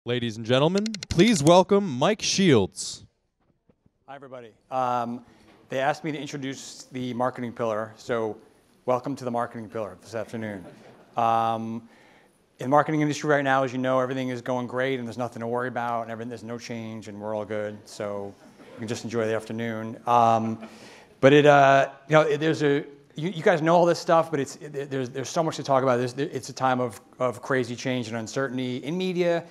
Ladies and gentlemen, please welcome Mike Shields. Hi, everybody. They asked me to introduce the marketing pillar, so welcome to the marketing pillar this afternoon. In the marketing industry right now, as you know, everything is going great and there's nothing to worry about, and there's no change, and we're all good, so you can just enjoy the afternoon. You guys know all this stuff, but there's so much to talk about. It's a time of crazy change and uncertainty in media,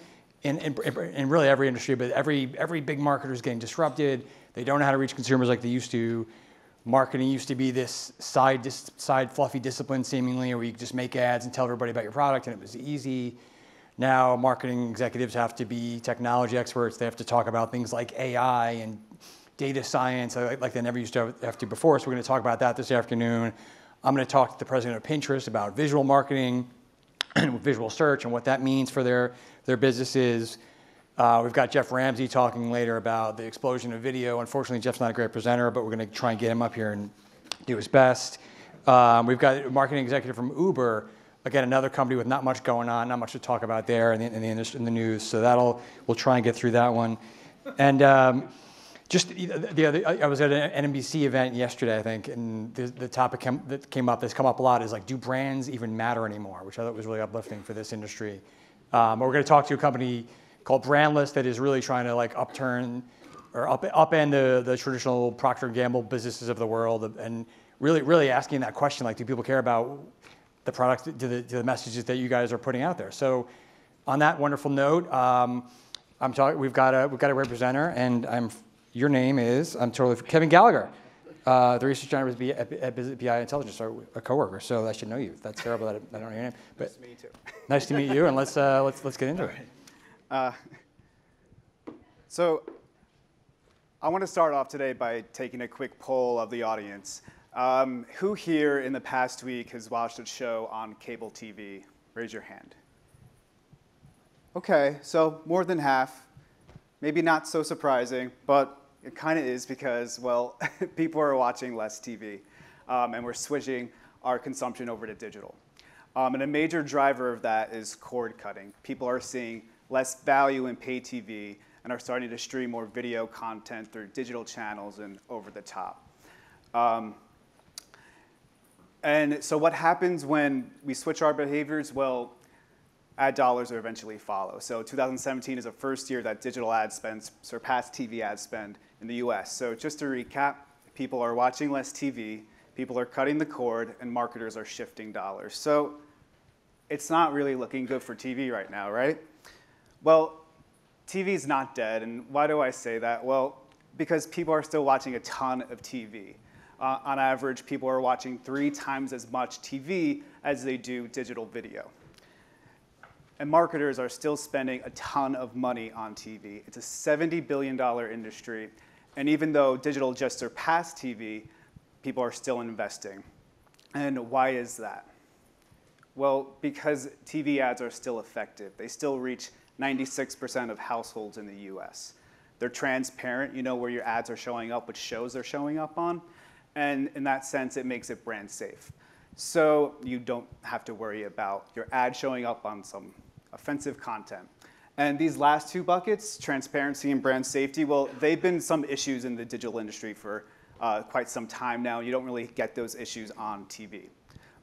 in really every industry, but every big marketer is getting disrupted. They don't know how to reach consumers like they used to. Marketing used to be this side fluffy discipline seemingly, where you could just make ads and tell everybody about your product and it was easy. Now marketing executives have to be technology experts. They have to talk about things like AI and data science like they never used to have to before. So we're going to talk about that this afternoon. I'm going to talk to the president of Pinterest about visual marketing and visual search and what that means for their businesses. We've got Jeff Ramsey talking later about the explosion of video. Unfortunately, Jeff's not a great presenter, but we're going to try and get him up here and do his best. We've got a marketing executive from Uber, again, another company with not much going on, not much to talk about there in the industry, in the news. So we'll try and get through that one. And I was at an NBC event yesterday, I think, and the topic that's come up a lot is like, do brands even matter anymore? Which I thought was really uplifting for this industry. But we're going to talk to a company called Brandless that is really trying to like upend the traditional Procter & Gamble businesses of the world, and really asking that question, like, do people care about the product, do the messages that you guys are putting out there? So on that wonderful note, we've got a great presenter, and your name is, Kevin Gallagher, the research analyst at BI Intelligence, so a coworker, so I should know you. That's terrible that I don't know your name. But nice to meet you too. Nice to meet you, and let's get into it. So I want to start off today by taking a quick poll of the audience. Who here in the past week has watched a show on cable TV? Raise your hand. Okay, so more than half. Maybe not so surprising, but it kind of is because, well, people are watching less TV, and we're switching our consumption over to digital. And a major driver of that is cord cutting. People are seeing less value in pay TV and are starting to stream more video content through digital channels and over the top. And so what happens when we switch our behaviors? Well, ad dollars will eventually follow. So 2017 is the first year that digital ad spend surpassed TV ad spend in the US. So just to recap, people are watching less TV, people are cutting the cord, and marketers are shifting dollars. So it's not really looking good for TV right now, right? Well, TV is not dead, and why do I say that? Well, because people are still watching a ton of TV. On average, people are watching 3 times as much TV as they do digital video. And marketers are still spending a ton of money on TV. It's a $70 billion industry, and even though digital just surpassed TV, people are still investing. And why is that? Well, because TV ads are still effective. They still reach 96% of households in the US. They're transparent, you know where your ads are showing up, which shows they're showing up on, and in that sense, it makes it brand safe. So you don't have to worry about your ad showing up on some offensive content. And these last 2 buckets, transparency and brand safety, well, they've been some issues in the digital industry for quite some time now. You don't really get those issues on TV.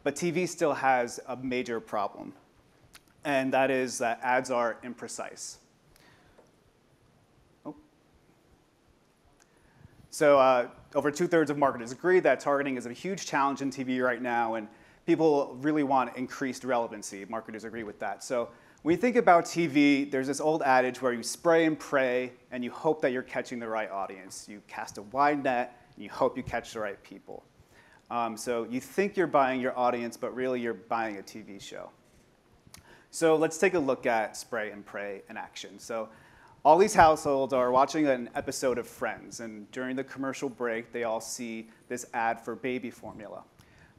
But TV still has a major problem, and that is that ads are imprecise. So over 2/3 of marketers agree that targeting is a huge challenge in TV right now, and people really want increased relevancy. Marketers agree with that. So when you think about TV, there's this old adage where you spray and pray, and you hope that you're catching the right audience. You cast a wide net, and you hope you catch the right people. So you think you're buying your audience, but really you're buying a TV show. So let's take a look at spray and pray in action. So all these households are watching an episode of Friends, and during the commercial break, they all see this ad for baby formula.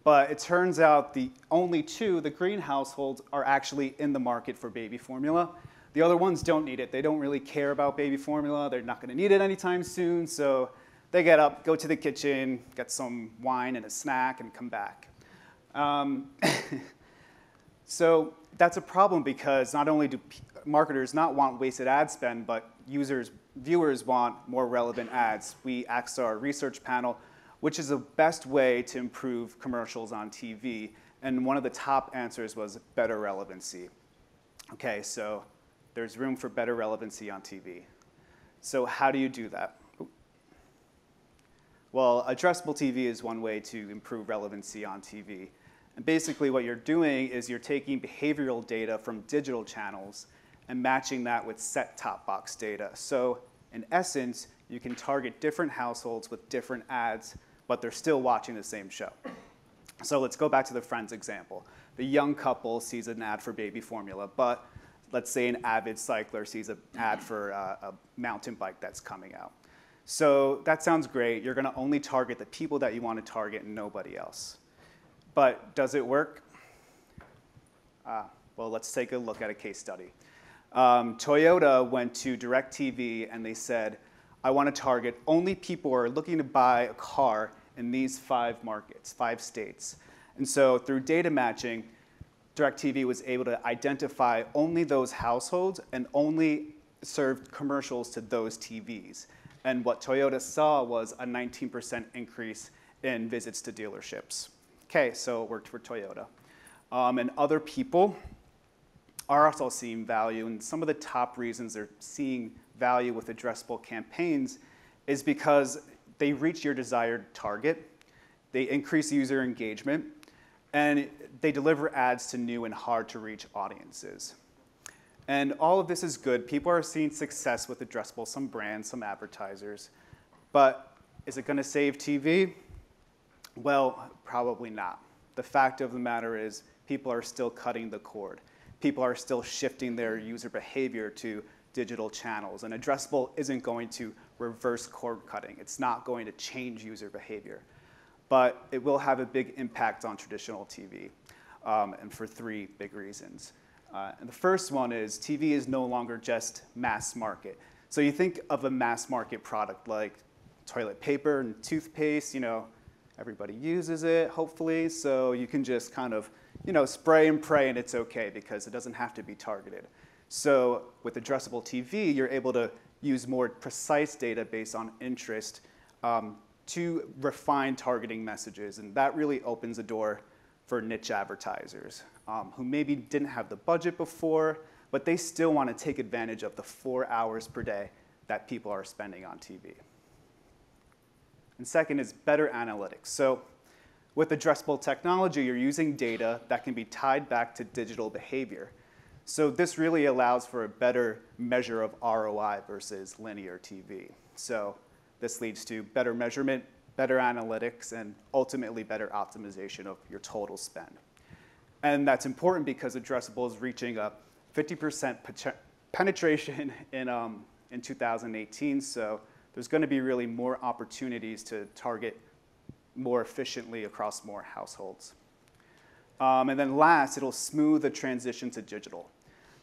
But it turns out the only 2, the green households, are actually in the market for baby formula. The other ones don't need it. They don't really care about baby formula. They're not going to need it anytime soon, so they get up, go to the kitchen, get some wine and a snack, and come back. So that's a problem because not only do marketers not want wasted ad spend, but viewers want more relevant ads. We asked our research panel, which is the best way to improve commercials on TV? And one of the top answers was better relevancy. Okay, so there's room for better relevancy on TV. So how do you do that? Well, addressable TV is one way to improve relevancy on TV. And basically what you're doing is you're taking behavioral data from digital channels and matching that with set-top box data. So in essence, you can target different households with different ads, but they're still watching the same show. So let's go back to the Friends example. The young couple sees an ad for baby formula, but let's say an avid cycler sees an ad for a mountain bike that's coming out. So that sounds great. You're going to only target the people that you want to target and nobody else. But does it work? Well, let's take a look at a case study. Toyota went to DirecTV and they said, I want to target only people who are looking to buy a car in these 5 markets, 5 states. And so through data matching, DirecTV was able to identify only those households and only served commercials to those TVs. And what Toyota saw was a 19% increase in visits to dealerships. Okay, so it worked for Toyota. And other people are also seeing value. And some of the top reasons they're seeing value with addressable campaigns is because they reach your desired target, they increase user engagement, and they deliver ads to new and hard-to-reach audiences. And all of this is good. People are seeing success with addressable, some brands, some advertisers. But is it going to save TV? Well, probably not. The fact of the matter is people are still cutting the cord. People are still shifting their user behavior to digital channels. And addressable isn't going to reverse cord cutting. It's not going to change user behavior. But it will have a big impact on traditional TV, and for 3 big reasons. And the first one is TV is no longer just mass market. So you think of a mass market product like toilet paper and toothpaste, everybody uses it, hopefully, so you can just kind of, spray and pray and it's okay because it doesn't have to be targeted. So with addressable TV, you're able to use more precise data based on interest to refine targeting messages, and that really opens the door for niche advertisers who maybe didn't have the budget before, but they still want to take advantage of the 4 hours per day that people are spending on TV. And second is better analytics. So with addressable technology, you're using data that can be tied back to digital behavior. So this really allows for a better measure of ROI versus linear TV. So this leads to better measurement, better analytics, and ultimately better optimization of your total spend. And that's important because addressable is reaching a 50% penetration in 2018. So there's going to be really more opportunities to target more efficiently across more households. And then last, it'll smooth the transition to digital.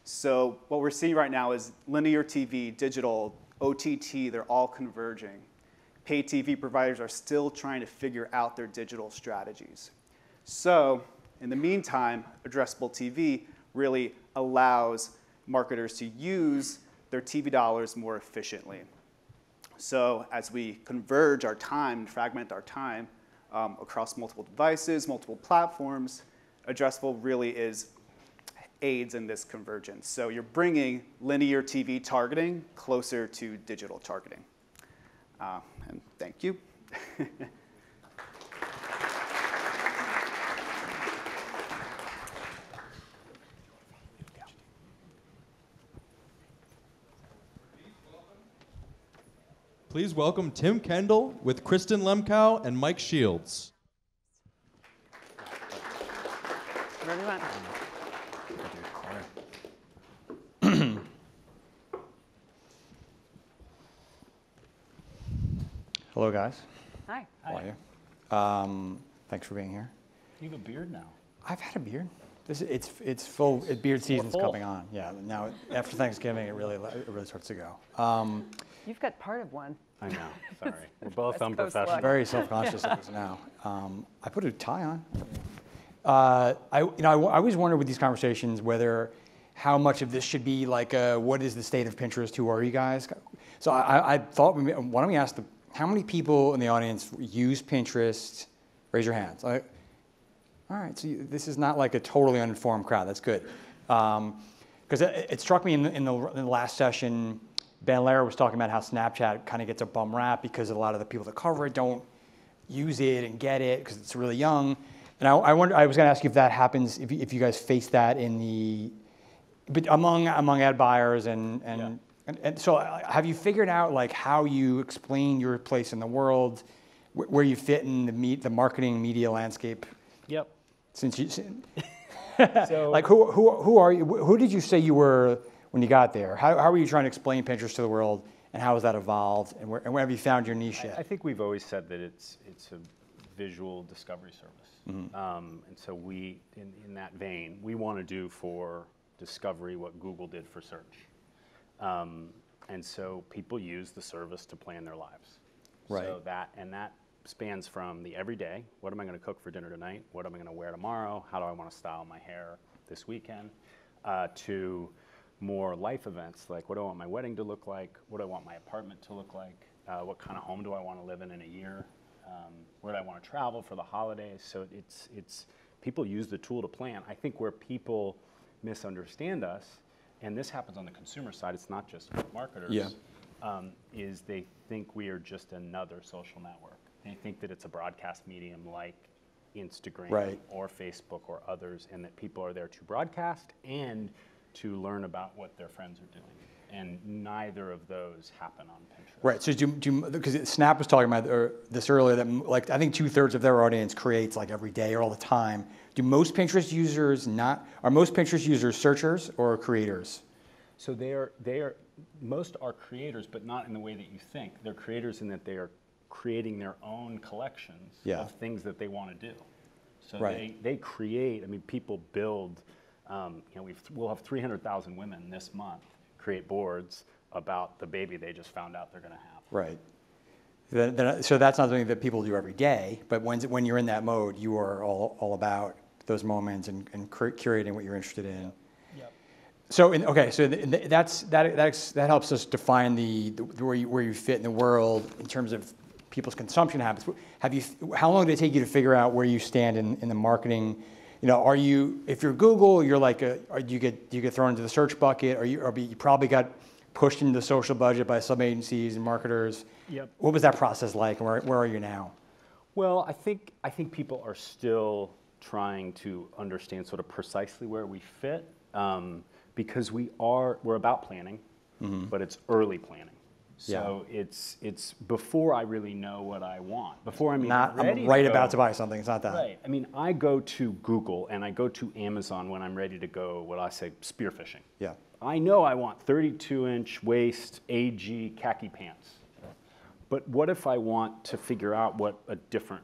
So what we're seeing right now is linear TV, digital, OTT, they're all converging. Paid TV providers are still trying to figure out their digital strategies. So in the meantime, addressable TV really allows marketers to use their TV dollars more efficiently. So as we converge our time, fragment our time across multiple devices, multiple platforms, addressable really aids in this convergence. So you're bringing linear TV targeting closer to digital targeting. And thank you. Please welcome Tim Kendall with Kristen Lemkow and Mike Shields. Whatever you want. Hello, guys. Hi. How are you? Thanks for being here. You have a beard now. I've had a beard. It's full. Beard season's full. coming on. Yeah. Now after Thanksgiving, it really starts to go. You've got part of one. I know. Sorry. We're both West Coast unprofessional. luck. Very self-conscious of this now. I put a tie on. I always wonder with these conversations whether how much of this should be like, what is the state of Pinterest? Who are you guys? So I thought, why don't we ask how many people in the audience use Pinterest? Raise your hands. All right, so this is not like a totally uninformed crowd. That's good. Because it struck me in the last session, Ben Lara was talking about how Snapchat kind of gets a bum rap because a lot of the people that cover it don't use it and get it because it's really young. And I was going to ask you if that happens, if you guys face that among ad buyers and so have you figured out like how you explain your place in the world, where you fit in the marketing media landscape? Yep. Since you, So, like who are you? Who did you say you were when you got there? How were you trying to explain Pinterest to the world, and how has that evolved? And where have you found your niche yet? I think we've always said that it's a visual discovery service, and so we, in that vein, we want to do for discovery what Google did for search, and so people use the service to plan their lives. Right. So that spans from the everyday, what am I going to cook for dinner tonight? What am I going to wear tomorrow? How do I want to style my hair this weekend? To more life events, like what do I want my wedding to look like? What do I want my apartment to look like? What kind of home do I want to live in a year? Where do I want to travel for the holidays? So it's people use the tool to plan. I think where people misunderstand us, and this happens on the consumer side, it's not just for marketers, is they think we are just another social network. They think that it's a broadcast medium like Instagram or Facebook or others, and that people are there to broadcast and to learn about what their friends are doing. And neither of those happen on Pinterest. Right. So because Snap was talking about this earlier, that like I think 2/3 of their audience creates like every day or all the time. Do most Pinterest users are most Pinterest users searchers or creators? So most are creators, but not in the way that you think. They're creators in that they are creating their own collections of things that they want to do. So they create. I mean, people build. We'll have 300,000 women this month create boards about the baby they just found out they're going to have. Right. So that's not something that people do every day, but when you're in that mode, you are all about those moments and curating what you're interested in. Yep. So that helps us define where you fit in the world in terms of people's consumption habits. How long did it take you to figure out where you stand in the marketing? If you're Google, you're like do you get thrown into the search bucket, or you probably got pushed into the social budget by some agencies and marketers. Yep. What was that process like, and where are you now? Well, I think people are still trying to understand sort of precisely where we fit, because we're about planning, but it's early planning. So it's before I really know what I want. Before I'm about to buy something. It's not that. Right. I mean, I go to Google and I go to Amazon when I'm ready to go, what I say, spearfishing. Yeah. I know I want 32-inch waist AG khaki pants. But what if I want to figure out what a different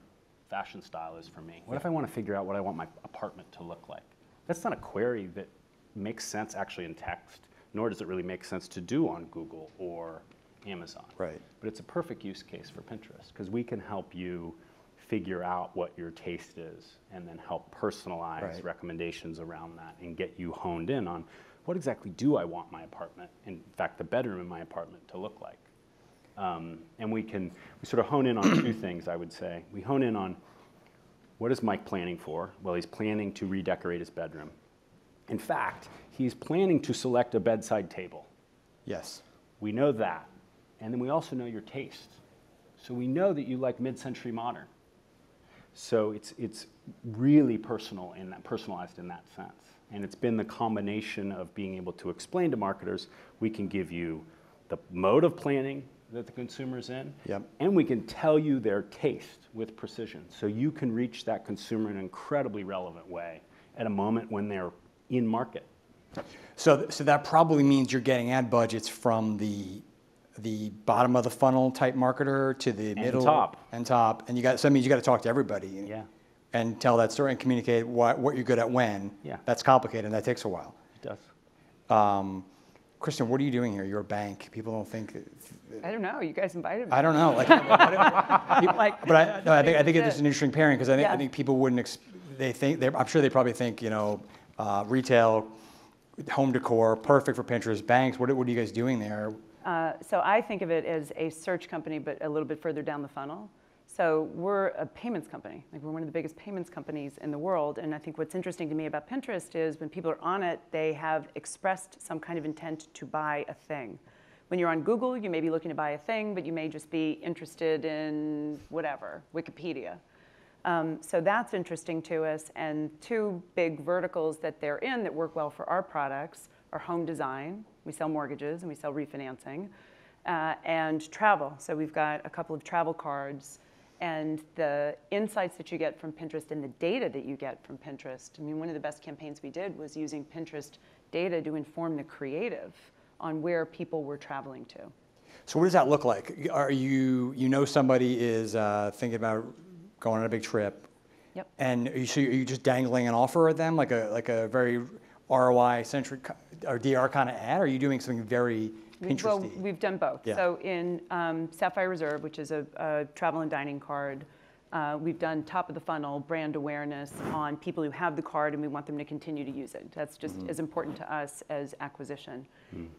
fashion style is for me? What if I want to figure out what I want my apartment to look like? That's not a query that makes sense actually in text, nor does it really make sense to do on Google or Amazon. Right. But it's a perfect use case for Pinterest because we can help you figure out what your taste is and then help personalize recommendations around that and get you honed in on what exactly do I want my apartment, in fact, the bedroom in my apartment to look like. And we sort of hone in on two things, I would say. We hone in on what is Mike planning for? Well, he's planning to redecorate his bedroom. In fact, he's planning to select a bedside table. Yes. We know that. And then we also know your taste. So we know that you like mid-century modern. So it's really personalized in that sense. And it's been the combination of being able to explain to marketers, we can give you the mode of planning that the consumer's in, and we can tell you their taste with precision. So you can reach that consumer in an incredibly relevant way at a moment when they're in market. So that probably means you're getting ad budgets from the bottom of the funnel type marketer to the middle and top, and so that means you got to talk to everybody and tell that story and communicate what you're good at when. Yeah. That's complicated and that takes a while. It does. Kristen, what are you doing here? You're a bank. People don't think. I don't know. You guys invited me. I don't know. But I think it's an interesting pairing because I think people wouldn't. I'm sure they probably think retail home decor, perfect for Pinterest. Banks, what are you guys doing there? So I think of it as a search company, but a little bit further down the funnel. So we're a payments company. Like we're one of the biggest payments companies in the world. And I think what's interesting to me about Pinterest is when people are on it, they have expressed some kind of intent to buy a thing. When you're on Google, you may be looking to buy a thing, but you may just be interested in whatever, Wikipedia. So that's interesting to us. And two big verticals that they're in that work well for our products are home design. We sell mortgages and we sell refinancing. And travel. So we've got a couple of travel cards. And the insights that you get from Pinterest and the data that you get from Pinterest. I mean, one of the best campaigns we did was using Pinterest data to inform the creative on where people were traveling to. So what does that look like? Are you somebody is thinking about going on a big trip? Yep. And are you just dangling an offer at them, like a very ROI-centric or DR kind of ad? Or are you doing something very Pinteresty? Well, we've done both. Yeah. So in Sapphire Reserve, which is a travel and dining card, we've done top of the funnel brand awareness on people who have the card and we want them to continue to use it. That's just as important to us as acquisition.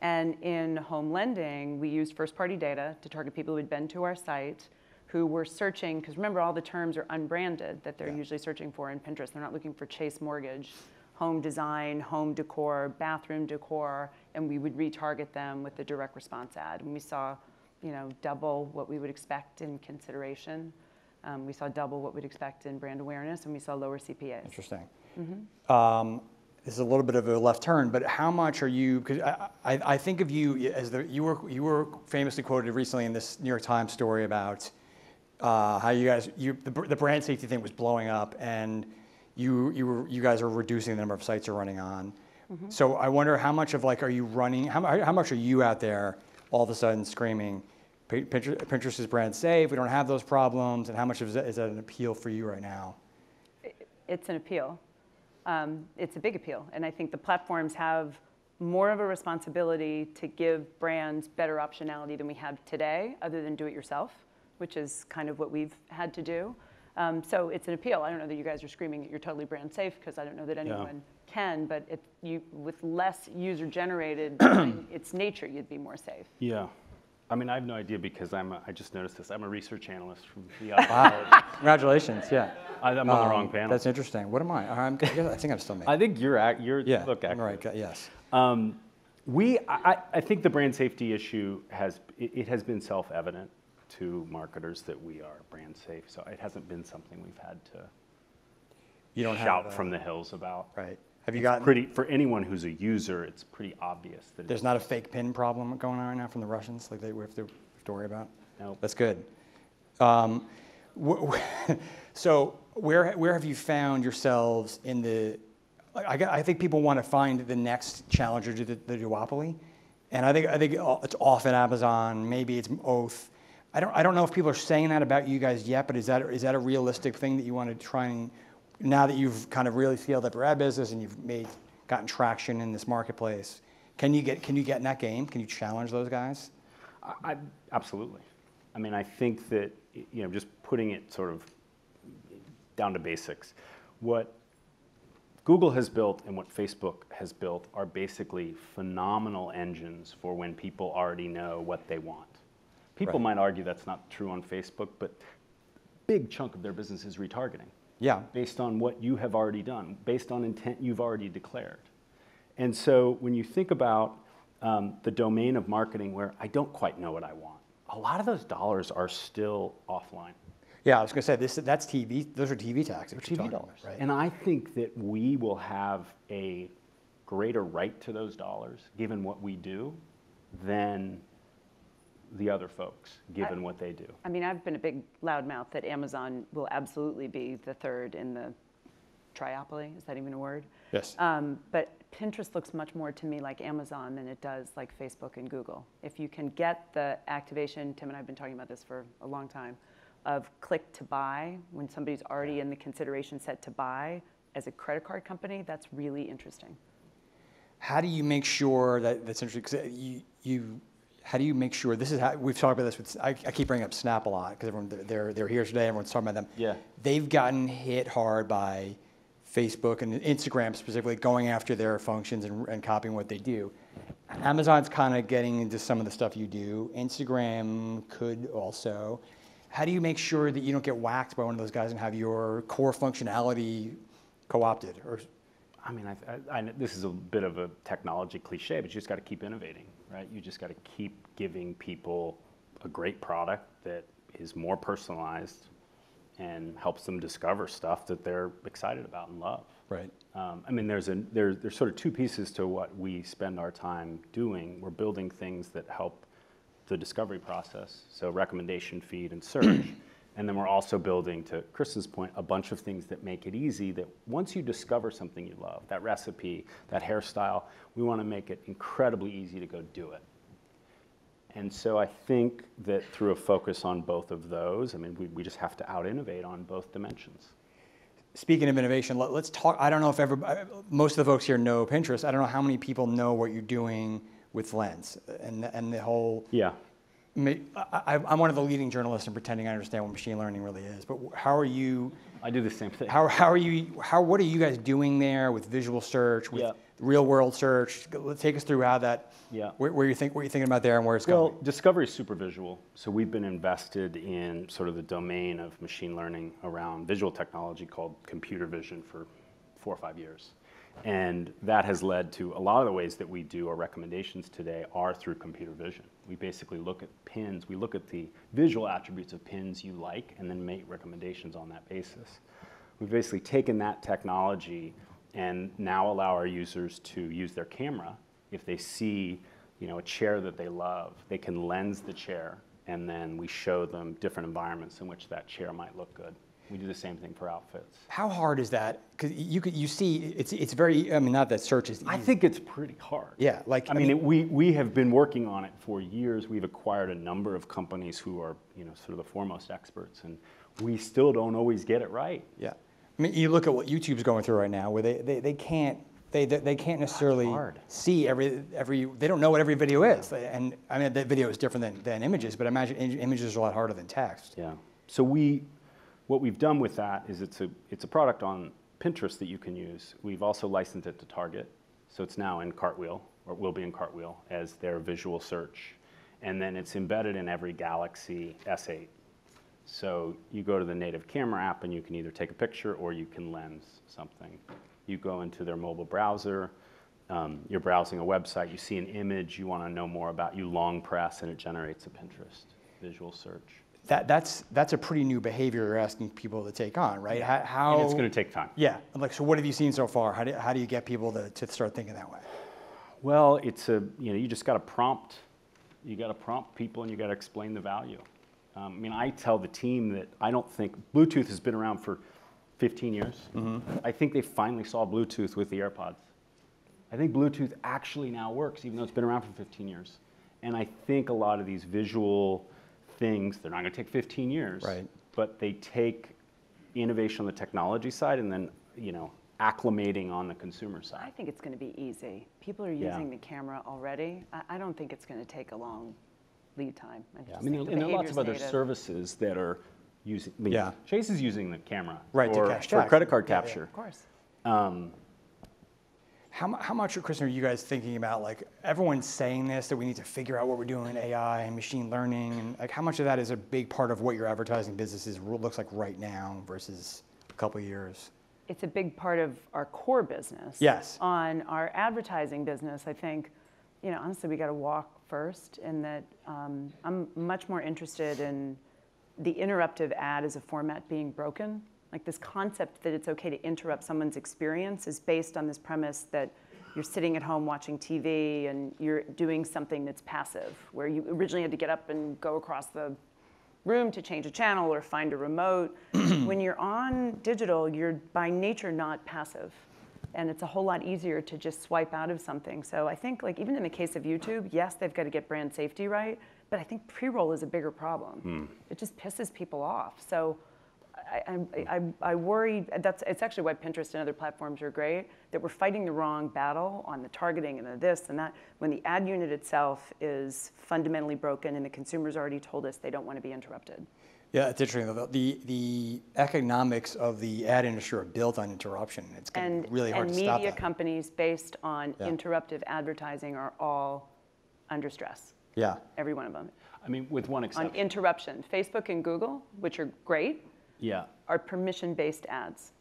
And in home lending, we used first party data to target people who had been to our site, who were searching, because remember all the terms are unbranded that they're usually searching for in Pinterest. They're not looking for Chase Mortgage, home design, home decor, bathroom decor, and we would retarget them with the direct response ad. And we saw, double what we would expect in consideration. We saw double what we'd expect in brand awareness, and we saw lower CPAs. Interesting. This is a little bit of a left turn, but how much are you? Because I think of you as you were famously quoted recently in this New York Times story about how you guys the brand safety thing was blowing up, and you guys are reducing the number of sites you're running on. So I wonder how much of are you running? How much are you out there all of a sudden screaming, Pinterest is brand safe, we don't have those problems, and how much is that an appeal for you right now? It's an appeal. It's a big appeal, and I think the platforms have more of a responsibility to give brands better optionality than we have today, other than do it yourself, which is kind of what we've had to do. So it's an appeal. I don't know that you guys are screaming that you're totally brand safe, because I don't know that anyone can, but with less user-generated, its nature, you'd be more safe. Yeah. I mean, I have no idea because I just noticed this. I'm a research analyst from the Wow. Congratulations, yeah. I'm on the wrong panel. That's interesting. What am I? I think I'm still me. I think you're yeah, look I'm accurate. right, yes. I think the brand safety issue has been self-evident to marketers that we are brand safe. So it hasn't been something we've had to shout from the hills about. Right. Have you gotten for anyone who's a user, it's pretty obvious that there's not a fake pin problem going on right now from the Russians, like we have to worry about? No. That's good. So where have you found yourselves in the? I think people want to find the next challenger to the duopoly, and I think it's often Amazon. Maybe it's Oath. I don't know if people are saying that about you guys yet, but is that a realistic thing that you want to try and, now that you've kind of really scaled up your ad business and you've gotten traction in this marketplace, can you get in that game? Can you challenge those guys? Absolutely. I mean, I think that just putting it sort of down to basics, what Google has built and what Facebook has built are basically phenomenal engines for when people already know what they want. People might argue that's not true on Facebook, but a big chunk of their business is retargeting. Yeah. Based on what you have already done, based on intent you've already declared. And so when you think about the domain of marketing where I don't quite know what I want, a lot of those dollars are still offline. Yeah, I was going to say that's TV. Those are TV tactics. They're TV dollars. Right? And I think that we will have a greater right to those dollars, given what we do, than the other folks, given what they do. I mean, I've been a big loudmouth that Amazon will absolutely be the third in the triopoly. Is that even a word? Yes. But Pinterest looks much more to me like Amazon than it does like Facebook and Google. If you can get the activation, Tim and I have been talking about this for a long time, of click to buy, when somebody's already in the consideration set to buy, as a credit card company, that's really interesting. How do you make sure that's interesting? Because how do you make sure, this is how, we've talked about this with, I keep bringing up Snap a lot, because they're here today, everyone's talking about them. Yeah. They've gotten hit hard by Facebook and Instagram specifically going after their functions and copying what they do. Amazon's kind of getting into some of the stuff you do. Instagram could also. How do you make sure that you don't get whacked by one of those guys and have your core functionality co-opted? Or I mean, this is a bit of a technology cliche, but you just got to keep innovating, right? You just got to keep giving people a great product that is more personalized and helps them discover stuff that they're excited about and love. right. I mean, there's sort of two pieces to what we spend our time doing. We're building things that help the discovery process, so recommendation feed and search. And then we're also building, to Kristen's point, a bunch of things that make it easy that once you discover something you love, that recipe, that hairstyle, we want to make it incredibly easy to go do it. And so I think that through a focus on both of those, I mean, we just have to out-innovate on both dimensions. Speaking of innovation, let's talk. I don't know if most of the folks here know Pinterest. I don't know how many people know what you're doing with Lens and the whole. Yeah. I'm one of the leading journalists in pretending I understand what machine learning really is. But how are you? I do the same thing. What are you guys doing there with visual search, with real world search? Take us through how that. Yeah. What you're thinking about there and where it's going. Well, discovery is super visual. So we've been invested in sort of the domain of machine learning around visual technology called computer vision for 4 or 5 years. And that has led to a lot of the ways that we do our recommendations today are through computer vision. We basically look at pins, we look at the visual attributes of pins you like and then make recommendations on that basis. We've basically taken that technology and now allow our users to use their camera. If they see, a chair that they love, they can lens the chair and then we show them different environments in which that chair might look good. We do the same thing for outfits. How hard is that? Because you see, it's very. I mean, not that search is easy. I think it's pretty hard. Yeah, I mean, we have been working on it for years. We've acquired a number of companies who are, sort of the foremost experts, and we still don't always get it right. Yeah, I mean, you look at what YouTube's going through right now, where they can't necessarily see every. They don't know what every video is, and I mean, that video is different than images, but imagine images are a lot harder than text. Yeah. So what we've done with that is it's a product on Pinterest that you can use. We've also licensed it to Target, so it's now in Cartwheel, or will be in Cartwheel, as their visual search. And then it's embedded in every Galaxy S8. So you go to the native camera app and you can either take a picture or you can lens something. You go into their mobile browser, you're browsing a website, you see an image you want to know more about, you long press and it generates a Pinterest visual search. That's a pretty new behavior you're asking people to take on, right? How and it's going to take time. Yeah. So what have you seen so far? How do you get people to start thinking that way? Well, you just got to prompt. You got to prompt people and you got to explain the value. I mean, I tell the team that I don't think Bluetooth has been around for 15 years. Mm-hmm. I think they finally saw Bluetooth with the AirPods. I think Bluetooth actually now works, even though it's been around for 15 years. And I think a lot of these visual things, they're not going to take 15 years, right? But they take innovation on the technology side and then, acclimating on the consumer side. I think it's going to be easy. People are using the camera already. I don't think it's going to take a long lead time. I mean, and there are lots of other services that are using. I mean, Chase is using the camera for credit card capture. Of course. How much, Kristen, are you guys thinking about, like, everyone's saying this, that we need to figure out what we're doing in AI and machine learning, and like how much of that is a big part of what your advertising business looks like right now versus a couple of years? It's a big part of our core business. Yes. On our advertising business, I think, honestly, we got to walk first in that I'm much more interested in the interruptive ad as a format being broken. Like this concept that it's okay to interrupt someone's experience is based on this premise that you're sitting at home watching TV and you're doing something that's passive, where you originally had to get up and go across the room to change a channel or find a remote. When you're on digital, you're by nature not passive. And it's a whole lot easier to just swipe out of something. So I think, like, even in the case of YouTube, yes, they've got to get brand safety right, but I think pre-roll is a bigger problem. It just pisses people off. So I worry, it's actually why Pinterest and other platforms are great, that we're fighting the wrong battle on the targeting and the this and that, when the ad unit itself is fundamentally broken and the consumer's already told us they don't want to be interrupted. Yeah, it's interesting though. The economics of the ad industry are built on interruption. It's going to be really hard to stop that. And media companies based on interruptive advertising are all under stress. Yeah. Every one of them. I mean, with one exception. On interruption. Facebook and Google, which are great, Yeah. are permission-based ads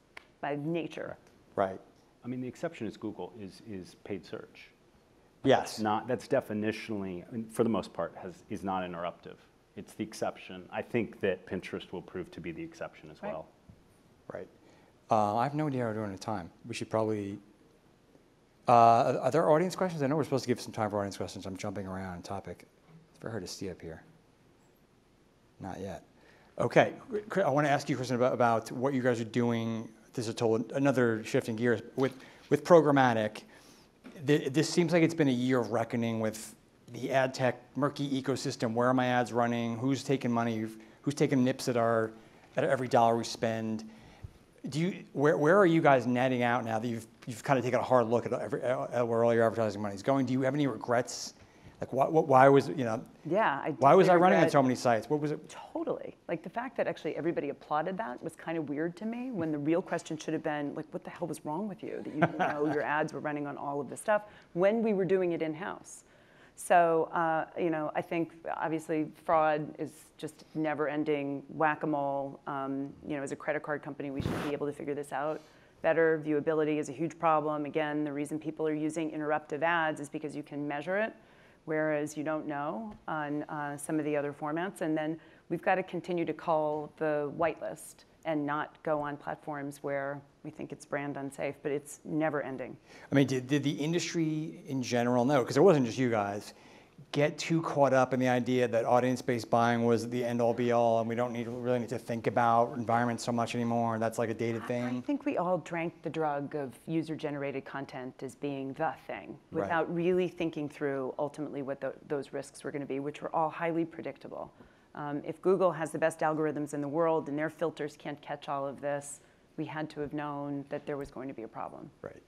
by nature. Right. I mean, the exception is Google is paid search. Yes. That's definitionally, I mean, for the most part, is not interruptive. It's the exception. I think that Pinterest will prove to be the exception as well. Right. I have no idea how we're doing at time. We should probably. Are there audience questions? I know we're supposed to give some time for audience questions. I'm jumping around on topic. It's very hard to see up here. Not yet. Okay. I want to ask you, Kristen, about what you guys are doing. This is another shifting gears with programmatic. This seems like it's been a year of reckoning with the ad tech murky ecosystem. Where are my ads running? Who's taking money? Who's taking nips at every dollar we spend? Where are you guys netting out now that you've kind of taken a hard look at where all your advertising money is going? Do you have any regrets? Like why was why was I running on so many sites? What was it? Totally. Like the fact that actually everybody applauded that was kind of weird to me, when the real question should have been like, what the hell was wrong with you that you didn't know your ads were running on all of this stuff when we were doing it in-house? So, I think obviously fraud is just never-ending whack-a-mole. As a credit card company, we should be able to figure this out better. Viewability is a huge problem. Again, the reason people are using interruptive ads is because you can measure it, whereas you don't know on some of the other formats. And then we've got to continue to call the whitelist and not go on platforms where we think it's brand unsafe, but it's never ending. I mean, did the industry in general know, because it wasn't just you guys, get too caught up in the idea that audience-based buying was the end-all be-all and we don't really need to think about environment so much anymore, and that's like a dated thing? I think we all drank the drug of user-generated content as being the thing without really thinking through ultimately what those risks were going to be, which were all highly predictable. If Google has the best algorithms in the world and their filters can't catch all of this, we had to have known that there was going to be a problem. Right.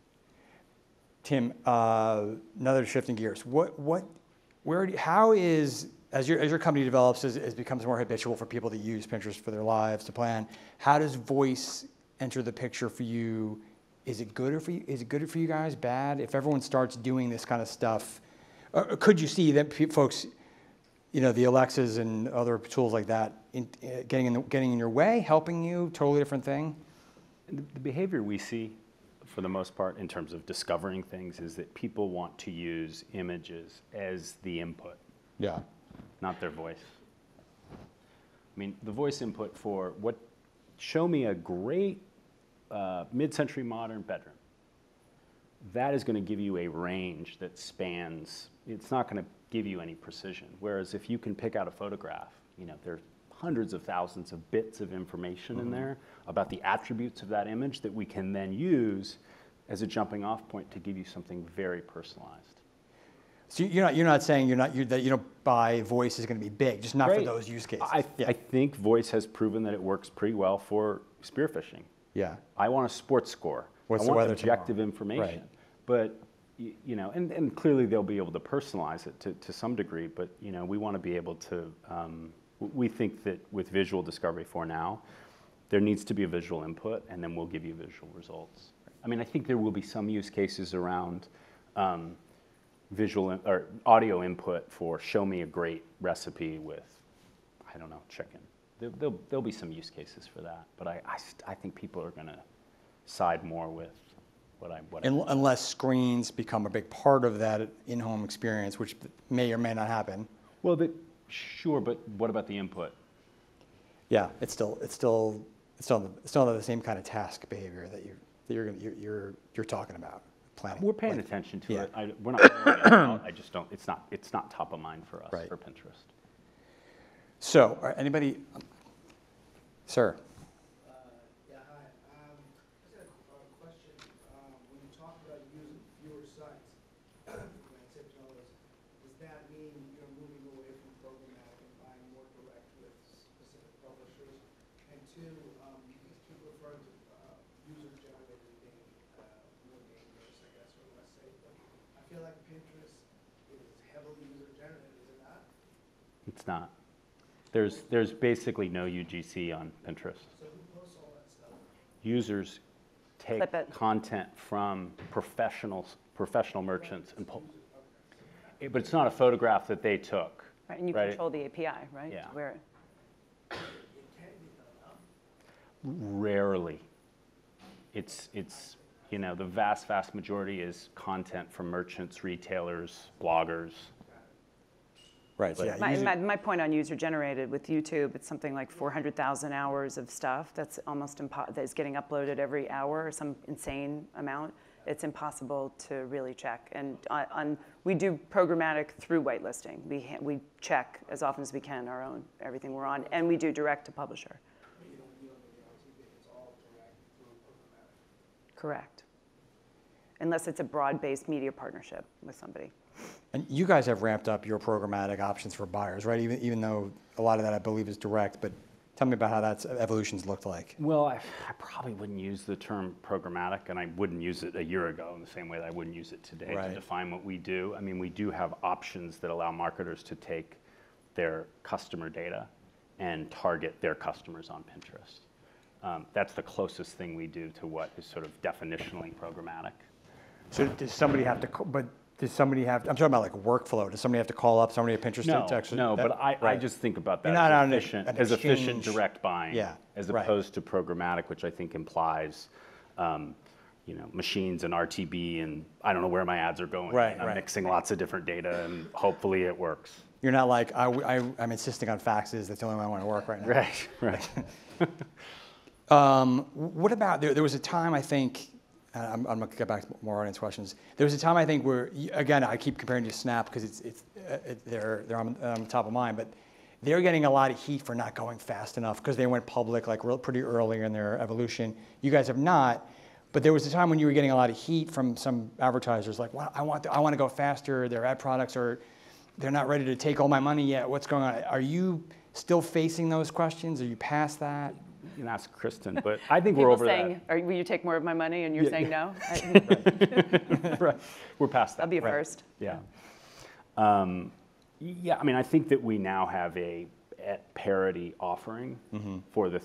Tim, another shifting gears. How is, as your company develops, as it becomes more habitual for people to use Pinterest for their lives, to plan, how does voice enter the picture for you? Is it good for you? Is it good for you guys? Bad? If everyone starts doing this kind of stuff, could you see that folks, the Alexas and other tools like that, getting in your way, helping you? Totally different thing. The behavior we see, for the most part, in terms of discovering things, is that people want to use images as the input. Yeah. Not their voice. I mean, the voice input for show me a great mid-century modern bedroom. That is going to give you a range that spans, it's not going to give you any precision. Whereas if you can pick out a photograph, there's hundreds of thousands of bits of information in there about the attributes of that image that we can then use as a jumping off point to give you something very personalized. So you're not saying that buy voice is going to be big, just not for those use cases. I think voice has proven that it works pretty well for spearfishing. Yeah. I want a sports score. What's I the want weather objective tomorrow? information. Right. But and clearly they'll be able to personalize it to some degree. But we want to be able to. We think that with visual discovery for now, there needs to be a visual input, and then we'll give you visual results. I mean, I think there will be some use cases around visual or audio input for show me a great recipe with, I don't know, chicken. There'll be some use cases for that, but I think people are going to side more with unless screens become a big part of that in-home experience, which may or may not happen. Well, sure, but what about the input? Yeah, it's still the same kind of task behavior that you're talking about. Planning. We're paying attention to it. We're not. I just don't. It's not top of mind for us for Pinterest. So, anybody, sir? Yeah, hi. I just had a question. When you talk about using fewer sites, like tips and all this, does that mean you're moving away from programmatic and buying more direct with specific publishers? And two, feel like Pinterest is heavily user-generated, is it not? It's not. There's basically no UGC on Pinterest. So who posts all that stuff? Users take Clip it. content from professional merchants and pull. But it's not a photograph that they took. Right, and you right? control the API, right? Yeah. Where It can be done enough. Rarely. It's you know, the vast majority is content from merchants, retailers, bloggers. Right. So yeah, my point on user-generated with YouTube, it's something like 400,000 hours of stuff that's almost that's getting uploaded every hour, or some insane amount. It's impossible to really check. And we do programmatic through whitelisting. We check as often as we can our own, everything we're on, and we do direct to publisher. You don't need the LTV, it's all direct through programmatic. Correct. Unless it's a broad-based media partnership with somebody. and you guys have ramped up your programmatic options for buyers, right? Even though a lot of that I believe is direct, but tell me about how that evolution's looked like. Well, I probably wouldn't use the term programmatic, and I wouldn't use it a year ago in the same way that I wouldn't use it today Right. to define what we do. I mean, we do have options that allow marketers to take their customer data and target their customers on Pinterest. That's the closest thing we do to what is sort of definitionally programmatic. So does somebody have to? Does somebody have? I'm talking about like workflow. Does somebody have to call up somebody at Pinterest to actually? But I right. just think about that You're not on as an efficient exchange. direct buying, Yeah, as right. opposed to programmatic, which I think implies, machines and RTB, and I don't know where my ads are going. Right, and I'm right. mixing lots of different data, and hopefully it works. You're not like I'm insisting on faxes. That's the only way I want to work right now. Right. What about there was a time I think. I'm going to get back to more audience questions. There was a time I think where, again, I keep comparing to Snap because they're on top of mind, but they're getting a lot of heat for not going fast enough because they went public like pretty early in their evolution. You guys have not, but there was a time when you were getting a lot of heat from some advertisers like, well, I want to go faster. Their ad products they're not ready to take all my money yet. What's going on? Are you still facing those questions? Are you past that? You can ask Kristen, but I think we're People over saying, that. will you take more of my money? And you're saying no? Right. We're past that. I'll be a Right. first. Yeah. I mean, I think that we now have a at parity offering for the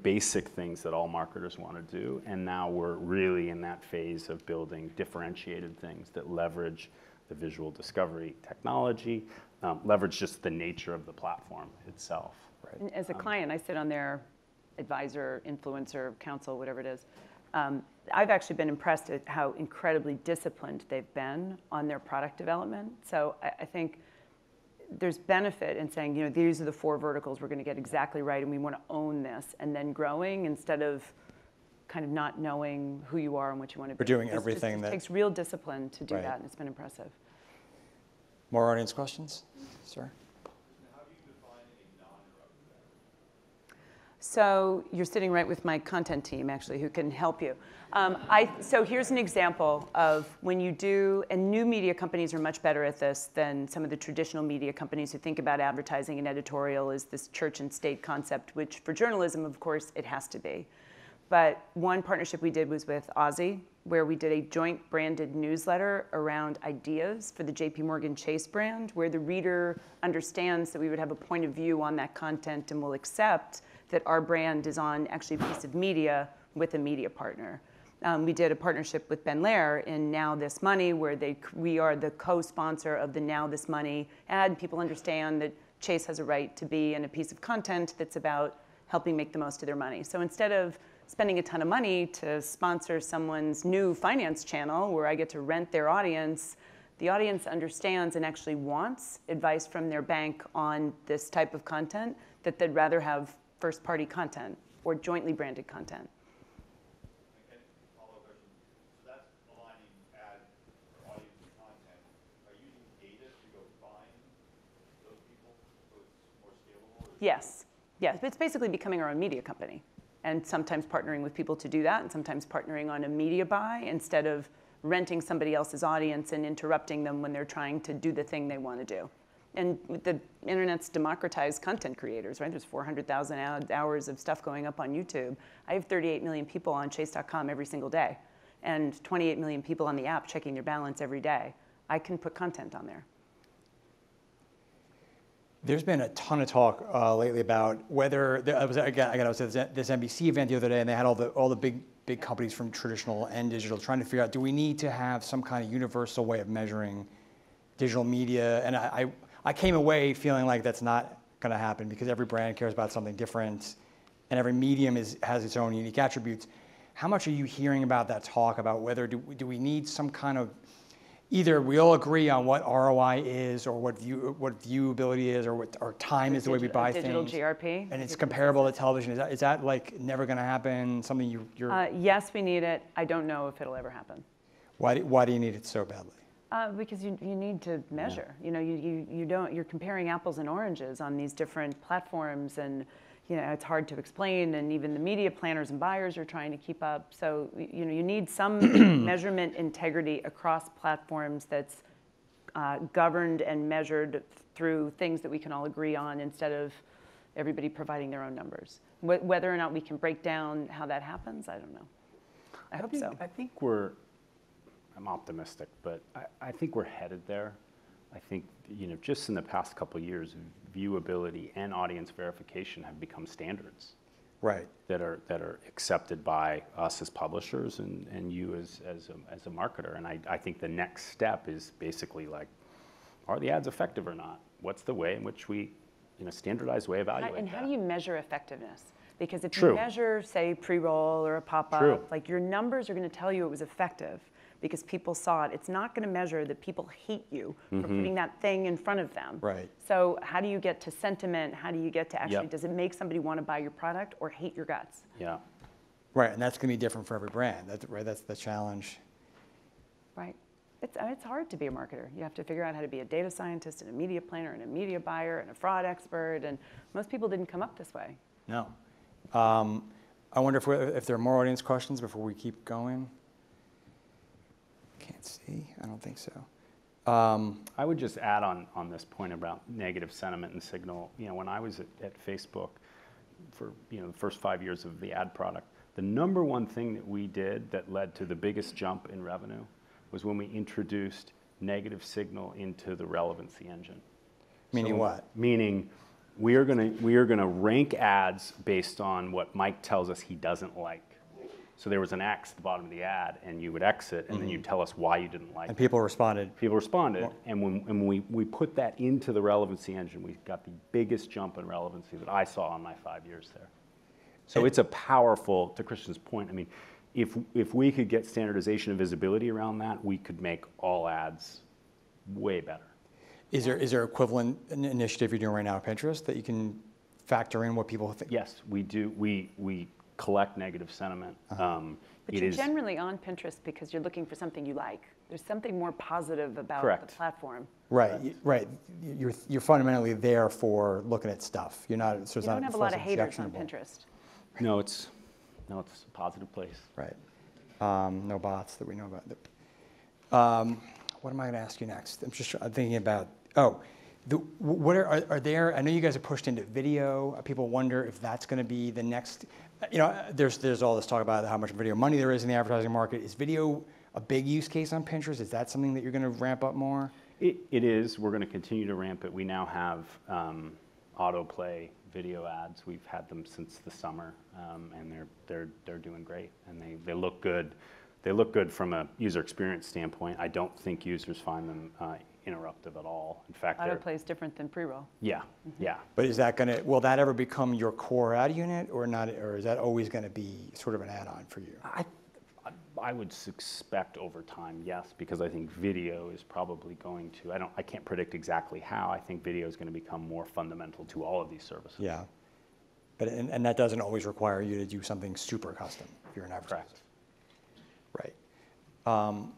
basic things that all marketers want to do. And now we're really in that phase of building differentiated things that leverage the visual discovery technology, leverage just the nature of the platform itself. Right. And as a client, I sit on their advisor, influencer, council, whatever it is. I've actually been impressed at how incredibly disciplined they've been on their product development. So I think there's benefit in saying, these are the 4 verticals we're going to get exactly right, and we want to own this, and then growing instead of kind of not knowing who you are and what you want to be. We're doing everything It takes real discipline to do that, and it's been impressive. More audience questions, sir? So you're sitting right with my content team, actually, who can help you. So here's an example of when you do, and new media companies are much better at this than some of the traditional media companies who think about advertising and editorial as this church and state concept, which for journalism, of course, it has to be. But one partnership we did was with Aussie, where we did a joint branded newsletter around ideas for the JP Morgan Chase brand, where the reader understands that we would have a point of view on that content and will accept that our brand is on actually a piece of media with a media partner. We did a partnership with Ben Lair in Now This Money, where we are the co-sponsor of the Now This Money ad. People understand that Chase has a right to be in a piece of content that's about helping make the most of their money. So instead of spending a ton of money to sponsor someone's new finance channel where I get to rent their audience, the audience understands and actually wants advice from their bank on this type of content, that they'd rather have first-party content or jointly branded content. Okay, follow-up question. So that's aligning ad or audience and content. Are you using data to go find those people so it's more scalable? Yes. But it's basically becoming our own media company, and sometimes partnering with people to do that, and sometimes partnering on a media buy instead of renting somebody else's audience and interrupting them when they're trying to do the thing they want to do. And the internet's democratized content creators, right? There's 400,000 hours of stuff going up on YouTube. I have 38 million people on chase.com every single day, and 28 million people on the app checking their balance every day. I can put content on there. There's been a ton of talk lately about whether I was at this NBC event the other day, and they had all the big companies from traditional and digital trying to figure out, do we need to have some kind of universal way of measuring digital media? And I came away feeling like that's not going to happen, because every brand cares about something different, and every medium has its own unique attributes. How much are you hearing about that talk about whether do we need some kind of, either we all agree on what ROI is, or what viewability is, or what our time is, the way we buy digital things. GRP. And it's comparable to television. Is that like never going to happen? Something you're. Yes, we need it. I don't know if it'll ever happen. Why do you need it so badly? Because you need to measure. You know, you don't. You're comparing apples and oranges on these different platforms, and you know it's hard to explain. And even the media planners and buyers are trying to keep up. So you know you need some measurement integrity across platforms that's governed and measured through things that we can all agree on, instead of everybody providing their own numbers. Whether or not we can break down how that happens, I don't know. I hope so. I think I'm optimistic, but I think we're headed there. I think, you know, just in the past couple of years, viewability and audience verification have become standards. Right. That are accepted by us as publishers and you as a marketer. And I think the next step is basically like, are the ads effective or not? What's the way in which we, standardized way evaluate And that? how do you measure effectiveness? Because if True. you measure, say, pre-roll or a pop-up, True. like your numbers are going to tell you it was effective because people saw it. It's not going to measure that people hate you for putting that thing in front of them. Right. So how do you get to sentiment? How do you get to actually, Yep. does it make somebody want to buy your product or hate your guts? Yeah. Right, and that's going to be different for every brand. That's the challenge. Right. It's hard to be a marketer. You have to figure out how to be a data scientist and a media planner and a media buyer and a fraud expert, and most people didn't come up this way. No. I wonder if there are more audience questions before we keep going. Can't see. I don't think so. I would just add on this point about negative sentiment and signal. When I was at Facebook for the first 5 years of the ad product, the number one thing that we did that led to the biggest jump in revenue was when we introduced negative signal into the relevancy engine. Meaning what? Meaning we are gonna rank ads based on what Mike tells us he doesn't like. So there was an X at the bottom of the ad, and you would exit, and then you'd tell us why you didn't like it. And people responded. People responded, and when we put that into the relevancy engine, we got the biggest jump in relevancy that I saw in my 5 years there. So it's a powerful, to Christian's point, I mean, if we could get standardization and visibility around that, we could make all ads way better. Is there equivalent initiative you're doing right now at Pinterest that you can factor in what people think? Yes, we do. We collect negative sentiment. But you're generally on Pinterest because you're looking for something you like. There's something more positive about Correct. the platform. Right, right. You're fundamentally there for looking at stuff. You're not. So You don't have a lot of haters on Pinterest. No, it's a positive place. Right. No bots that we know about. What am I going to ask you next? I'm thinking about. What are there? I know you guys are pushed into video. People wonder if that's going to be the next. There's all this talk about how much video money there is in the advertising market. Is video a big use case on Pinterest? Is that something that you're going to ramp up more? It is. We're going to continue to ramp it. We now have autoplay video ads. We've had them since the summer, and they're doing great, and they look good. They look good from a user experience standpoint. I don't think users find them interruptive at all. In fact, Autoplay is different than pre-roll. Yeah, yeah. But will that ever become your core ad unit or not, or is that always going to be sort of an add-on for you? I would expect over time, yes, because I think video is probably going to, I can't predict exactly how. I think video is going to become more fundamental to all of these services. Yeah. But and that doesn't always require you to do something super custom if you're an advertiser. Correct. Right.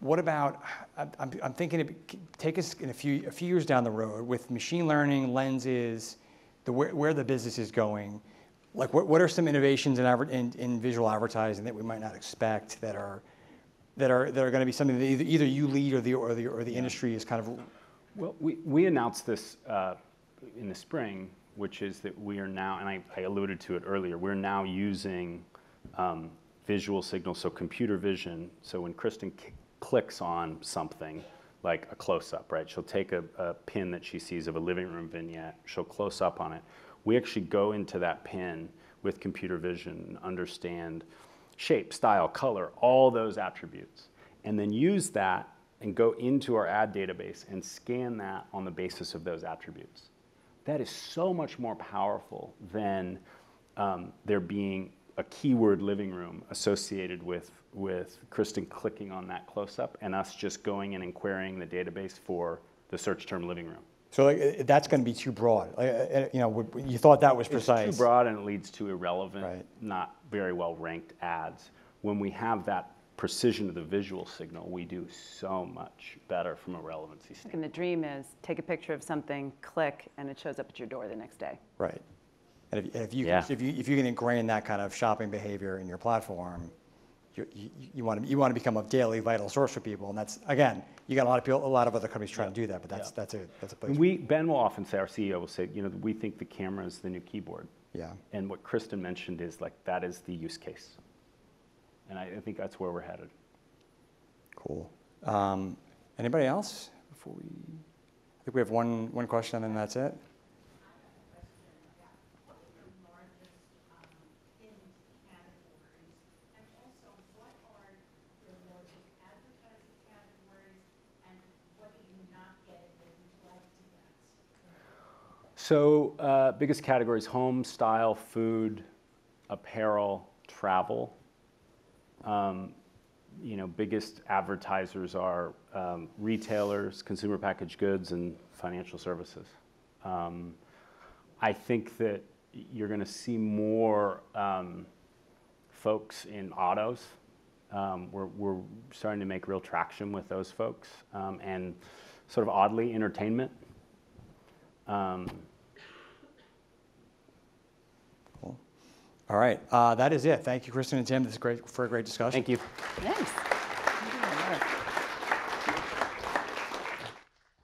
What about, I'm thinking, take us in a few years down the road with machine learning, lenses, where the business is going. Like what are some innovations in visual advertising that we might not expect that are going to be something that either you lead or the industry is kind of. Well, we announced this in the spring, which is that we are now, and I alluded to it earlier, we're now using visual signals, so computer vision. So when Kristen clicks on something, like a close-up, right? She'll take a pin that she sees of a living room vignette, she'll close up on it. We actually go into that pin with computer vision and understand shape, style, color, all those attributes, and then use that and go into our ad database and scan that on the basis of those attributes. That is so much more powerful than there being a keyword living room associated with Kristen clicking on that close-up and us just going in and querying the database for the search term living room. So like, that's going to be too broad. You know, you thought that was precise. It's too broad and it leads to irrelevant, right, not very well ranked ads. When we have that precision of the visual signal, we do so much better from a relevancy standpoint. And the dream is take a picture of something, click, and it shows up at your door the next day. Right. And if you can ingrain that kind of shopping behavior in your platform, you want to become a daily vital source for people. And that's, again, you got a lot of other companies trying to do that, but that's a place. Ben will often say, our CEO will say, you know, we think the camera is the new keyboard. Yeah. And what Kristen mentioned is like that is the use case. And I think that's where we're headed. Cool. Anybody else? I think we have one question and that's it. So biggest categories: home, style, food, apparel, travel. You know, biggest advertisers are retailers, consumer packaged goods, and financial services. I think that you're going to see more folks in autos. We're starting to make real traction with those folks, and sort of oddly, entertainment. Cool. All right, that is it. Thank you, Kristen and Tim. This is great for a great discussion. Thank you. Thanks.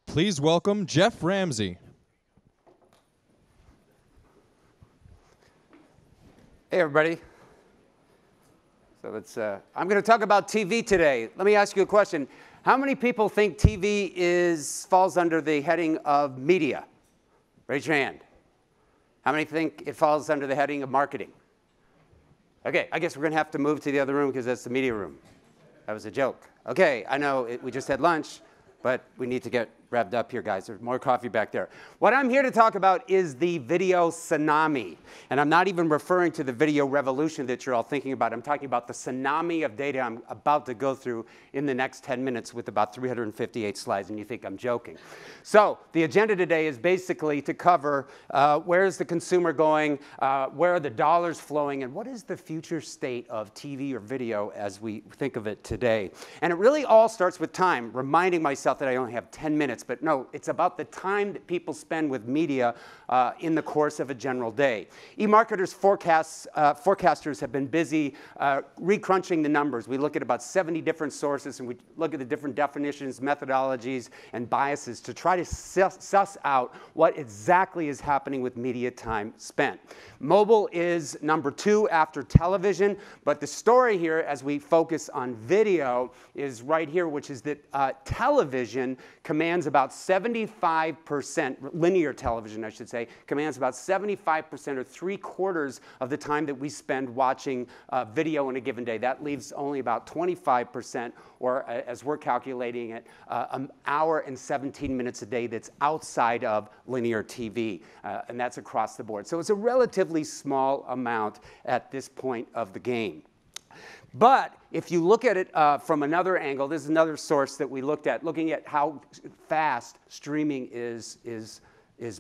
Please welcome Jeff Ramsey. Hey, everybody. So let's, I'm going to talk about TV today. Let me ask you a question. How many people think TV falls under the heading of media? Raise your hand. How many think it falls under the heading of marketing? Okay, I guess we're going to have to move to the other room because that's the media room. That was a joke. Okay, I know we just had lunch, but we need to get wrapped up here, guys. There's more coffee back there. What I'm here to talk about is the video tsunami. And I'm not even referring to the video revolution that you're all thinking about. I'm talking about the tsunami of data I'm about to go through in the next 10 minutes with about 358 slides, and you think I'm joking. So the agenda today is basically to cover where is the consumer going, where are the dollars flowing, and what is the future state of TV or video as we think of it today. And it really all starts with time, reminding myself that I only have 10 minutes. But no, it's about the time that people spend with media in the course of a general day. eMarketers forecasters have been busy recrunching the numbers. We look at about 70 different sources, and we look at the different definitions, methodologies, and biases to try to suss out what exactly is happening with media time spent. Mobile is number 2 after television, but the story here, as we focus on video, is right here, which is that television commands about 75%, linear television, I should say, commands about 75% or 3/4 of the time that we spend watching video in a given day. That leaves only about 25%, or as we're calculating it, an hour and 17 minutes a day that's outside of linear TV, and that's across the board. So it's a relatively small amount at this point of the game. But if you look at it from another angle, this is another source that we looked at, looking at how fast streaming is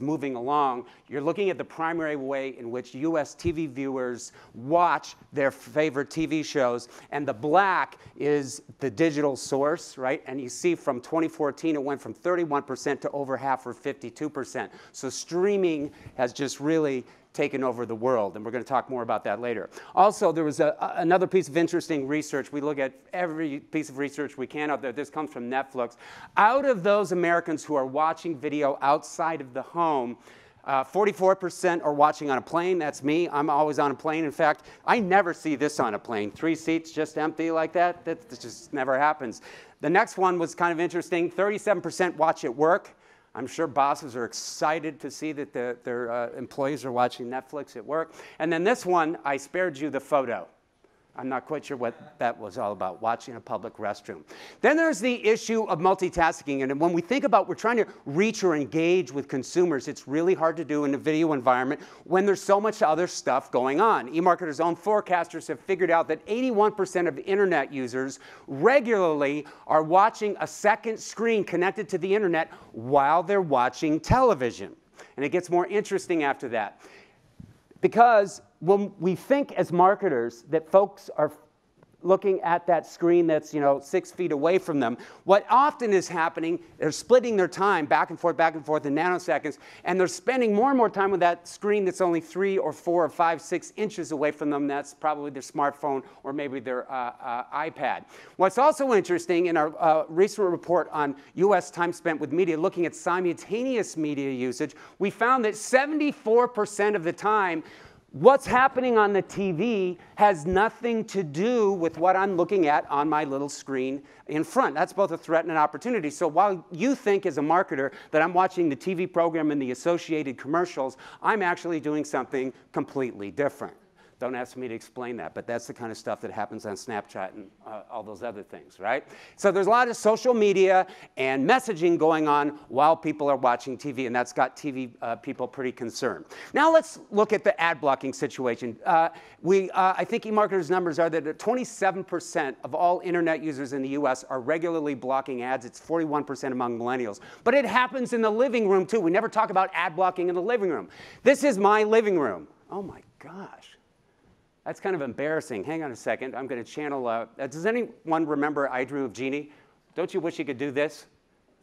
moving along. You're looking at the primary way in which US TV viewers watch their favorite TV shows, and the black is the digital source, right? And you see from 2014, it went from 31% to over half, or 52%. So streaming has just really taken over the world, and we're going to talk more about that later. Also, there was another piece of interesting research. We look at every piece of research we can out there. This comes from Netflix. Out of those Americans who are watching video outside of the home, 44% are watching on a plane. That's me. I'm always on a plane. In fact, I never see this on a plane. 3 seats just empty like that. That just never happens. The next one was kind of interesting. 37% watch at work. I'm sure bosses are excited to see that their employees are watching Netflix at work. And then this one, I spared you the photo. I'm not quite sure what that was all about, watching a public restroom. Then there's the issue of multitasking. And when we think about we're trying to reach or engage with consumers, it's really hard to do in a video environment when there's so much other stuff going on. eMarketer's own forecasters have figured out that 81% of internet users regularly are watching a second screen connected to the internet while they're watching television. And it gets more interesting after that. Because when we think as marketers that folks are looking at that screen that's 6 feet away from them, what often is happening, they're splitting their time back and forth in nanoseconds, and they're spending more and more time with that screen that's only 3 or 4 or 5, 6 inches away from them. That's probably their smartphone or maybe their iPad. What's also interesting in our recent report on US time spent with media, looking at simultaneous media usage, we found that 74% of the time what's happening on the TV has nothing to do with what I'm looking at on my little screen in front. That's both a threat and an opportunity. So while you think as a marketer that I'm watching the TV program and the associated commercials, I'm actually doing something completely different. Don't ask me to explain that, but that's the kind of stuff that happens on Snapchat and all those other things, right? So there's a lot of social media and messaging going on while people are watching TV, and that's got TV people pretty concerned. Now let's look at the ad blocking situation. I think eMarketer's numbers are that 27% of all internet users in the US are regularly blocking ads. It's 41% among millennials. But it happens in the living room too. We never talk about ad blocking in the living room. This is my living room. Oh my gosh. That's kind of embarrassing. Hang on a second. I'm going to channel. Does anyone remember I Drew of Jeannie? Don't you wish you could do this?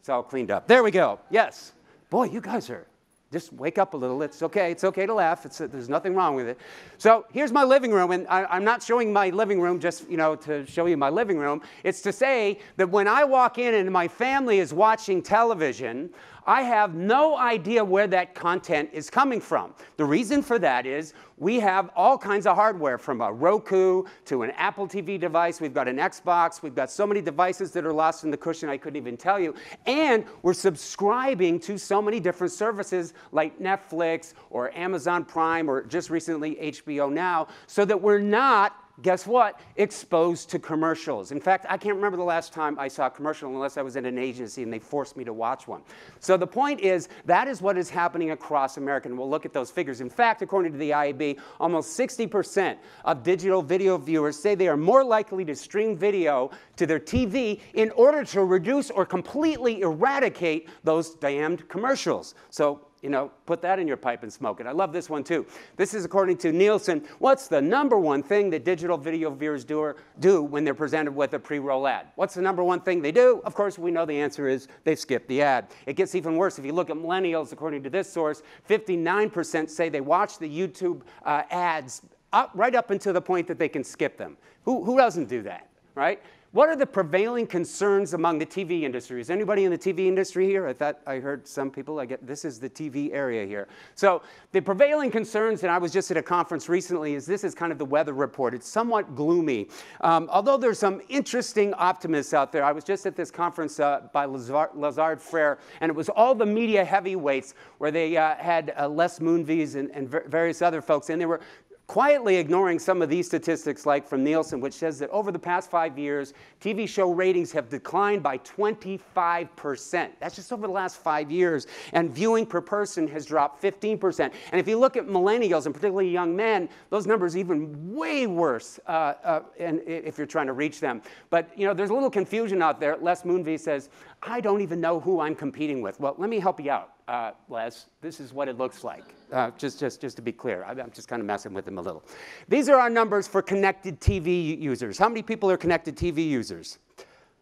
It's all cleaned up. There we go. Yes. Boy, you guys are. Just wake up a little. It's okay. It's okay to laugh. There's nothing wrong with it. So here's my living room. And I'm not showing my living room just to show you my living room. It's to say that when I walk in and my family is watching television, I have no idea where that content is coming from. The reason for that is we have all kinds of hardware, from a Roku to an Apple TV device. We've got an Xbox. We've got so many devices that are lost in the cushion I couldn't even tell you. And we're subscribing to so many different services like Netflix or Amazon Prime or just recently HBO Now, so that we're not, guess what, exposed to commercials. In fact, I can't remember the last time I saw a commercial unless I was in an agency and they forced me to watch one. So the point is, that is what is happening across America, and we'll look at those figures. In fact, according to the IAB, almost 60% of digital video viewers say they are more likely to stream video to their TV in order to reduce or completely eradicate those damned commercials. So, put that in your pipe and smoke it. I love this one too. This is according to Nielsen. What's the #1 thing that digital video viewers do when they're presented with a pre-roll ad? What's the #1 thing they do? Of course, we know the answer is they skip the ad. It gets even worse. If you look at millennials, according to this source, 59% say they watch the YouTube ads right up until the point that they can skip them. Who doesn't do that, right? What are the prevailing concerns among the TV industry? Is anybody in the TV industry here? I thought I heard some people. This is the TV area here. So the prevailing concerns, and I was just at a conference recently, this is kind of the weather report. It's somewhat gloomy. Although there's some interesting optimists out there. I was just at this conference by Lazard Frere, and it was all the media heavyweights where they had Les Moonves and various other folks, and they were quietly ignoring some of these statistics, like from Nielsen, which says that over the past 5 years, TV show ratings have declined by 25%. That's just over the last 5 years. And viewing per person has dropped 15%. And if you look at millennials, and particularly young men, those numbers are even way worse and if you're trying to reach them. But there's a little confusion out there. Les Moonves says, I don't even know who I'm competing with. Well, let me help you out. Les, this is what it looks like, just to be clear. I'm just kind of messing with them a little. These are our numbers for connected TV users. How many people are connected TV users?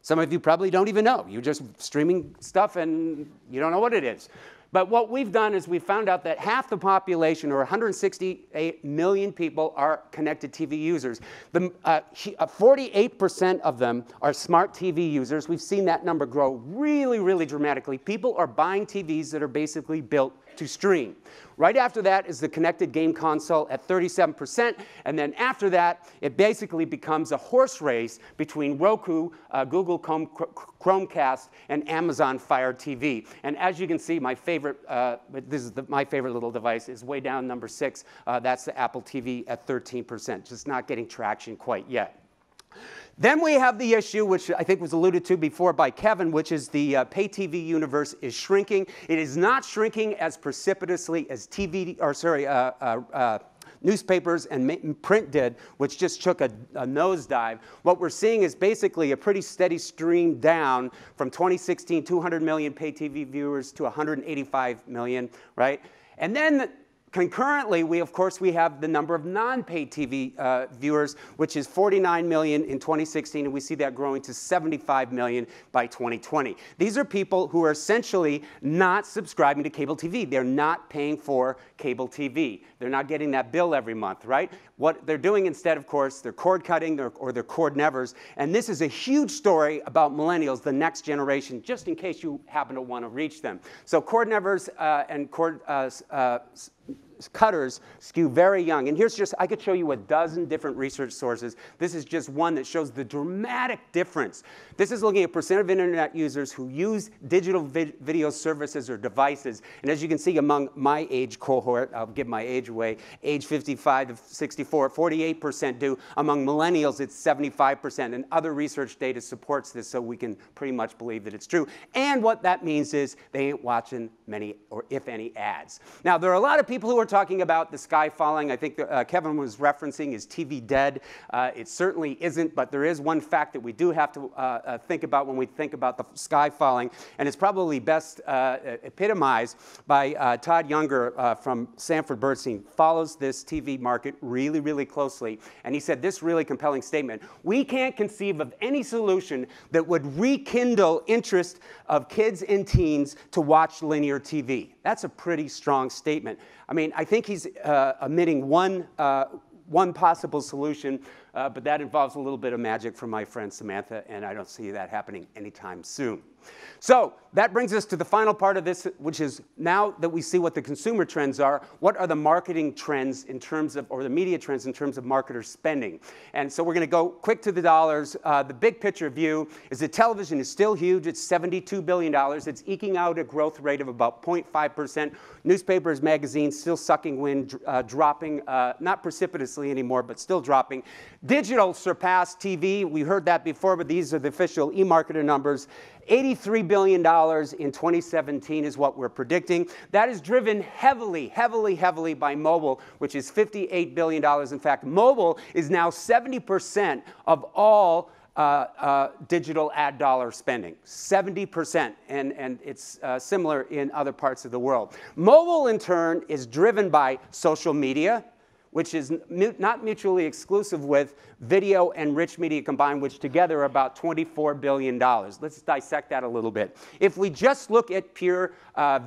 Some of you probably don't even know. You're just streaming stuff and you don't know what it is. But what we've done is we found out that half the population, or 168 million people, are connected TV users. 48% of them are smart TV users. We've seen that number grow really, really dramatically. People are buying TVs that are basically built to stream. Right after that is the connected game console at 37%, and then after that, it basically becomes a horse race between Roku, Google Chromecast, and Amazon Fire TV. And as you can see, my favorite, my favorite little device is way down, number 6. That's the Apple TV at 13%, just not getting traction quite yet. Then we have the issue, which I think was alluded to before by Kevin, which is the pay TV universe is shrinking. It is not shrinking as precipitously as newspapers and print did, which just took a nosedive. What we're seeing is basically a pretty steady stream down from 2016, 200 million pay TV viewers to 185 million, right? And then concurrently, we have the number of non-pay TV viewers, which is 49 million in 2016, and we see that growing to 75 million by 2020. These are people who are essentially not subscribing to cable TV. They're not paying for cable TV. They're not getting that bill every month, right? What they're doing instead, of course, they're cord cutting or they're cord nevers. And this is a huge story about millennials, the next generation, just in case you happen to want to reach them. So cord nevers and cord cutters skew very young. And here's just, I could show you a dozen different research sources. This is just one that shows the dramatic difference. This is looking at percent of internet users who use digital video services or devices. And as you can see among my age cohort, I'll give my age away, age 55 to 64, 48% do. Among millennials, it's 75%. And other research data supports this, so we can pretty much believe that it's true. And what that means is they ain't watching many, or if any, ads. Now, there are a lot of people who are talking about the sky falling. I think Kevin was referencing is TV dead. It certainly isn't, but there is one fact that we do have to think about when we think about the sky falling, and it's probably best epitomized by Todd Younger from Sanford Bernstein. Follows this TV market really, really closely, and he said this really compelling statement: "We can't conceive of any solution that would rekindle interest of kids and teens to watch linear TV." That's a pretty strong statement. I mean, I think he's omitting one possible solution, but that involves a little bit of magic from my friend Samantha, and I don't see that happening anytime soon. So that brings us to the final part of this, which is now that we see what the consumer trends are, what are the marketing trends in terms of, or the media trends in terms of marketers spending? And so we're going to go quick to the dollars. The big picture view is that television is still huge. It's $72 billion. It's eking out a growth rate of about 0.5%. Newspapers, magazines still sucking wind, dropping, not precipitously anymore, but still dropping. Digital surpassed TV. We heard that before, but these are the official eMarketer numbers. $83 billion in 2017 is what we're predicting. That is driven heavily, heavily, heavily by mobile, which is $58 billion. In fact, mobile is now 70% of all digital ad dollar spending, 70%, and it's similar in other parts of the world. Mobile, in turn, is driven by social media, which is not mutually exclusive with video and rich media combined, which together are about $24 billion. Let's dissect that a little bit. If we just look at pure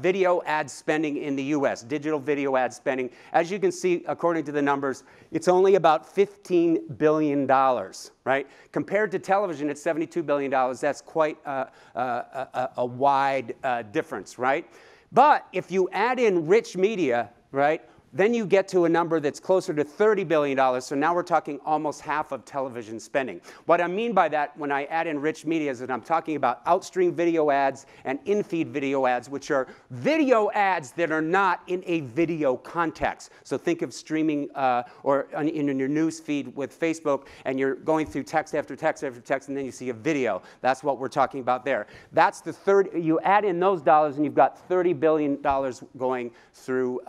video ad spending in the US, digital video ad spending, as you can see, according to the numbers, it's only about $15 billion, right? Compared to television at $72 billion, that's quite a wide difference, right? But if you add in rich media, right, then you get to a number that's closer to $30 billion. So now we're talking almost half of television spending. What I mean by that when I add in rich media is that I'm talking about outstream video ads and in-feed video ads, which are video ads that are not in a video context. So think of streaming or in your news feed with Facebook, and you're going through text after text after text, and then you see a video. That's what we're talking about there. That's the third. You add in those dollars, and you've got $30 billion going through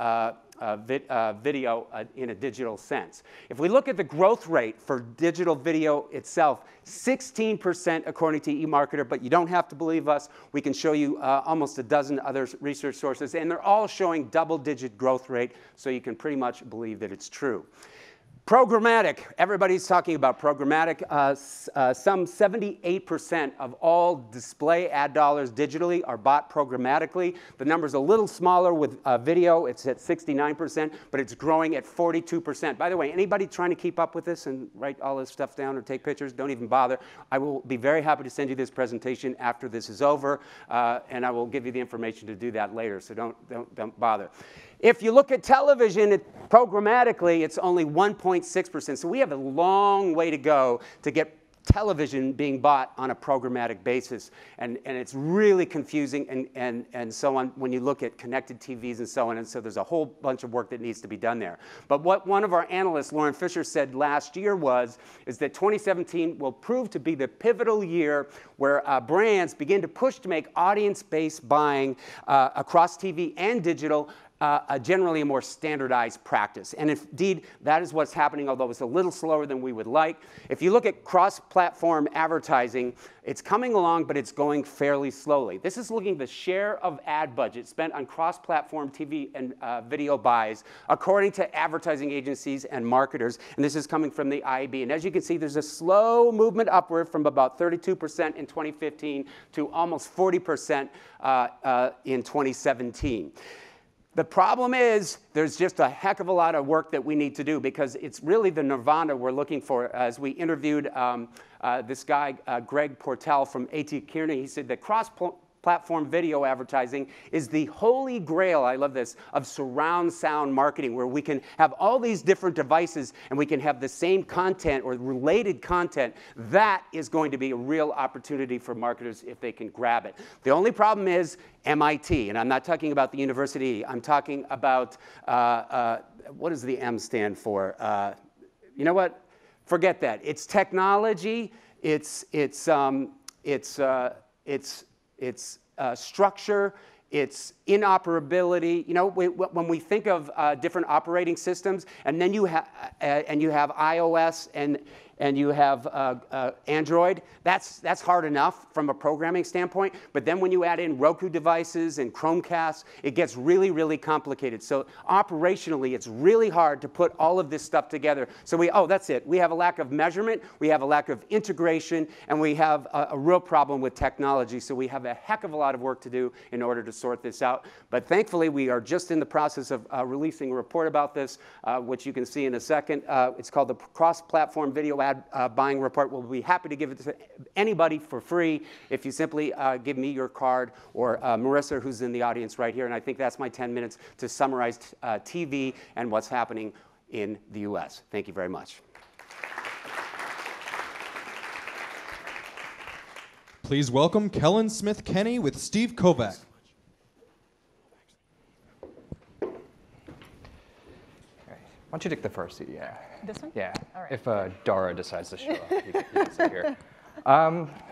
video in a digital sense. If we look at the growth rate for digital video itself, 16% according to eMarketer, but you don't have to believe us. We can show you almost a dozen other research sources, and they're all showing double-digit growth rate, so you can pretty much believe that it's true. Programmatic, everybody's talking about programmatic. Some 78% of all display ad dollars digitally are bought programmatically. The number's a little smaller with video, it's at 69%, but it's growing at 42%. By the way, anybody trying to keep up with this and write all this stuff down or take pictures, don't even bother. I will be very happy to send you this presentation after this is over, and I will give you the information to do that later, so don't bother. If you look at television, programmatically, it's only 1.6%. So we have a long way to go to get television being bought on a programmatic basis. And it's really confusing and so on when you look at connected TVs and so on. And so there's a whole bunch of work that needs to be done there. But what one of our analysts, Lauren Fisher, said last year is that 2017 will prove to be the pivotal year where brands begin to push to make audience-based buying across TV and digital generally a more standardized practice. And indeed, that is what's happening, although it's a little slower than we would like. If you look at cross-platform advertising, it's coming along, but it's going fairly slowly. This is looking at the share of ad budget spent on cross-platform TV and video buys, according to advertising agencies and marketers. And this is coming from the IAB. And as you can see, there's a slow movement upward from about 32% in 2015 to almost 40% in 2017. The problem is there's just a heck of a lot of work that we need to do because it's really the nirvana we're looking for. As we interviewed this guy, Greg Portell from A.T. Kearney, he said that cross-platform video advertising is the holy grail, I love this, of surround sound marketing, where we can have all these different devices and we can have the same content or related content. That is going to be a real opportunity for marketers if they can grab it. The only problem is MIT, and I'm not talking about the university. I'm talking about, what does the M stand for? You know what? Forget that. It's technology. It's structure. It's inoperability. You know, when we think of different operating systems, and then you have iOS and you have Android, that's hard enough from a programming standpoint. But then when you add in Roku devices and Chromecast, it gets really, really complicated. So operationally, it's really hard to put all of this stuff together. So that's it. We have a lack of measurement, we have a lack of integration, and we have a real problem with technology. So we have a heck of a lot of work to do in order to sort this out. But thankfully, we are just in the process of releasing a report about this, which you can see in a second. It's called the Cross-Platform Video Ad Buying Report. We'll be happy to give it to anybody for free if you simply give me your card, or Marissa, who's in the audience right here. And I think that's my 10 minutes to summarize TV and what's happening in the US. Thank you very much. Please welcome Kellen Smith-Kenny with Steve Kovac. Why don't you take the first seat? Yeah. This one? Yeah. All right. If Dara decides to show up, you can sit here.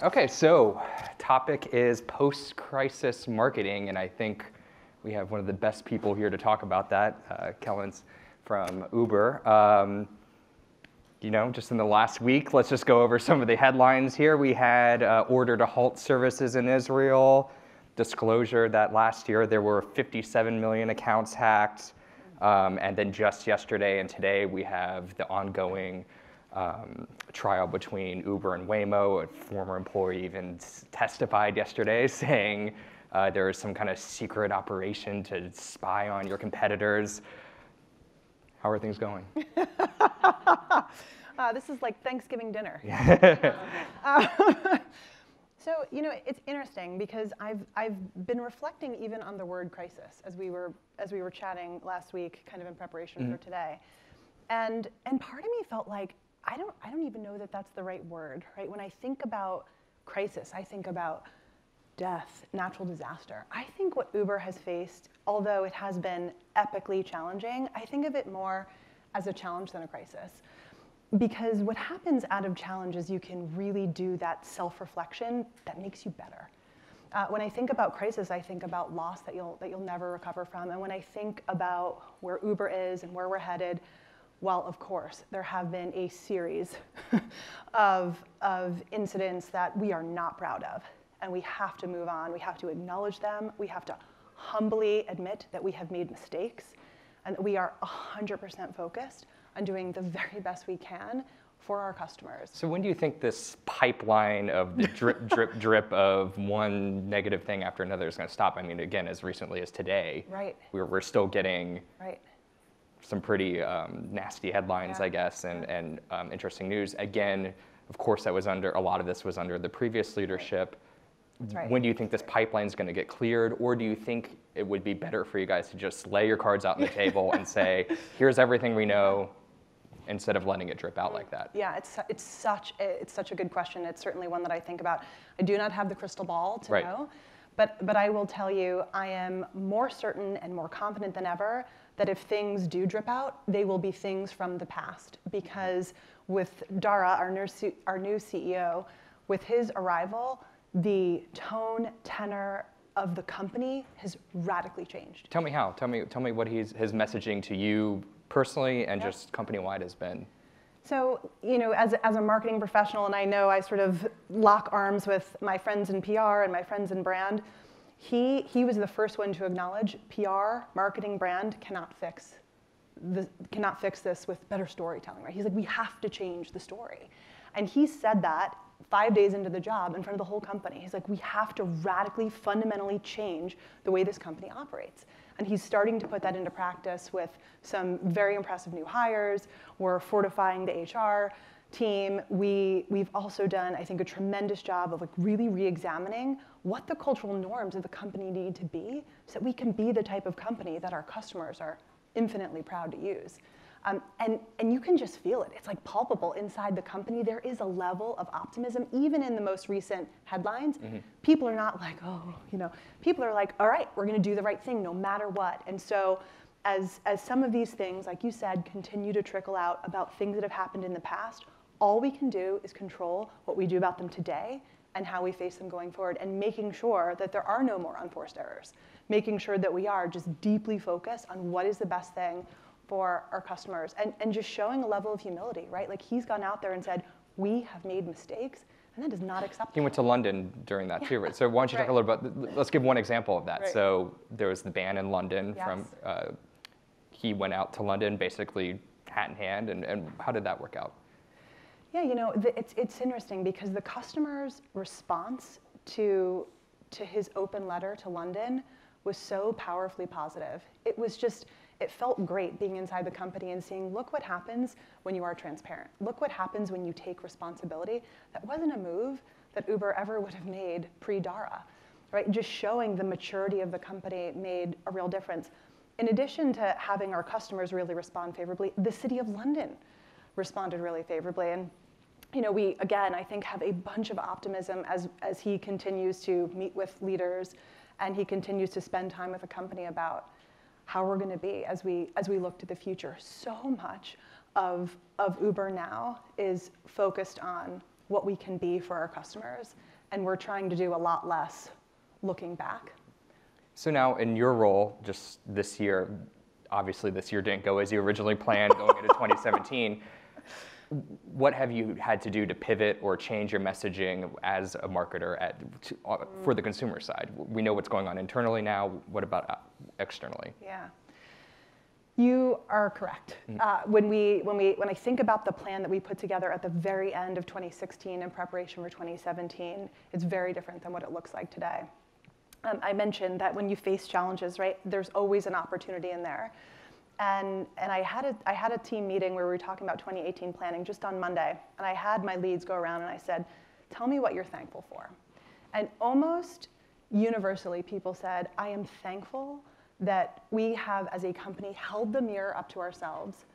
OK, so topic is post-crisis marketing, and I think we have one of the best people here to talk about that. Kellen's from Uber. You know, just in the last week, let's just go over some of the headlines here. We had order to halt services in Israel, disclosure that last year there were 57 million accounts hacked. And then just yesterday and today, we have the ongoing trial between Uber and Waymo. A former employee even testified yesterday saying there is some kind of secret operation to spy on your competitors. How are things going? This is like Thanksgiving dinner. So, you know, it's interesting because I've been reflecting even on the word crisis as we were chatting last week, kind of in preparation for today, and part of me felt like I don't even know that that's the right word, right? When I think about crisis, I think about death, natural disaster. I think what Uber has faced, although it has been epically challenging, I think of it more as a challenge than a crisis. Because what happens out of challenge is you can really do that self-reflection that makes you better. When I think about crisis, I think about loss that you'll never recover from. And when I think about where Uber is and where we're headed, well, of course, there have been a series of incidents that we are not proud of. And we have to move on. We have to acknowledge them. We have to humbly admit that we have made mistakes. and we are 100% focused on doing the very best we can for our customers. So when do you think this pipeline of the drip, drip, drip of one negative thing after another is going to stop? I mean, again, as recently as today, Right. we're still getting Right. some pretty nasty headlines, Yeah. I guess, and interesting news. Again, of course, a lot of this was under the previous leadership. That's right. When do you think this pipeline is going to get cleared, or do you think it would be better for you guys to just lay your cards out on the table and say, here's everything we know, instead of letting it drip out like that? Yeah, it's such a good question. It's certainly one that I think about. I do not have the crystal ball to Right. know, but I will tell you, I am more certain and more confident than ever that if things do drip out, they will be things from the past. Because with Dara, our new CEO, with his arrival, the tone, tenor of the company has radically changed. Tell me how. Tell me what his messaging to you personally and Yep. just company-wide has been. So, as a marketing professional, and I know I sort of lock arms with my friends in PR and my friends in brand, he was the first one to acknowledge PR, marketing, brand cannot fix this with better storytelling, right? He's like, we have to change the story. And he said that 5 days into the job in front of the whole company. He's like, we have to radically, fundamentally change the way this company operates. And he's starting to put that into practice with some very impressive new hires. We're fortifying the HR team. We've also done, I think, a tremendous job of really re-examining what the cultural norms of the company need to be so that we can be the type of company that our customers are infinitely proud to use. And you can just feel it. It's like palpable inside the company. There is a level of optimism, even in the most recent headlines. Mm-hmm. People are not like, people are like, all right, we're going to do the right thing no matter what. And so as some of these things, like you said, continue to trickle out about things that have happened in the past, all we can do is control what we do about them today and how we face them going forward, and making sure that there are no more unforced errors, making sure that we are just deeply focused on what is the best thing for our customers, and just showing a level of humility, right? Like, he's gone out there and said, we have made mistakes, and that is not acceptable. He went to London during that too, right? So why don't you talk a little about, let's give one example of that. Right. So there was the ban in London Yes. from, he went out to London basically hat in hand, and how did that work out? Yeah, it's interesting because the customer's response to his open letter to London was so powerfully positive. It felt great being inside the company and seeing, look what happens when you are transparent. Look what happens when you take responsibility. That wasn't a move that Uber ever would have made pre-Dara, right? Just showing the maturity of the company made a real difference. In addition to having our customers really respond favorably, the City of London responded really favorably. And we, again, I think, have a bunch of optimism as he continues to meet with leaders and he continues to spend time with the company about how we're going to be as we look to the future. So much of Uber now is focused on what we can be for our customers, and we're trying to do a lot less looking back. So now in your role, just this year, obviously this year didn't go as you originally planned going into 2017. What have you had to do to pivot or change your messaging as a marketer for the consumer side? We know what's going on internally now. What about externally? Yeah, you are correct. When I think about the plan that we put together at the very end of 2016 in preparation for 2017, it's very different than what it looks like today. I mentioned that when you face challenges, right, there's always an opportunity in there. And I had a team meeting where we were talking about 2018 planning just on Monday, and I had my leads go around and I said, tell me what you're thankful for. And almost universally people said, I am thankful that we have, as a company, held the mirror up to ourselves,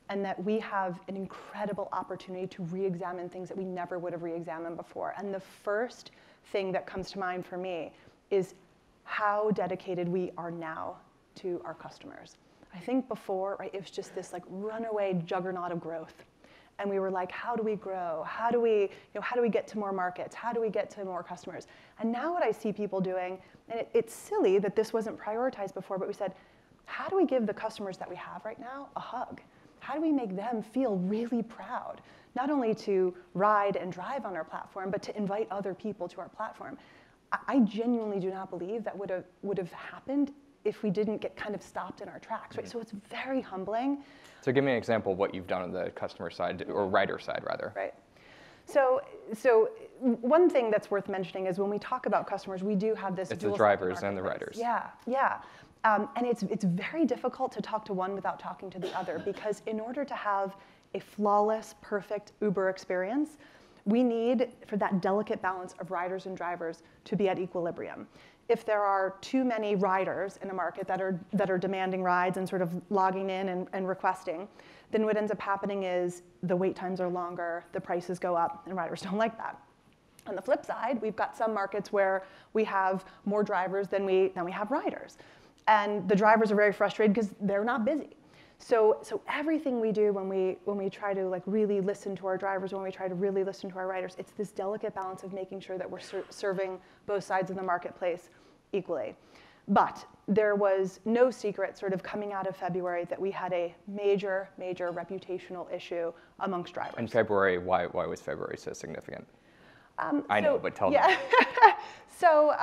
and that we have an incredible opportunity to re-examine things that we never would have re-examined before. And the first thing that comes to mind for me is how dedicated we are now to our customers. I think before, right, it was just this runaway juggernaut of growth. And we were like, how do we grow? How do we get to more markets? How do we get to more customers? And now what I see people doing, and it's silly that this wasn't prioritized before, but we said, how do we give the customers that we have right now a hug? How do we make them feel really proud, not only to ride and drive on our platform, but to invite other people to our platform? I genuinely do not believe that would have happened if we didn't get kind of stopped in our tracks, right? So it's very humbling. So give me an example of what you've done on the customer side, or rider side, rather. Right. So one thing that's worth mentioning is when we talk about customers, we do have this It's dual the side drivers and the marketplace. riders. Yeah. And it's very difficult to talk to one without talking to the other, because in order to have a flawless, perfect Uber experience, we need for that delicate balance of riders and drivers to be at equilibrium. If there are too many riders in a market that are demanding rides and sort of logging in and requesting, then what ends up happening is the wait times are longer, the prices go up, and riders don't like that. On the flip side, we've got some markets where we have more drivers than we have riders. And the drivers are very frustrated because they're not busy. So everything we do when we try to like really listen to our drivers, when we try to really listen to our riders, it's this delicate balance of making sure that we're serving both sides of the marketplace equally. But there was no secret sort of coming out of February that we had a major reputational issue amongst drivers. In February, why was February so significant? I know, but tell me. So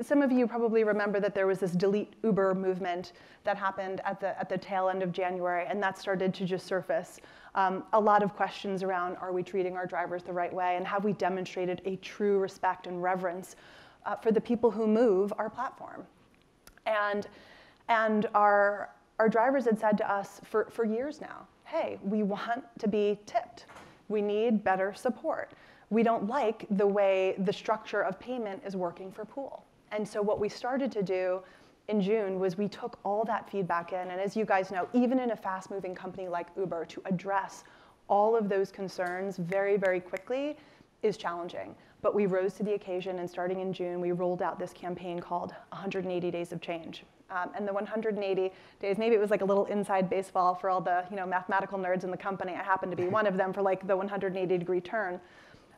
some of you probably remember that there was this delete Uber movement that happened at the tail end of January, and that started to just surface a lot of questions around, are we treating our drivers the right way, and have we demonstrated a true respect and reverence for the people who move our platform? And our drivers had said to us for years now, hey, we want to be tipped. We need better support. We don't like the way the structure of payment is working for Pool. And so what we started to do in June was we took all that feedback in, and as you guys know, even in a fast-moving company like Uber, to address all of those concerns very, very quickly is challenging. But we rose to the occasion, and starting in June, we rolled out this campaign called 180 Days of Change. And the 180 days, maybe it was like a little inside baseball for all the mathematical nerds in the company. I happen to be one of them for like the 180-degree turn.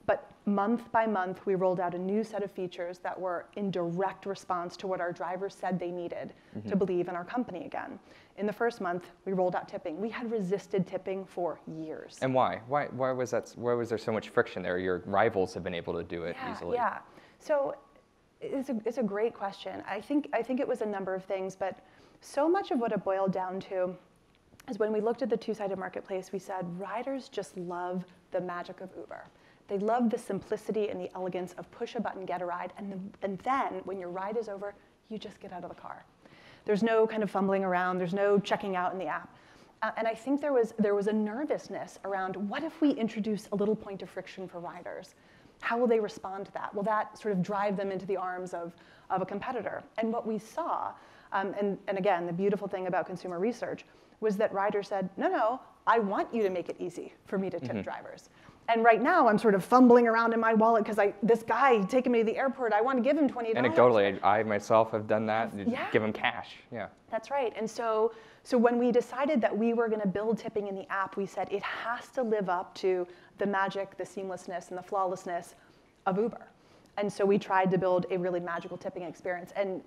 But month by month, we rolled out a new set of features that were in direct response to what our drivers said they needed to believe in our company again. In the first month, we rolled out tipping. We had resisted tipping for years. And why? Why was that? Why was there so much friction there? Your rivals have been able to do it easily. Yeah. So it's a great question. I think it was a number of things, but so much of what it boiled down to is when we looked at the two-sided marketplace, we said riders just love the magic of Uber. They love the simplicity and the elegance of push a button, get a ride, and then when your ride is over, you just get out of the car. There's no kind of fumbling around. There's no checking out in the app. And I think there was a nervousness around, what if we introduce a little point of friction for riders? How will they respond to that? Will that sort of drive them into the arms of a competitor? And what we saw, and again, the beautiful thing about consumer research, was that riders said, no, I want you to make it easy for me to tip drivers. And right now, I'm sort of fumbling around in my wallet because this guy taking me to the airport, I want to give him $20. Anecdotally, I myself have done that. Yeah. Give him cash. Yeah. That's right. And so when we decided that we were going to build tipping in the app, we said it has to live up to the magic, the seamlessness, and the flawlessness of Uber. And so we tried to build a really magical tipping experience. And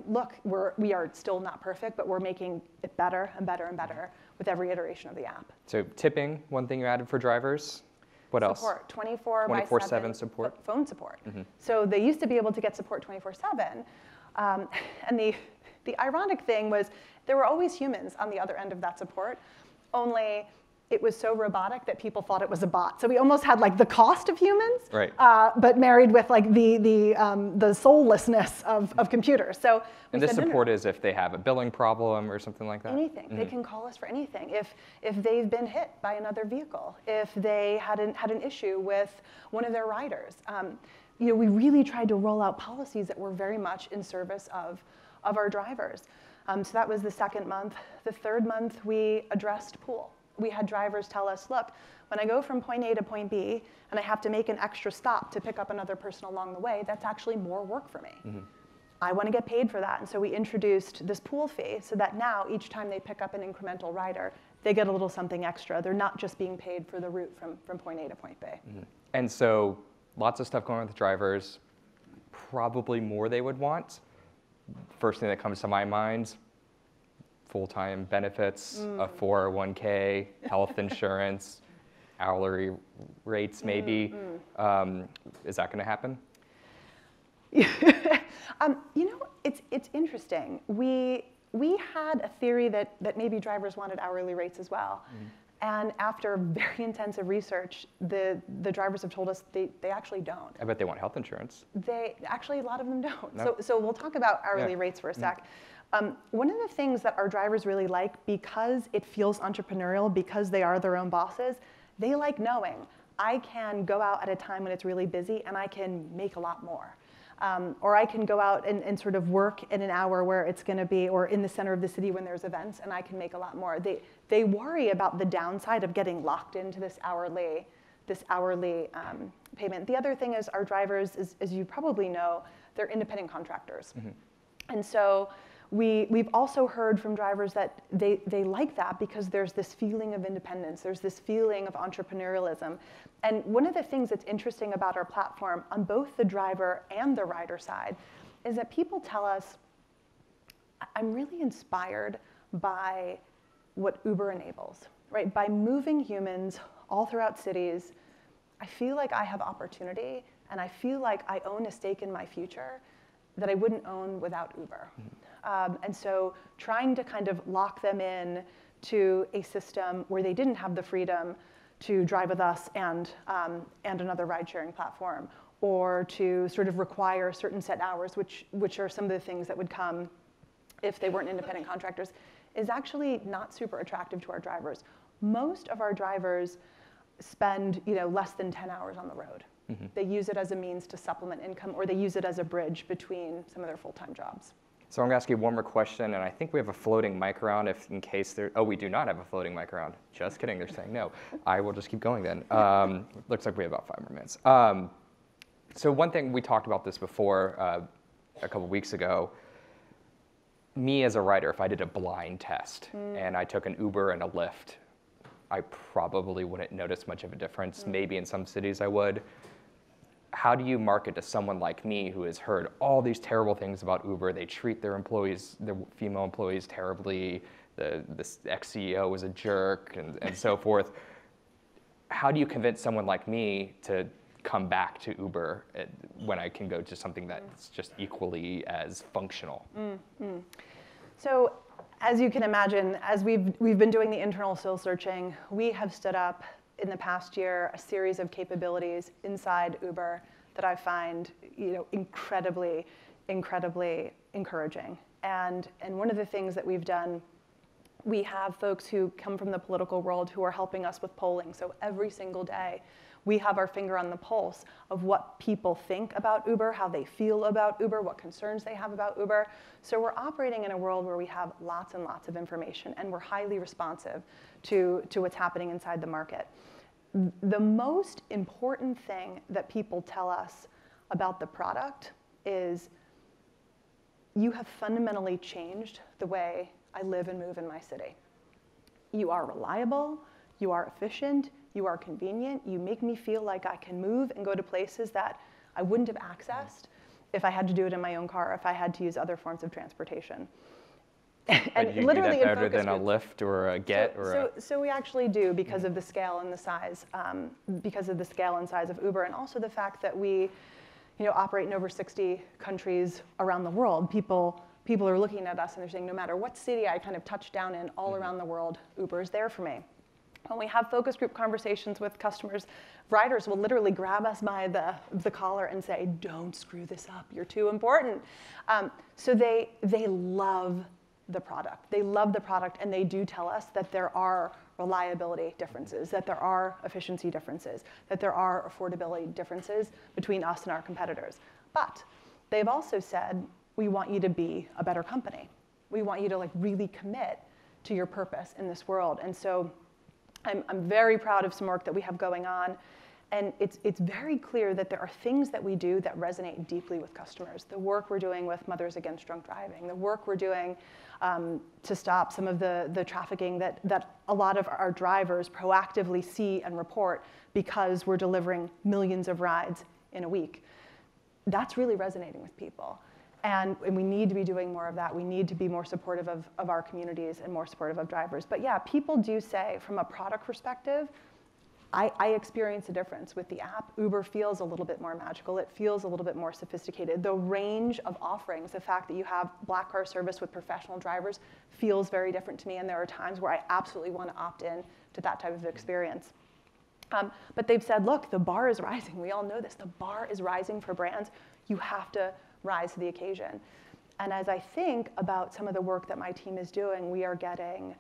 look, we are still not perfect, but we're making it better and better and better with every iteration of the app. So tipping, one thing you added for drivers. What else? Support, 24/7 support. Phone support. So they used to be able to get support 24/7. And the ironic thing was there were always humans on the other end of that support, only it was so robotic that people thought it was a bot. So we almost had like the cost of humans, right. But married with like the soullessness of computers. So and this support is if they have a billing problem or something like that? Anything. They can call us for anything. If they've been hit by another vehicle, if they had an issue with one of their riders. We really tried to roll out policies that were very much in service of our drivers. So that was the second month. The third month, we addressed Pool. We had drivers tell us, look, when I go from point A to point B and I have to make an extra stop to pick up another person along the way, that's actually more work for me. I want to get paid for that. And so we introduced this Pool fee so that now each time they pick up an incremental rider, they get a little something extra. They're not just being paid for the route from point A to point B. And so lots of stuff going on with drivers, probably more they would want. First thing that comes to my mind, full-time benefits, a 401k, health insurance, hourly rates maybe. Is that going to happen? You know, it's interesting. We had a theory that maybe drivers wanted hourly rates as well. And after very intensive research, the drivers have told us they actually don't. I bet they want health insurance. They actually, a lot of them don't. No. So we'll talk about hourly rates for a sec. One of the things that our drivers really like, because it feels entrepreneurial, because they are their own bosses, they like knowing I can go out at a time when it's really busy and I can make a lot more. Or I can go out and sort of work in an hour where it's going to be, or in the center of the city when there's events, and I can make a lot more. They worry about the downside of getting locked into this hourly payment. The other thing is our drivers, as you probably know, they're independent contractors. And so we've also heard from drivers that they like that because there's this feeling of independence. There's this feeling of entrepreneurialism. And one of the things that's interesting about our platform on both the driver and the rider side is that people tell us, I'm really inspired by what Uber enables, right? By moving humans all throughout cities, I feel like I have opportunity and I feel like I own a stake in my future that I wouldn't own without Uber. And so trying to kind of lock them in to a system where they didn't have the freedom to drive with us and another ride-sharing platform, or to sort of require certain set hours, which are some of the things that would come if they weren't independent contractors, is actually not super attractive to our drivers. Most of our drivers spend less than 10 hours on the road. They use it as a means to supplement income, or they use it as a bridge between some of their full-time jobs. So I'm going to ask you one more question, and I think we have a floating mic around in case there, oh, we do not have a floating mic around. Just kidding, they're saying no. I will just keep going then. Looks like we have about 5 more minutes. So one thing, we talked about this before a couple weeks ago. Me as a rider, if I did a blind test and I took an Uber and a Lyft, I probably wouldn't notice much of a difference. Maybe in some cities I would. How do you market to someone like me who has heard all these terrible things about Uber? They treat their employees, their female employees, terribly. The ex-CEO was a jerk, and so forth. How do you convince someone like me to come back to Uber when I can go to something that's just equally as functional? So as you can imagine, as we've been doing the internal soul searching, we have stood up in the past year a series of capabilities inside Uber that I find incredibly encouraging. And one of the things that we've done, we have folks who come from the political world who are helping us with polling. So every single day, we have our finger on the pulse of what people think about Uber, how they feel about Uber, what concerns they have about Uber. So we're operating in a world where we have lots and lots of information, and we're highly responsive to what's happening inside the market. The most important thing that people tell us about the product is, you have fundamentally changed the way I live and move in my city. You are reliable, you are efficient, you are convenient, you make me feel like I can move and go to places that I wouldn't have accessed if I had to do it in my own car, if I had to use other forms of transportation. And you literally do that better than a Lyft or a Get So we actually do, because of the scale and the size, of Uber, and also the fact that we operate in over 60 countries around the world. People are looking at us and they're saying, no matter what city I kind of touch down in all around the world, Uber is there for me. When we have focus group conversations with customers, riders will literally grab us by the collar and say, don't screw this up, you're too important. So they love the product. They love the product, and they do tell us that there are reliability differences, that there are efficiency differences, that there are affordability differences between us and our competitors. But they've also said, we want you to be a better company. We want you to really commit to your purpose in this world. And so I'm very proud of some work that we have going on. And it's very clear that there are things that we do that resonate deeply with customers. The work we're doing with Mothers Against Drunk Driving, the work we're doing to stop some of the trafficking that a lot of our drivers proactively see and report because we're delivering millions of rides in a week. That's really resonating with people. And we need to be doing more of that. We need to be more supportive of our communities and more supportive of drivers. But yeah, people do say, from a product perspective, I experience a difference with the app. Uber feels a little bit more magical. It feels a little bit more sophisticated. The range of offerings, the fact that you have black car service with professional drivers feels very different to me, and there are times where I absolutely want to opt in to that type of experience. But they've said, look, the bar is rising. We all know this. The bar is rising for brands. You have to rise to the occasion. And as I think about some of the work that my team is doing, we are getting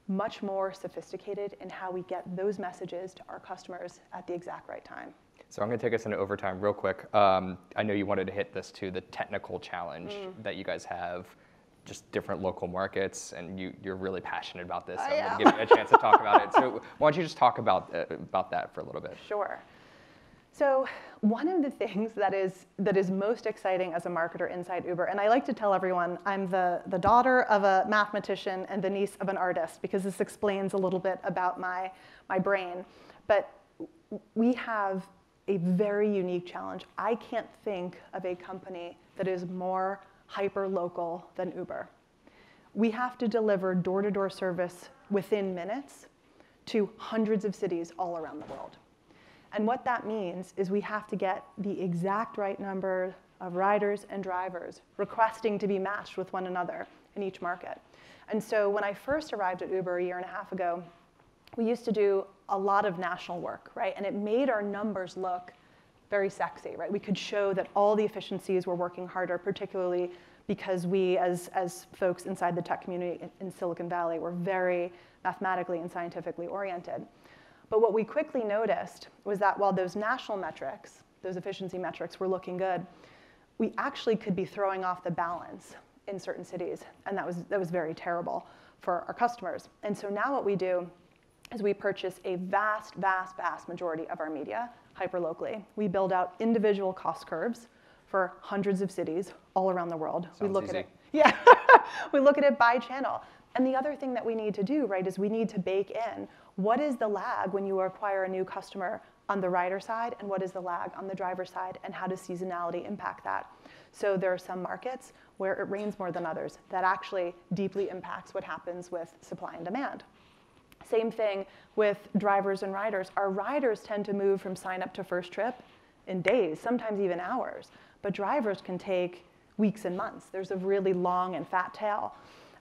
much more sophisticated in how we get those messages to our customers at the exact right time. So I'm going to take us into overtime real quick. I know you wanted to hit this too, the technical challenge that you guys have, just different local markets, and you're really passionate about this. So I'm going to give you a chance to talk about it. So why don't you just talk about that for a little bit? Sure. So one of the things that is most exciting as a marketer inside Uber, and I like to tell everyone I'm the daughter of a mathematician and the niece of an artist, because this explains a little bit about my brain. But we have a very unique challenge. I can't think of a company that is more hyper-local than Uber. We have to deliver door-to-door service within minutes to hundreds of cities all around the world. And what that means is we have to get the exact right number of riders and drivers requesting to be matched with one another in each market. And so when I first arrived at Uber a year and a half ago, we used to do a lot of national work, right? And it made our numbers look very sexy, right? We could show that all the efficiencies were working harder, particularly because we, as folks inside the tech community in Silicon Valley, were very mathematically and scientifically oriented. But what we quickly noticed was that while those national metrics, those efficiency metrics were looking good, we actually could be throwing off the balance in certain cities. And that was very terrible for our customers. And so now what we do is we purchase a vast, vast, vast majority of our media hyperlocally. We build out individual cost curves for hundreds of cities all around the world. Sounds we look easy. at it. Yeah, we look at it by channel. And the other thing that we need to do, right, is we need to bake in what is the lag when you acquire a new customer on the rider side, and what is the lag on the driver side, and how does seasonality impact that? So there are some markets where it rains more than others. That actually deeply impacts what happens with supply and demand. Same thing with drivers and riders. Our riders tend to move from sign up to first trip in days, sometimes even hours. But drivers can take weeks and months. There's a really long and fat tail.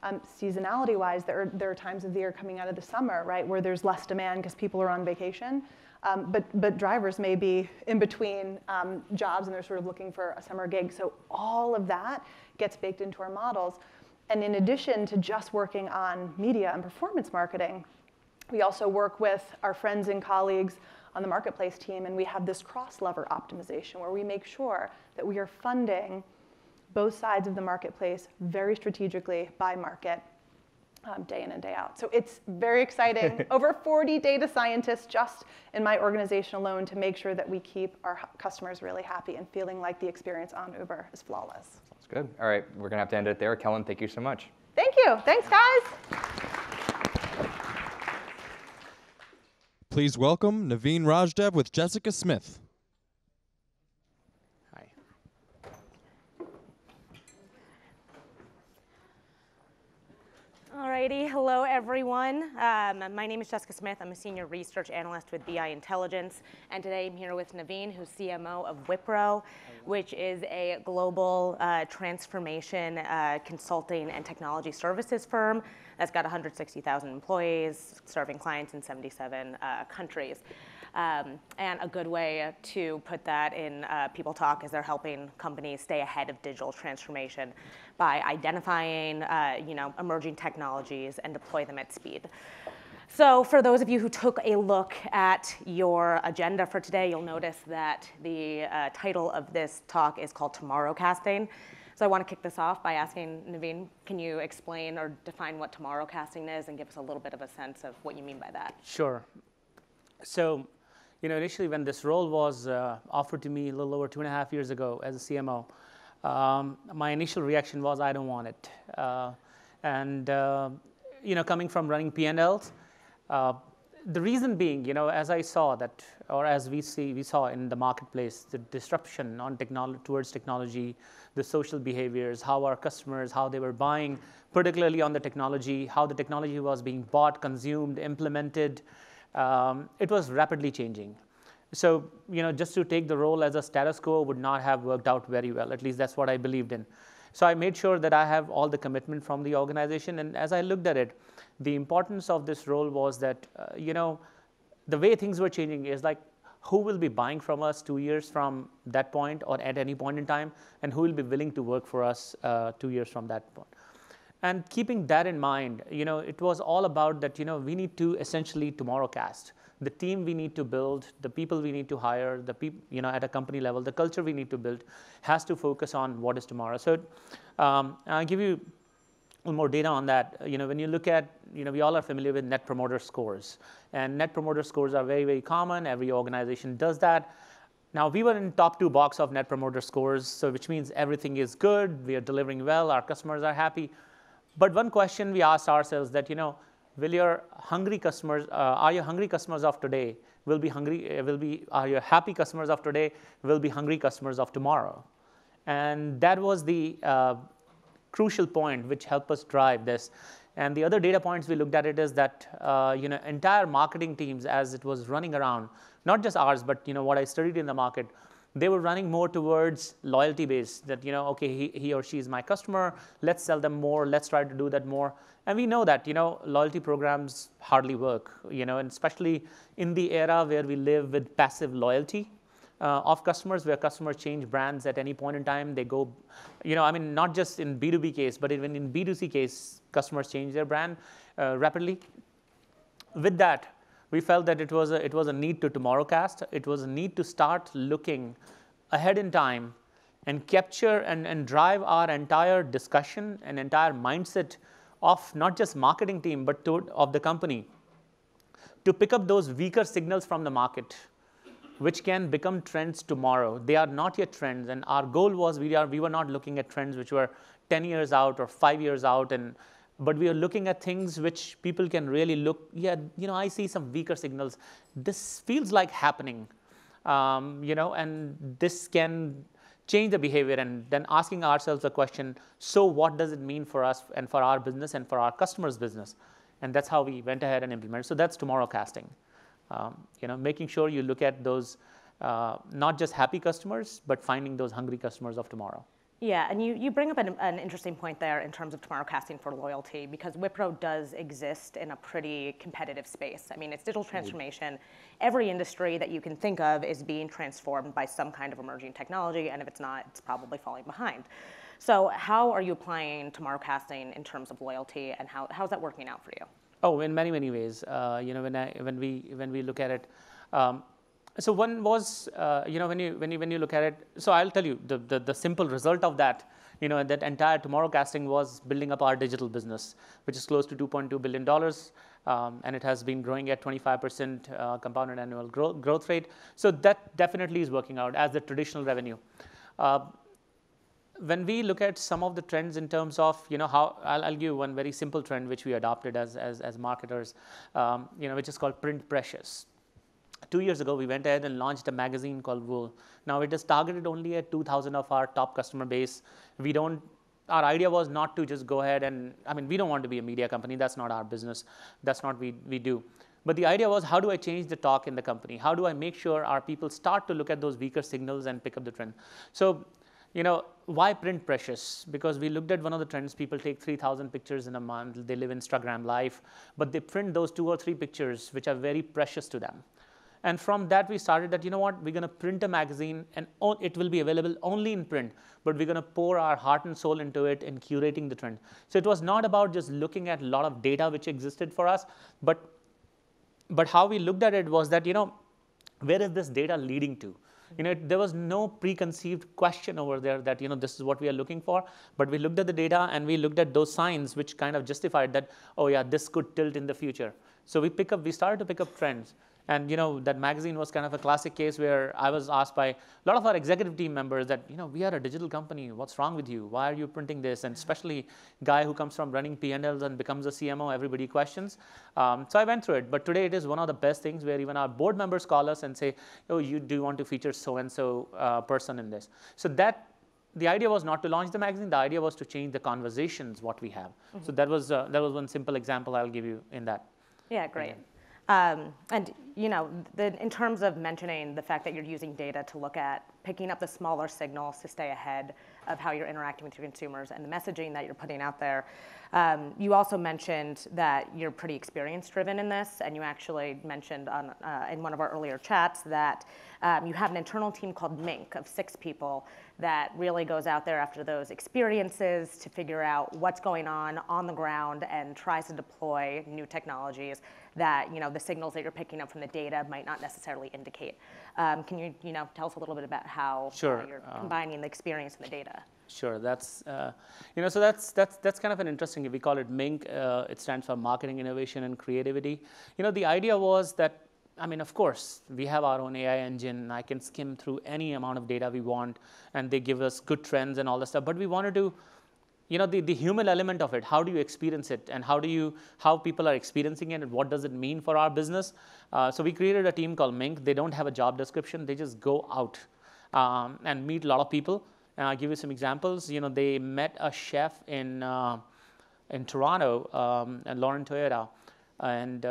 Seasonality-wise, there are times of the year coming out of the summer, right, where there's less demand because people are on vacation. But drivers may be in between jobs and they're sort of looking for a summer gig. So all of that gets baked into our models. And in addition to just working on media and performance marketing, we also work with our friends and colleagues on the marketplace team, and we have this cross-lever optimization where we make sure that we are funding both sides of the marketplace very strategically by market, day in and day out. So it's very exciting. Over 40 data scientists just in my organization alone to make sure that we keep our customers really happy and feeling like the experience on Uber is flawless. Sounds good. All right, we're going to have to end it there. Kellen, thank you so much. Thank you. Thanks, guys. Please welcome Naveen Rajdev with Jessica Smith. Hi. Alrighty, hello everyone. My name is Jessica Smith. I'm a senior research analyst with BI Intelligence, and today I'm here with Naveen, who's CMO of Wipro, which is a global transformation consulting and technology services firm that's got 160,000 employees, serving clients in 77 countries. And a good way to put that in people talk is they're helping companies stay ahead of digital transformation by identifying emerging technologies and deploy them at speed. So for those of you who took a look at your agenda for today, you'll notice that the title of this talk is called Tomorrow Casting. So I want to kick this off by asking Naveen, can you explain or define what tomorrow casting is and give us a little bit of a sense of what you mean by that? Sure. So, initially when this role was offered to me a little over 2.5 years ago as a CMO, my initial reaction was, I don't want it. Coming from running P&Ls, the reason being, as I saw that, or as we saw in the marketplace, the disruption on towards technology, the social behaviors, how our customers, how they were buying, particularly on the technology, how the technology was being bought, consumed, implemented, it was rapidly changing. So, just to take the role as a status quo would not have worked out very well. At least that's what I believed in. So I made sure that I have all the commitment from the organization. And as I looked at it, the importance of this role was that, the way things were changing is like, who will be buying from us 2 years from that point or at any point in time, and who will be willing to work for us 2 years from that point. And keeping that in mind, it was all about that, we need to essentially tomorrowcast. The team we need to build, the people we need to hire, the people, at a company level, the culture we need to build has to focus on what is tomorrow. So I'll give you a little more data on that. When you look at, we all are familiar with net promoter scores. And net promoter scores are very, very common. Every organization does that. Now, we were in top 2 box of net promoter scores, so which means everything is good, we are delivering well, our customers are happy. But one question we asked ourselves that, will your hungry customers, are your hungry customers of today, are your happy customers of today, will be hungry customers of tomorrow? And that was the crucial point which helped us drive this. And the other data points we looked at it is that, entire marketing teams as it was running around, not just ours, but, what I studied in the market, they were running more towards loyalty based that, okay, he or she is my customer, let's sell them more, let's try to do that more. And we know that, loyalty programs hardly work, and especially in the era where we live with passive loyalty of customers, where customers change brands at any point in time. They go, not just in B2B case, but even in B2C case, customers change their brand rapidly. With that, we felt that it was a need to tomorrowcast. It was a need to start looking ahead in time and capture and drive our entire discussion and entire mindset of not just marketing team, but of the company to pick up those weaker signals from the market, which can become trends tomorrow. They are not yet trends. And our goal was we were not looking at trends which were 10 years out or 5 years out, but we are looking at things which people can really look, I see some weaker signals. This feels like happening, and this can change the behavior, and then asking ourselves the question, so what does it mean for us and for our business and for our customers' business? And that's how we went ahead and implemented. So that's tomorrowcasting. Making sure you look at those not just happy customers, but finding those hungry customers of tomorrow. Yeah, and you bring up an interesting point there in terms of tomorrowcasting for loyalty, because Wipro does exist in a pretty competitive space. I mean, it's digital transformation. Every industry that you can think of is being transformed by some kind of emerging technology, and if it's not, it's probably falling behind. So how are you applying tomorrowcasting in terms of loyalty, and how's that working out for you? Oh, in many, many ways. When we look at it, so one was, when you look at it, so I'll tell you the simple result of that, that entire tomorrowcasting was building up our digital business, which is close to $2.2 billion, and it has been growing at 25% compounded annual growth rate. So that definitely is working out as the traditional revenue. When we look at some of the trends in terms of, how I'll give you one very simple trend which we adopted as marketers, which is called print precious. 2 years ago, we went ahead and launched a magazine called Wool. Now, it is targeted only at 2,000 of our top customer base. Our idea was not to just go ahead and, we don't want to be a media company. That's not our business. That's not what we do. But the idea was, how do I change the talk in the company? How do I make sure our people start to look at those weaker signals and pick up the trend? So, why print precious? Because we looked at one of the trends. People take 3,000 pictures in a month. They live Instagram life, but they print those 2 or 3 pictures which are very precious to them. And from that, we started that, we're going to print a magazine, and it will be available only in print, but we're going to pour our heart and soul into it in curating the trend. So it was not about just looking at a lot of data which existed for us, but how we looked at it was that, where is this data leading to? There was no preconceived question over there that, this is what we are looking for, but we looked at the data and we looked at those signs which kind of justified that, oh yeah, this could tilt in the future. So we started to pick up trends. And that magazine was kind of a classic case where I was asked by a lot of our executive team members that, we are a digital company. What's wrong with you? Why are you printing this? And especially guy who comes from running P&Ls and becomes a CMO, everybody questions. So I went through it. But today it is one of the best things where even our board members call us and say, oh, do you want to feature so-and-so person in this? So the idea was not to launch the magazine. The idea was to change the conversations, what we have. Mm-hmm. So that was one simple example I'll give you in that. Yeah, great. And in terms of mentioning the fact that you're using data to look at picking up the smaller signals to stay ahead of how you're interacting with your consumers and the messaging that you're putting out there, you also mentioned that you're pretty experience-driven in this, and you actually mentioned in one of our earlier chats that you have an internal team called Mink of 6 people that really goes out there after those experiences to figure out what's going on the ground and tries to deploy new technologies that the signals that you're picking up from the data might not necessarily indicate. Can you tell us a little bit about how Sure. you're combining the experience and the data? Sure, that's so that's kind of an interesting. We call it Mink. It stands for Marketing Innovation and Creativity. The idea was that, of course, we have our own AI engine. I can skim through any amount of data we want, and they give us good trends and all that stuff. But we wanted to, the human element of it. How do you experience it, and how people are experiencing it, and what does it mean for our business? So we created a team called Mink. They don't have a job description. They just go out and meet a lot of people. And I'll give you some examples. They met a chef in Toronto, and Lauren Toyota, and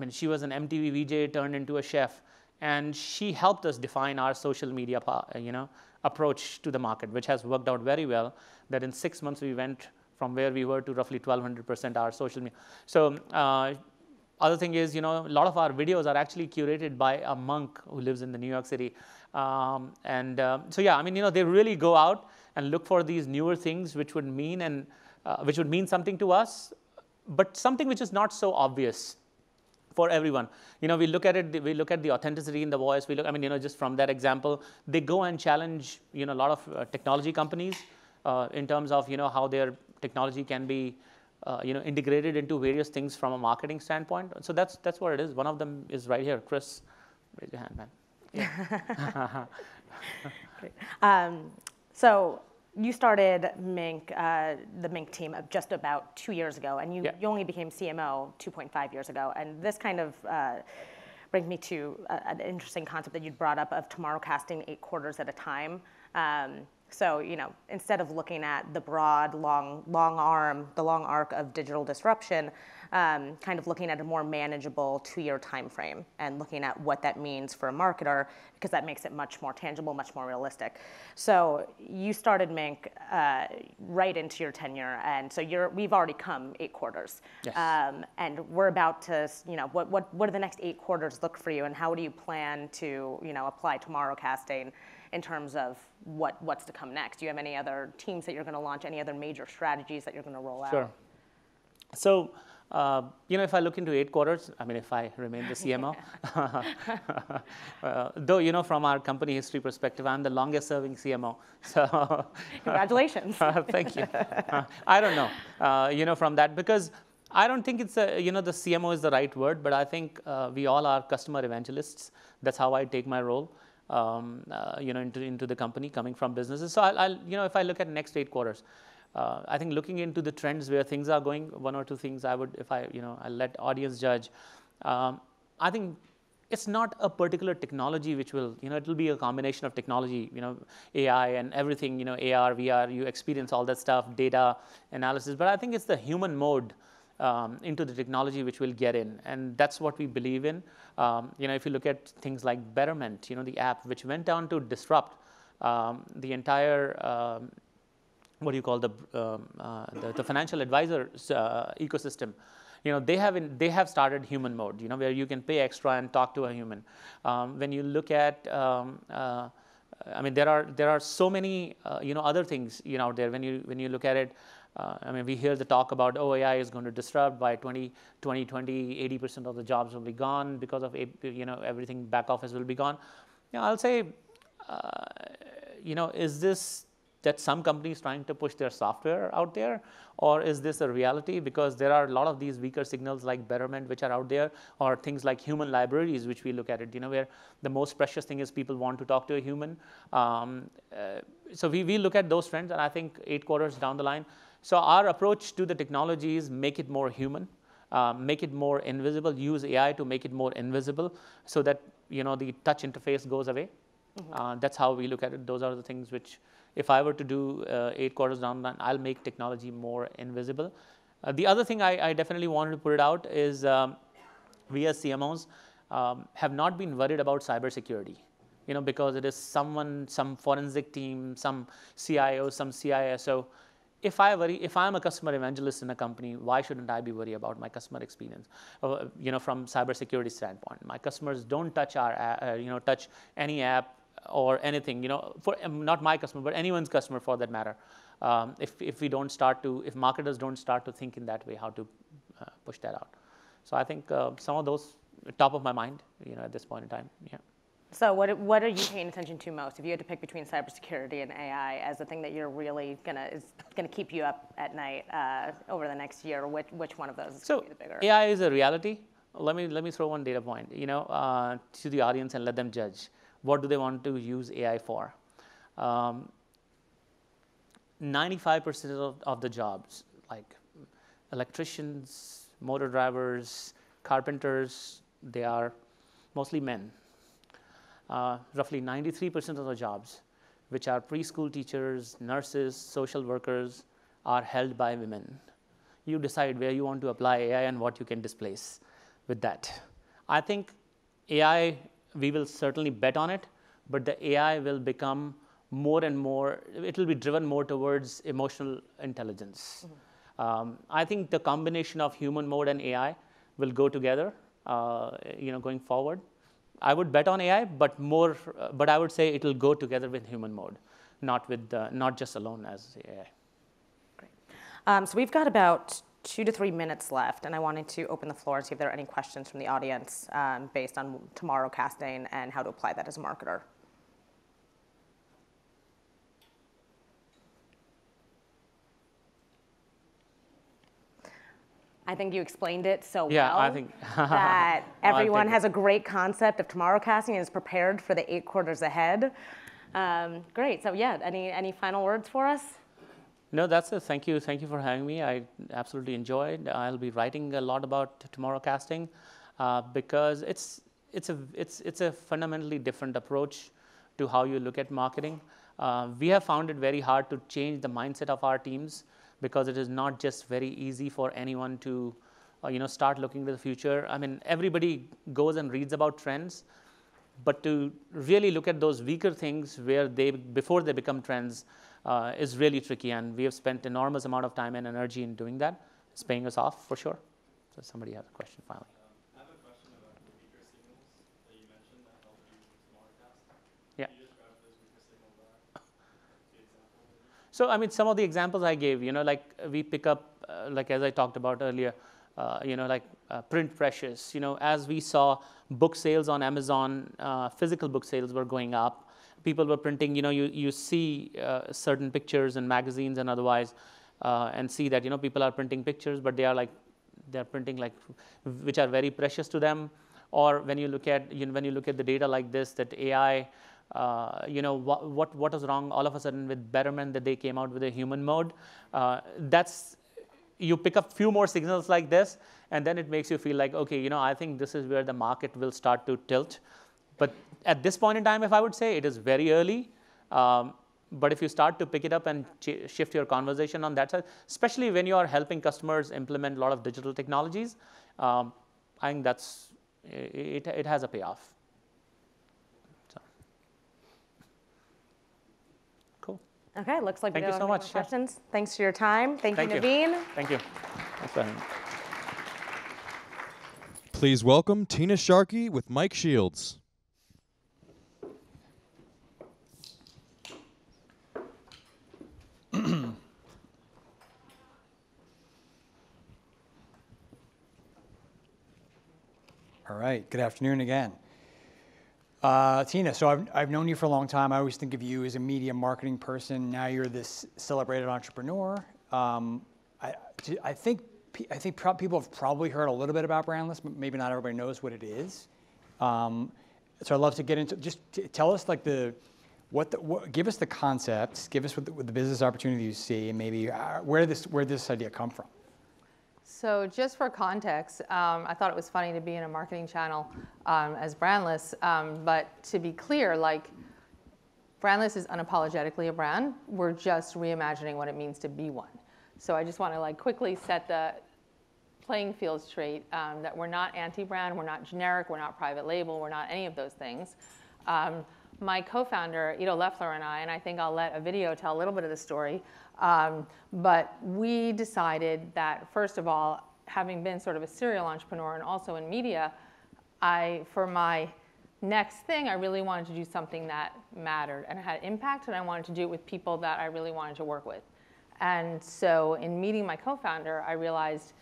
she was an MTV VJ turned into a chef, and she helped us define our social media, approach to the market, which has worked out very well. That in 6 months we went from where we were to roughly 1,200% our social media. So other thing is, a lot of our videos are actually curated by a monk who lives in the New York City. So yeah, they really go out and look for these newer things which would mean something to us, but something which is not so obvious for everyone. We look at it. We look at the authenticity in the voice. We look. Just from that example, they go and challenge a lot of technology companies in terms of how their technology can be integrated into various things from a marketing standpoint. So that's what it is. One of them is right here. Chris, raise your hand, man. Yeah. Great. So you started Mink, the Mink team, just about 2 years ago, and you only became CMO 2.5 years ago. And this kind of brings me to an interesting concept that you'd brought up of tomorrow casting 8 quarters at a time. So instead of looking at the broad, long arc of digital disruption, kind of looking at a more manageable 2-year time frame and looking at what that means for a marketer, because that makes it much more tangible, much more realistic. So you started Mink right into your tenure, and so we've already come 8 quarters. Yes. And we're about to, what do the next 8 quarters look for you, and how do you plan to, apply tomorrow casting in terms of what's to come next? Do you have any other teams that you're going to launch, any other major strategies that you're going to roll out? Sure. So, if I look into 8 quarters, if I remain the CMO, though, from our company history perspective, I'm the longest serving CMO. So, congratulations. Thank you. I don't know, from that, because I don't think it's the CMO is the right word, but I think we all are customer evangelists. That's how I take my role. Into the company, coming from businesses. So I'll if I look at next 8 quarters, I think looking into the trends where things are going, 1 or 2 things I would, if I'll let audience judge. I think it's not a particular technology which will, it'll be a combination of technology, AI and everything, AR, VR, you experience all that stuff, data analysis. But I think it's the human mode into the technology which will get in, and that's what we believe in. If you look at things like Betterment, the app which went down to disrupt the entire what do you call the financial advisors ecosystem. They have started human mode, where you can pay extra and talk to a human. When you look at there are so many other things out there. When you look at it. We hear the talk about, AI is going to disrupt by 2020, 80% of the jobs will be gone because of, everything back office will be gone. I'll say, is this that some companies trying to push their software out there, or is this a reality? Because there are a lot of these weaker signals like Betterment which are out there, or things like human libraries which we look at it, where the most precious thing is people want to talk to a human. So we look at those trends, and I think 8 quarters down the line. So our approach to the technology is make it more human, make it more invisible, use AI to make it more invisible so that the touch interface goes away. Mm-hmm. That's how we look at it. Those are the things which, if I were to do 8 quarters down the line, I'll make technology more invisible. The other thing I definitely wanted to put it out is, we as CMOs have not been worried about cybersecurity, because it is some forensic team, some CIO, some CISO. If I'm a customer evangelist in a company, why shouldn't I be worried about my customer experience? From cybersecurity standpoint, my customers don't touch touch any app or anything. For not my customer, but anyone's customer for that matter. If marketers don't start to think in that way, how to push that out. So I think some of those top of my mind, at this point in time. Yeah. So what are you paying attention to most? If you had to pick between cybersecurity and AI as the thing that you're really is gonna keep you up at night over the next year, which one of those is gonna be the bigger? AI is a reality. Let me throw one data point, to the audience and let them judge. What do they want to use AI for? 95% of the jobs, like electricians, motor drivers, carpenters, they are mostly men. Roughly 93% of the jobs, which are preschool teachers, nurses, social workers, are held by women. You decide where you want to apply AI and what you can displace with that. I think AI, we will certainly bet on it, but the AI will become more and more, it will be driven more towards emotional intelligence. I think the combination of human mode and AI will go together, going forward. I would bet on AI, but I would say it will go together with human mode, not just alone as AI. Great. So we've got about 2 to 3 minutes left, and I wanted to open the floor and see if there are any questions from the audience based on tomorrow casting and how to apply that as a marketer. I think you explained it so well I think that everyone has a great concept of tomorrow casting and is prepared for the 8 quarters ahead. Great. So yeah, any final words for us? No, that's it. Thank you for having me. I absolutely enjoyed. I'll be writing a lot about tomorrow casting because it's a fundamentally different approach to how you look at marketing. We have found it very hard to change the mindset of our teams, because it is not just very easy for anyone to, start looking to the future. I mean, everybody goes and reads about trends, but to really look at those weaker things before they become trends is really tricky. And we have spent enormous amount of time and energy in doing that. It's paying us off for sure. So somebody has a question finally. I have a question about the weaker signals that you mentioned that help you tomorrow cast. Yeah. Can you describe what those weaker signals are? So, I mean, some of the examples I gave, like we pick up, like as I talked about earlier, print pressures. As we saw book sales on Amazon, physical book sales were going up. People were printing, you see certain pictures in magazines and otherwise, and see that, people are printing pictures, but they're printing which are very precious to them. Or when you look at, the data like this, that AI, what was wrong all of a sudden with Betterment that they came out with a human mode. You pick up few more signals like this, and then it makes you feel like, okay, I think this is where the market will start to tilt. But at this point in time, if I would say, it is very early. But if you start to pick it up and shift your conversation on that side, especially when you are helping customers implement a lot of digital technologies, I think it has a payoff. Okay, looks like we Thank you so much. More questions. Thanks for your time. Thank you, Naveen. Naveen. Thank you. Thanks for having me. Please welcome Tina Sharkey with Mike Shields. All right, good afternoon again. Tina, so I've known you for a long time. I always think of you as a media marketing person. Now you're this celebrated entrepreneur. I think people have probably heard a little bit about Brandless, but maybe not everybody knows what it is. So I'd love to get into, just tell us give us the concepts, give us what the business opportunity you see, and maybe where this idea come from. So just for context, I thought it was funny to be in a marketing channel as Brandless, but to be clear, Brandless is unapologetically a brand. We're just reimagining what it means to be one. So I just want to quickly set playing field straight, that we're not anti-brand, we're not generic, we're not private label, we're not any of those things. My co-founder, Ido Leffler, and I think I'll let a video tell a little bit of the story, but we decided that, first of all, having been sort of a serial entrepreneur and also in media, for my next thing, I really wanted to do something that mattered and had impact, and I wanted to do it with people that I really wanted to work with. And so in meeting my co-founder, I realized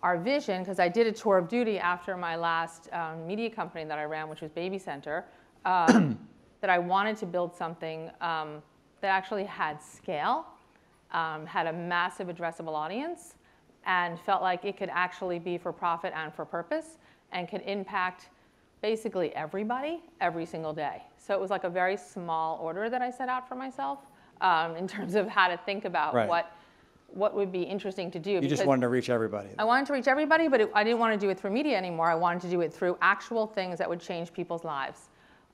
our vision, because I did a tour of duty after my last media company that I ran, which was Baby Center, that I wanted to build something that actually had scale, had a massive addressable audience, and felt like it could actually be for profit and for purpose, and could impact basically everybody every single day. So it was like a very small order that I set out for myself in terms of how to think about what would be interesting to do. You just wanted to reach everybody. I wanted to reach everybody, but I didn't want to do it through media anymore. I wanted to do it through actual things that would change people's lives.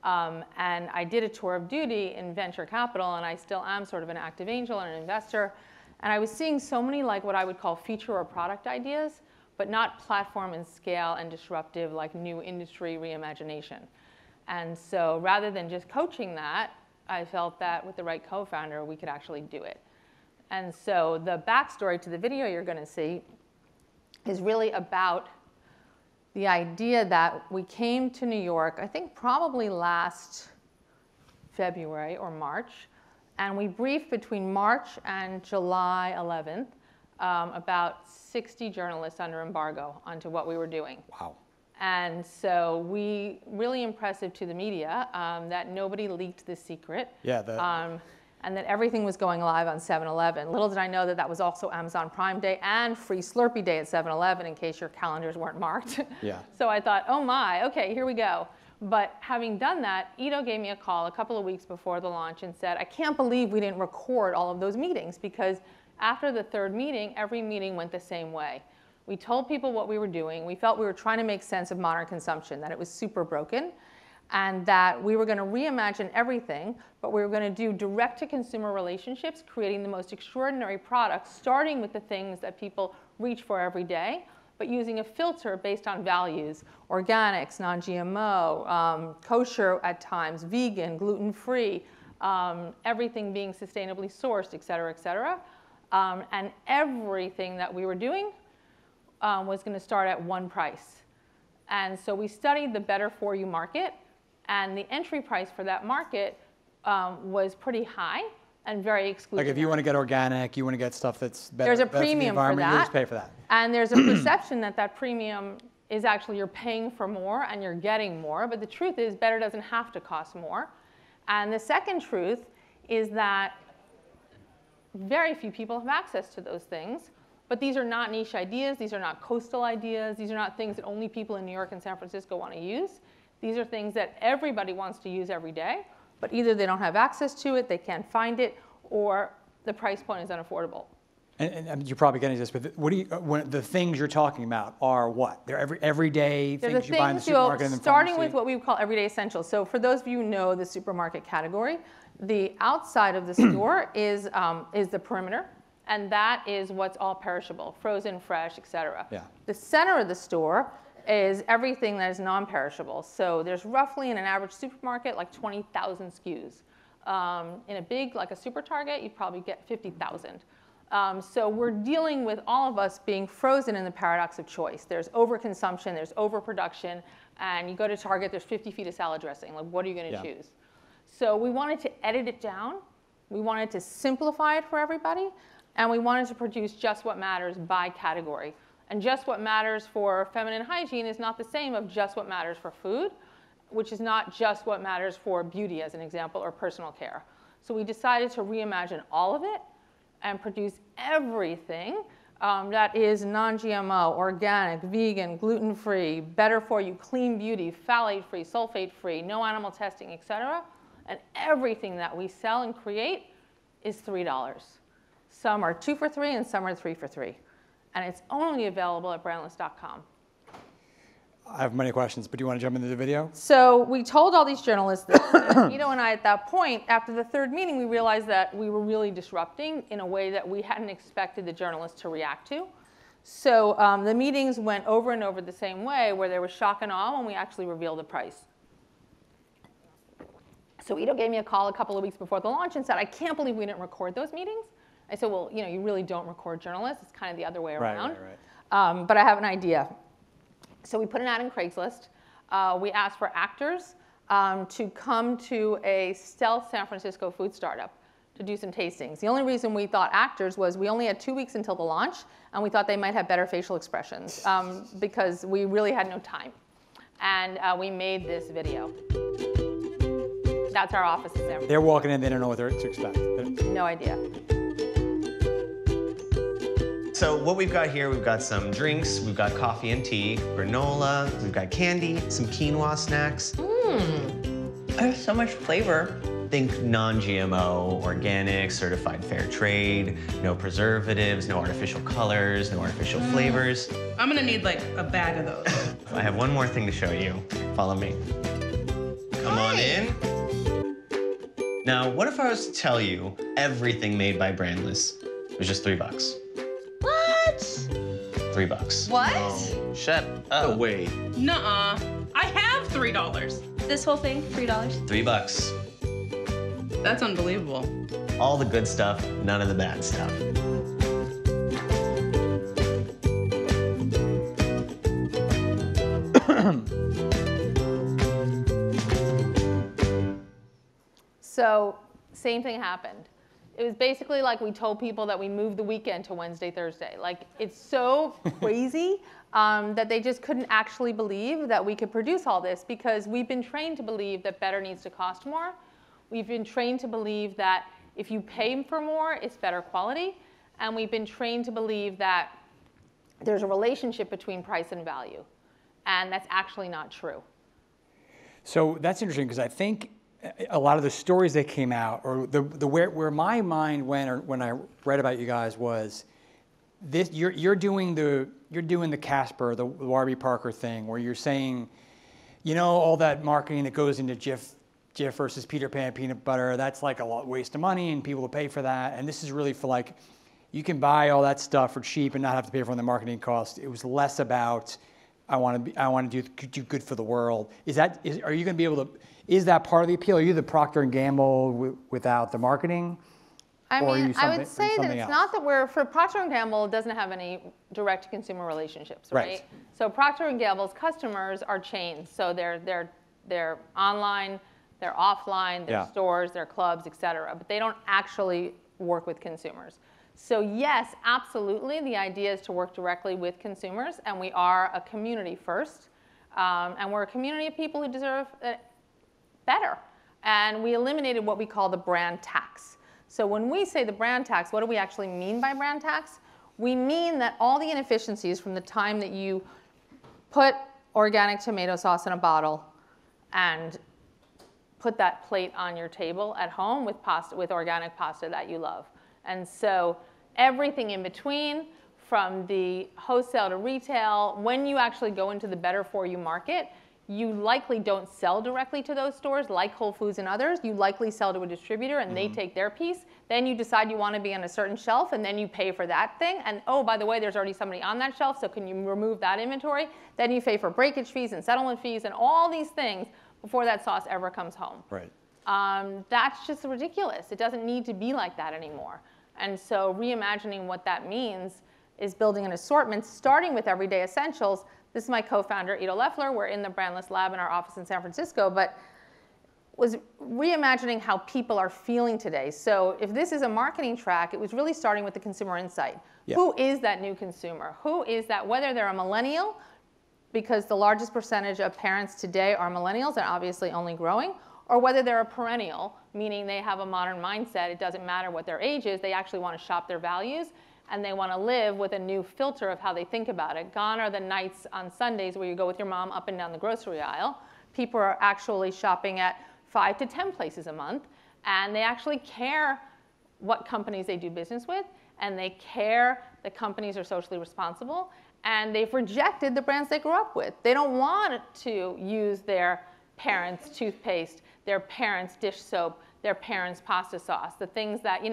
And I did a tour of duty in venture capital, and I still am sort of an active angel and an investor. And I was seeing so many like what I would call feature or product ideas, but not platform and scale and disruptive like new industry reimagination. And so rather than just coaching that, I felt that with the right co-founder, we could actually do it. And so the backstory to the video you're going to see is really about the idea that we came to New York, I think probably last February or March, and we briefed between March and July 11th about 60 journalists under embargo onto what we were doing. Wow. And so really impressive to the media that nobody leaked the secret. Yeah. And that everything was going live on 7-Eleven. Little did I know that that was also Amazon Prime Day and free Slurpee Day at 7-Eleven in case your calendars weren't marked. Yeah. So I thought, oh my, okay, here we go. But having done that, Ido gave me a call a couple of weeks before the launch and said, I can't believe we didn't record all of those meetings, because after the third meeting, every meeting went the same way. We told people what we were doing. We felt we were trying to make sense of modern consumption, that it was super broken, and that we were going to reimagine everything, but we were going to do direct-to-consumer relationships, creating the most extraordinary products, starting with the things that people reach for every day, but using a filter based on values: organics, non-GMO, kosher at times, vegan, gluten-free, everything being sustainably sourced, et cetera, et cetera. And everything that we were doing was going to start at one price. And so we studied the better for you market, and the entry price for that market was pretty high and very exclusive. Like if you want to get organic, you want to get stuff that's better, there's a better premium for the environment, for that. you just pay for that. And there's a perception that that premium is actually you're paying for more and you're getting more. But the truth is better doesn't have to cost more. And the second truth is that very few people have access to those things. But these are not niche ideas. These are not coastal ideas. These are not things that only people in New York and San Francisco want to use. These are things that everybody wants to use every day. But either they don't have access to it, they can't find it, or the price point is unaffordable. And you're probably getting this, but what do you, when the things you're talking about are what? They're everyday things you buy in the supermarket and the starting pharmacy? with what we would call everyday essentials. So for those of you who know the supermarket category, the outside of the store is the perimeter. And that is what's all perishable: frozen, fresh, et cetera. Yeah. The center of the store is everything that is non-perishable. So there's roughly in an average supermarket like 20,000 SKUs. In a big, like a Super Target, you probably get 50,000. So we're dealing with all of us being frozen in the paradox of choice. There's overconsumption, there's overproduction, and you go to Target, there's 50 feet of salad dressing. Like, what are you going to choose? So we wanted to edit it down. We wanted to simplify it for everybody. And we wanted to produce just what matters by category. And just what matters for feminine hygiene is not the same of just what matters for food, which is not just what matters for beauty, as an example, or personal care. So we decided to reimagine all of it and produce everything that is non-GMO, organic, vegan, gluten-free, better for you, clean beauty, phthalate-free, sulfate-free, no animal testing, et cetera. And everything that we sell and create is $3. Some are 2 for $3 and some are 3 for $3. And it's only available at brandless.com. I have many questions, but do you want to jump into the video? So we told all these journalists this. Ido and I, at that point, after the third meeting, we realized that we were really disrupting in a way that we hadn't expected the journalists to react to. So the meetings went over and over the same way, where there was shock and awe when we actually revealed the price. So Ido gave me a call a couple of weeks before the launch and said, I can't believe we didn't record those meetings. I said, well, you really don't record journalists. It's kind of the other way around. Right. But I have an idea. So we put an ad in Craigslist. We asked for actors to come to a stealth San Francisco food startup to do some tastings. The only reason we thought actors was we only had 2 weeks until the launch, and we thought they might have better facial expressions because we really had no time. And we made this video. That's our office in San Francisco. They're walking in, they don't know what to expect. No idea. So what we've got here, we've got some drinks, we've got coffee and tea, granola, we've got candy, some quinoa snacks. There's so much flavor. Think non-GMO, organic, certified fair trade, no preservatives, no artificial colors, no artificial flavors. I'm gonna need like a bag of those. I have one more thing to show you. Follow me. Come on in. Now, what if I was to tell you everything made by Brandless was just $3? What? $3. What? Oh, shut up. No way. Nuh-uh. I have $3. This whole thing, $3? $3. That's unbelievable. All the good stuff, none of the bad stuff. So same thing happened. It was basically like we told people that we moved the weekend to Wednesday, Thursday. Like, it's so crazy that they just couldn't actually believe that we could produce all this, because we've been trained to believe that better needs to cost more. We've been trained to believe that if you pay for more, it's better quality. And we've been trained to believe that there's a relationship between price and value. And that's actually not true. So that's interesting, because I think a lot of the stories that came out, or where my mind went when I read about you guys, was this: you're doing the Casper, the Warby Parker thing, where you're saying, all that marketing that goes into Jif versus Peter Pan peanut butter, that's like a waste of money, and people will pay for that. And this is really for like, you can buy all that stuff for cheap and not have to pay for the marketing cost. It was less about, I want to do good for the world. Are you going to be able to? Is that part of the appeal? Are you the Procter & Gamble without the marketing? I mean, I would say that it's not that for Procter & Gamble, it doesn't have any direct consumer relationships, right? So Procter & Gamble's customers are chains. So they're online, they're offline, they're stores, they're clubs, et cetera. But they don't actually work with consumers. So yes, absolutely, the idea is to work directly with consumers. And we are a community first. And we're a community of people who deserve better. And we eliminated what we call the brand tax. So when we say the brand tax, what do we actually mean by brand tax? We mean that all the inefficiencies from the time that you put organic tomato sauce in a bottle and put that plate on your table at home with organic pasta that you love. And so everything in between, from the wholesale to retail, when you actually go into the better for you market, you likely don't sell directly to those stores like Whole Foods and others. You likely sell to a distributor and they take their piece. Then you decide you want to be on a certain shelf and then you pay for that thing. And oh, by the way, there's already somebody on that shelf, so can you remove that inventory? Then you pay for breakage fees and settlement fees and all these things before that sauce ever comes home. Right. That's just ridiculous. It doesn't need to be like that anymore. And so reimagining what that means is building an assortment, starting with everyday essentials. This is my co-founder, Ido Leffler. We're in the Brandless Lab in our office in San Francisco, but was reimagining how people are feeling today. So if this is a marketing track, it was really starting with the consumer insight. Yeah. Who is that new consumer? Who is that, whether they're a millennial, because the largest percentage of parents today are millennials and obviously only growing, or whether they're a perennial, meaning they have a modern mindset. It doesn't matter what their age is. They actually want to shop their values. And they want to live with a new filter of how they think about it. Gone are the nights on Sundays where you go with your mom up and down the grocery aisle. People are actually shopping at 5 to 10 places a month. And they actually care what companies they do business with. And they care that companies are socially responsible. And they've rejected the brands they grew up with. They don't want to use their parents' toothpaste, their parents' dish soap, their parents' pasta sauce, the things that,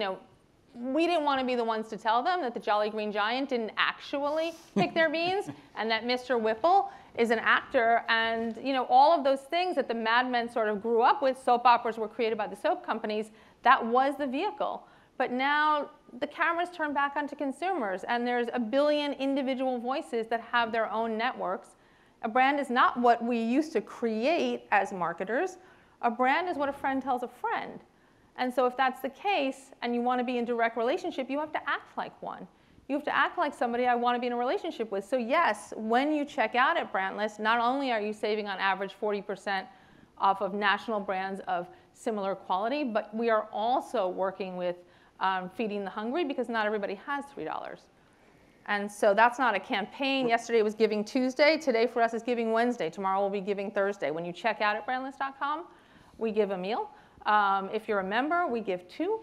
we didn't want to be the ones to tell them that the Jolly Green Giant didn't actually pick their beans and that Mr. Whipple is an actor. And all of those things that the Mad Men sort of grew up with, soap operas were created by the soap companies, that was the vehicle. But now the cameras turn back onto consumers, and there's a billion individual voices that have their own networks. A brand is not what we used to create as marketers. A brand is what a friend tells a friend. And so if that's the case, and you want to be in direct relationship, you have to act like one. You have to act like somebody I want to be in a relationship with. So yes, when you check out at Brandless, not only are you saving on average 40% off of national brands of similar quality, but we are also working with feeding the hungry, because not everybody has $3. And so that's not a campaign. Yesterday was Giving Tuesday. Today for us is Giving Wednesday. Tomorrow will be Giving Thursday. When you check out at brandless.com, we give a meal. If you're a member, we give 2.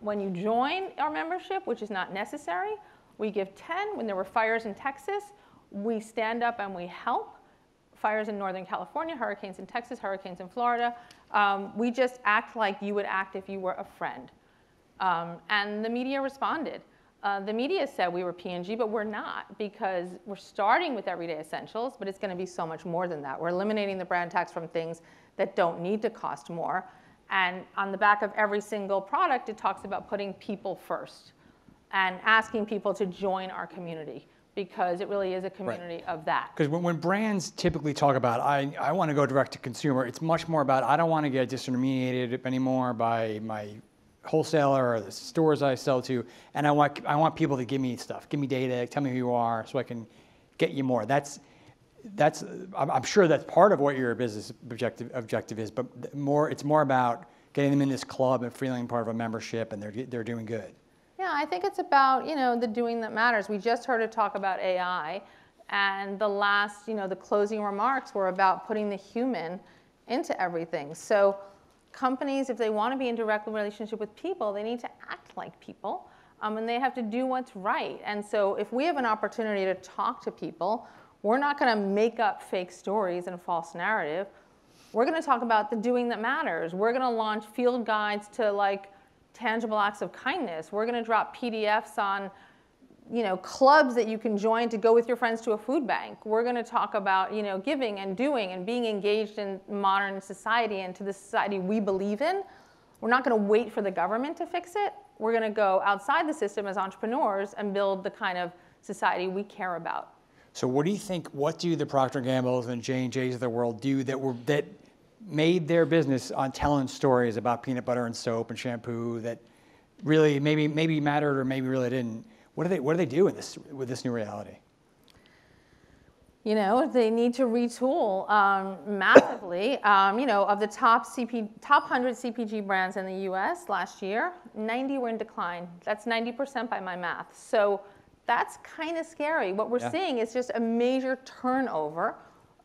When you join our membership, which is not necessary, we give 10. When there were fires in Texas, we stand up and we help. Fires in Northern California, hurricanes in Texas, hurricanes in Florida. We just act like you would act if you were a friend. And the media responded. The media said we were P&G, but we're not, because we're starting with everyday essentials, but it's going to be so much more than that. We're eliminating the brand tax from things that don't need to cost more. And on the back of every single product, it talks about putting people first and asking people to join our community, because it really is a community of that. Because when brands typically talk about, I want to go direct to consumer, it's much more about, I don't want to get disintermediated anymore by my wholesaler or the stores I sell to, and I want people to give me stuff, give me data, tell me who you are, so I can get you more. I'm sure that's part of what your business objective is, but it's more about getting them in this club and feeling part of a membership, and they're doing good. Yeah, I think it's about the doing that matters. We just heard it talk about AI, and the last the closing remarks were about putting the human into everything. So companies, if they want to be in direct relationship with people, they need to act like people, and they have to do what's right. And so if we have an opportunity to talk to people, we're not going to make up fake stories and a false narrative. We're going to talk about the doing that matters. We're going to launch field guides to tangible acts of kindness. We're going to drop PDFs on clubs that you can join to go with your friends to a food bank. We're going to talk about giving and doing and being engaged in modern society and to the society we believe in. We're not going to wait for the government to fix it. We're going to go outside the system as entrepreneurs and build the kind of society we care about. So what do you think, what do the Procter & Gamble's and J&J's of the world do that made their business on telling stories about peanut butter and soap and shampoo that really maybe mattered or maybe really didn't? What do they do with this new reality? They need to retool massively. Of the top 100 CPG brands in the US last year, 90 were in decline. That's 90% by my math. So that's kind of scary. What we're seeing is just a major turnover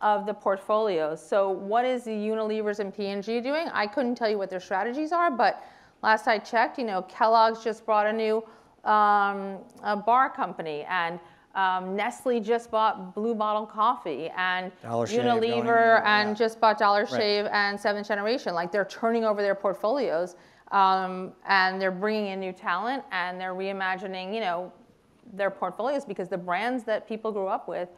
of the portfolios. So what is the Unilever's and P&G doing? I couldn't tell you what their strategies are, but last I checked, Kellogg's just brought a new a bar company, and Nestle just bought Blue Bottle Coffee, and Unilever just bought Dollar Shave and Seventh Generation. They're turning over their portfolios, and they're bringing in new talent, and they're reimagining, their portfolios, because the brands that people grew up with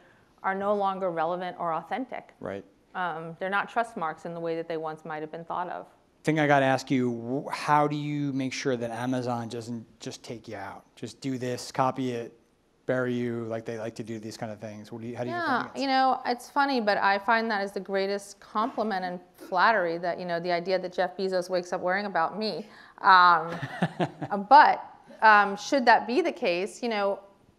are no longer relevant or authentic. Right. They're not trust marks in the way that they once might have been thought of. Thing I got to ask you, how do you make sure that Amazon doesn't just take you out? Just do this, copy it, bury you, like they like to do these kind of things. How do you defend against it? It's funny, but I find that is the greatest compliment and flattery that, the idea that Jeff Bezos wakes up worrying about me. But should that be the case,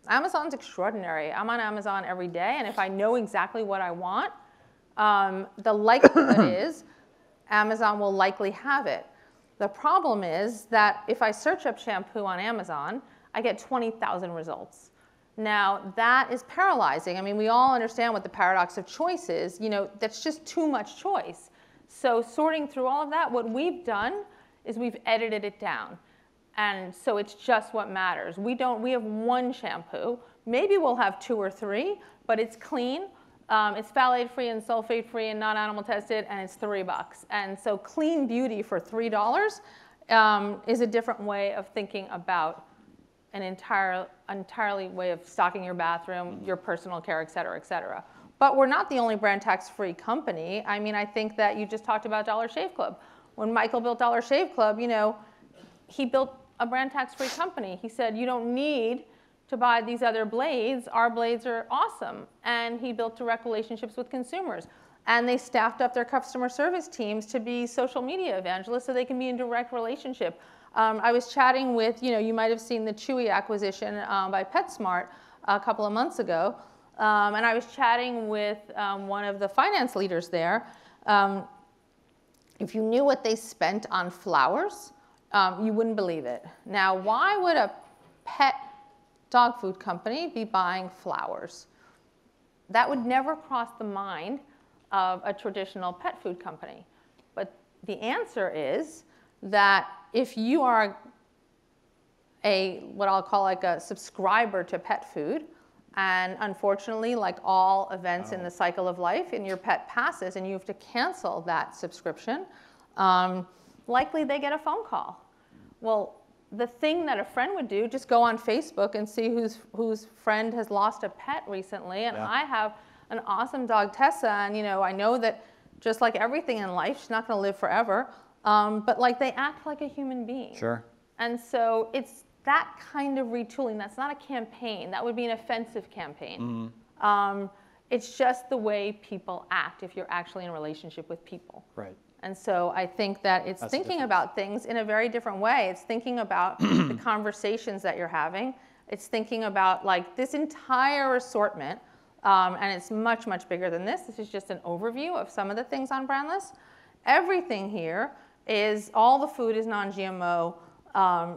Amazon's extraordinary. I'm on Amazon every day, and if I know exactly what I want, the likelihood is Amazon will likely have it. The problem is that if I search up shampoo on Amazon, I get 20,000 results. Now, that is paralyzing. I mean, we all understand what the paradox of choice is. That's just too much choice. So sorting through all of that, what we've done is we've edited it down. And so it's just what matters. We have one shampoo. Maybe we'll have 2 or 3, but it's clean. It's phthalate-free and sulfate-free and non-animal tested, and it's $3. And so clean beauty for $3 is a different way of thinking about an entirely way of stocking your bathroom, your personal care, et cetera, et cetera. But we're not the only brand tax-free company. I mean, I think that you just talked about Dollar Shave Club. When Michael built Dollar Shave Club, you know, he built a brand tax-free company. He said, you don't need to buy these other blades. Our blades are awesome. And he built direct relationships with consumers. And they staffed up their customer service teams to be social media evangelists so they can be in direct relationship. I was chatting with, you know, you might have seen the Chewy acquisition by PetSmart a couple of months ago. And I was chatting with one of the finance leaders there. If you knew what they spent on flowers, you wouldn't believe it. Now, why would a pet dog food company be buying flowers? That would never cross the mind of a traditional pet food company. But the answer is that if you are what I'll call like a subscriber to pet food, and unfortunately, like all events in the cycle of life, and your pet passes and you have to cancel that subscription, likely they get a phone call. Well, the thing that a friend would do, just go on Facebook and see whose friend has lost a pet recently. And I have an awesome dog, Tessa, and you know, I know that just like everything in life, she's not going to live forever. But like they act like a human being. Sure. And so it's that kind of retooling. That's not a campaign. That would be an offensive campaign. It's just the way people act if you're actually in a relationship with people. Right. And so I think that it's thinking about things in a very different way. It's thinking about the conversations that you're having. It's thinking about like this entire assortment, and it's much, much bigger than this. This is just an overview of some of the things on Brandless. Everything here is, all the food is non-GMO.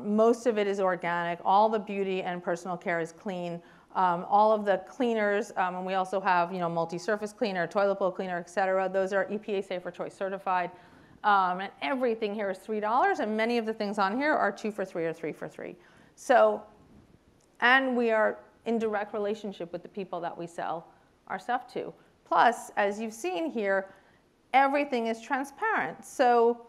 Most of it is organic. All the beauty and personal care is clean. All of the cleaners, and we also have, you know, multi-surface cleaner, toilet bowl cleaner, et cetera. Those are EPA Safer Choice certified. And everything here is $3, and many of the things on here are 2 for $3 or 3 for $3. So, and we are in direct relationship with the people that we sell our stuff to. Plus, as you've seen here, everything is transparent. So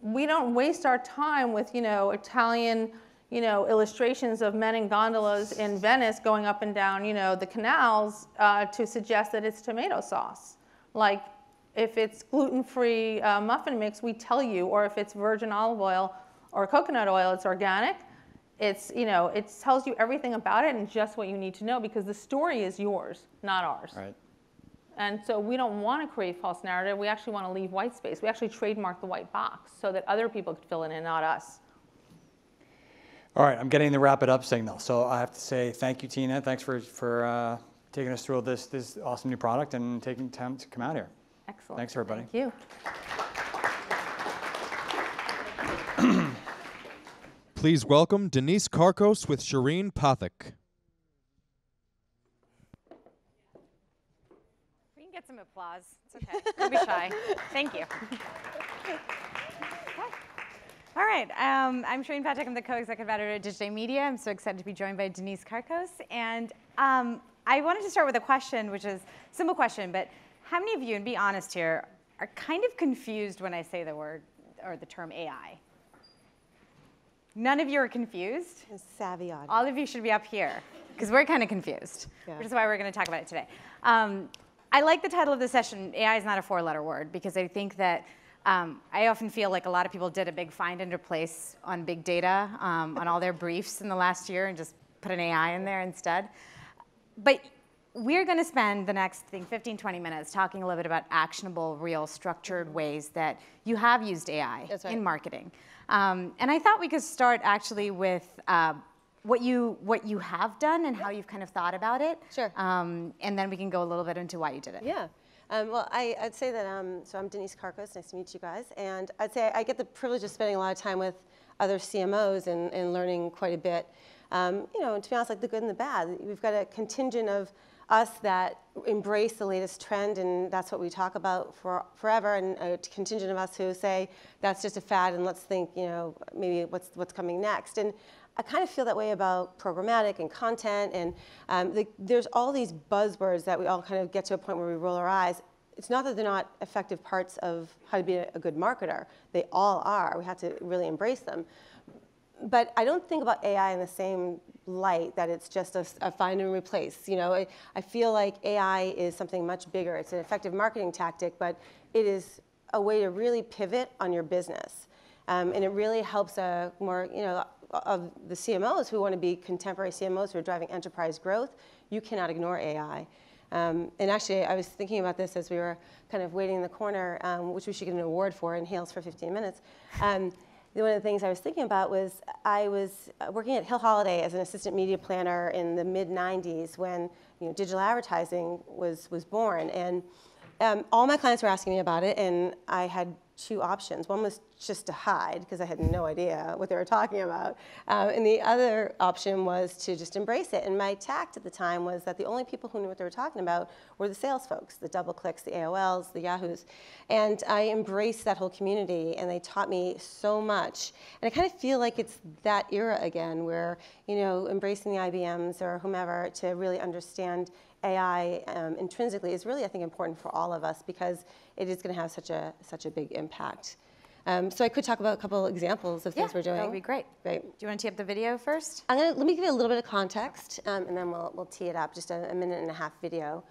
we don't waste our time with, you know, Italian, you know, illustrations of men in gondolas in Venice going up and down, you know, the canals to suggest that it's tomato sauce. Like, if it's gluten-free muffin mix, we tell you, or if it's virgin olive oil or coconut oil, it's organic. It's, you know, it tells you everything about it and just what you need to know, because the story is yours, not ours. Right. And so we don't want to create false narrative. We actually want to leave white space. We actually trademark the white box so that other people could fill it in, not us. All right, I'm getting the wrap it up signal. So I have to say thank you, Tina. Thanks for taking us through this awesome new product and taking time to come out here. Excellent. Thanks, everybody. Thank you. Please welcome Denise Karkos with Shireen Pathak. We can get some applause. It's okay. Don't be shy. Thank you. All right. I'm Shireen Pathak. I'm the co-executive editor at Digiday Media. I'm so excited to be joined by Denise Karkos. And I wanted to start with a question, which is a simple question, but how many of you, and be honest here, are kind of confused when I say the word or the term AI? None of you are confused? A savvy audience. All of you should be up here, because we're kind of confused, which is why we're going to talk about it today. I like the title of the session, AI is not a 4-letter word, because I think that I often feel like a lot of people did a big find and replace on big data on all their briefs in the last year and just put an AI in there instead. But we're going to spend the next 15, 20 minutes talking a little bit about actionable, real, structured ways that you have used AI in marketing. And I thought we could start actually with what you have done and how you've kind of thought about it. Sure. And then we can go a little bit into why you did it. Yeah. Well, I'd say that, so I'm Denise Karkos, nice to meet you guys. And I'd say I get the privilege of spending a lot of time with other CMOs and learning quite a bit. You know, to be honest, like the good and the bad. We've got a contingent of us that embrace the latest trend, and that's what we talk about forever, and a contingent of us who say that's just a fad and let's think, you know, maybe what's coming next. And I kind of feel that way about programmatic and content, and there's all these buzzwords that we all kind of get to a point where we roll our eyes. it's not that they're not effective parts of how to be a good marketer. They all are. We have to really embrace them. But I don't think about AI in the same light that it's just a find and replace. You know, I feel like AI is something much bigger. It's an effective marketing tactic, but it is a way to really pivot on your business. And it really helps more, you know, of the CMOs who want to be contemporary CMOs who are driving enterprise growth. You cannot ignore AI. And actually, I was thinking about this as we were kind of waiting in the corner, which we should get an award for, Inhales for 15 minutes. One of the things I was thinking about was I was working at Hill Holliday as an assistant media planner in the mid-90s when, you know, digital advertising was born. And all my clients were asking me about it, and I had two options. One was just to hide because I had no idea what they were talking about. And the other option was to just embrace it. And my tact at the time was that the only people who knew what they were talking about were the sales folks, the DoubleClicks, the AOLs, the Yahoos. And I embraced that whole community, and they taught me so much. And I kind of feel like it's that era again where, you know, embracing the IBMs or whomever to really understand AI intrinsically is really, I think, important for all of us because it is going to have such a big impact. So I could talk about a couple examples of things we're doing. That would be great. Great. Do you want to tee up the video first? Let me give you a little bit of context, and then we'll tee it up, just a minute and a half video.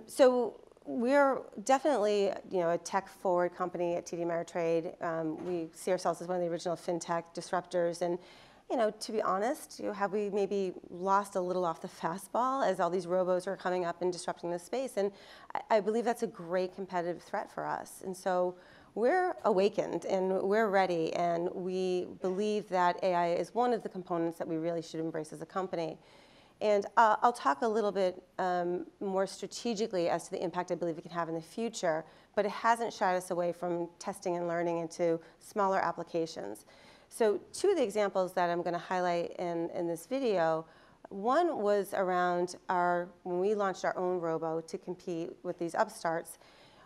So we're definitely, you know, a tech-forward company at TD Ameritrade. We see ourselves as one of the original fintech disruptors, and you know, to be honest, you know, have we maybe lost a little off the fastball as all these robos are coming up and disrupting the space? And I believe that's a great competitive threat for us. And so we're awakened and we're ready, and we believe that AI is one of the components that we really should embrace as a company. And I'll talk a little bit more strategically as to the impact I believe it can have in the future, but it hasn't shied us away from testing and learning into smaller applications. So two of the examples that I'm going to highlight in this video, one was around when we launched our own robo to compete with these upstarts.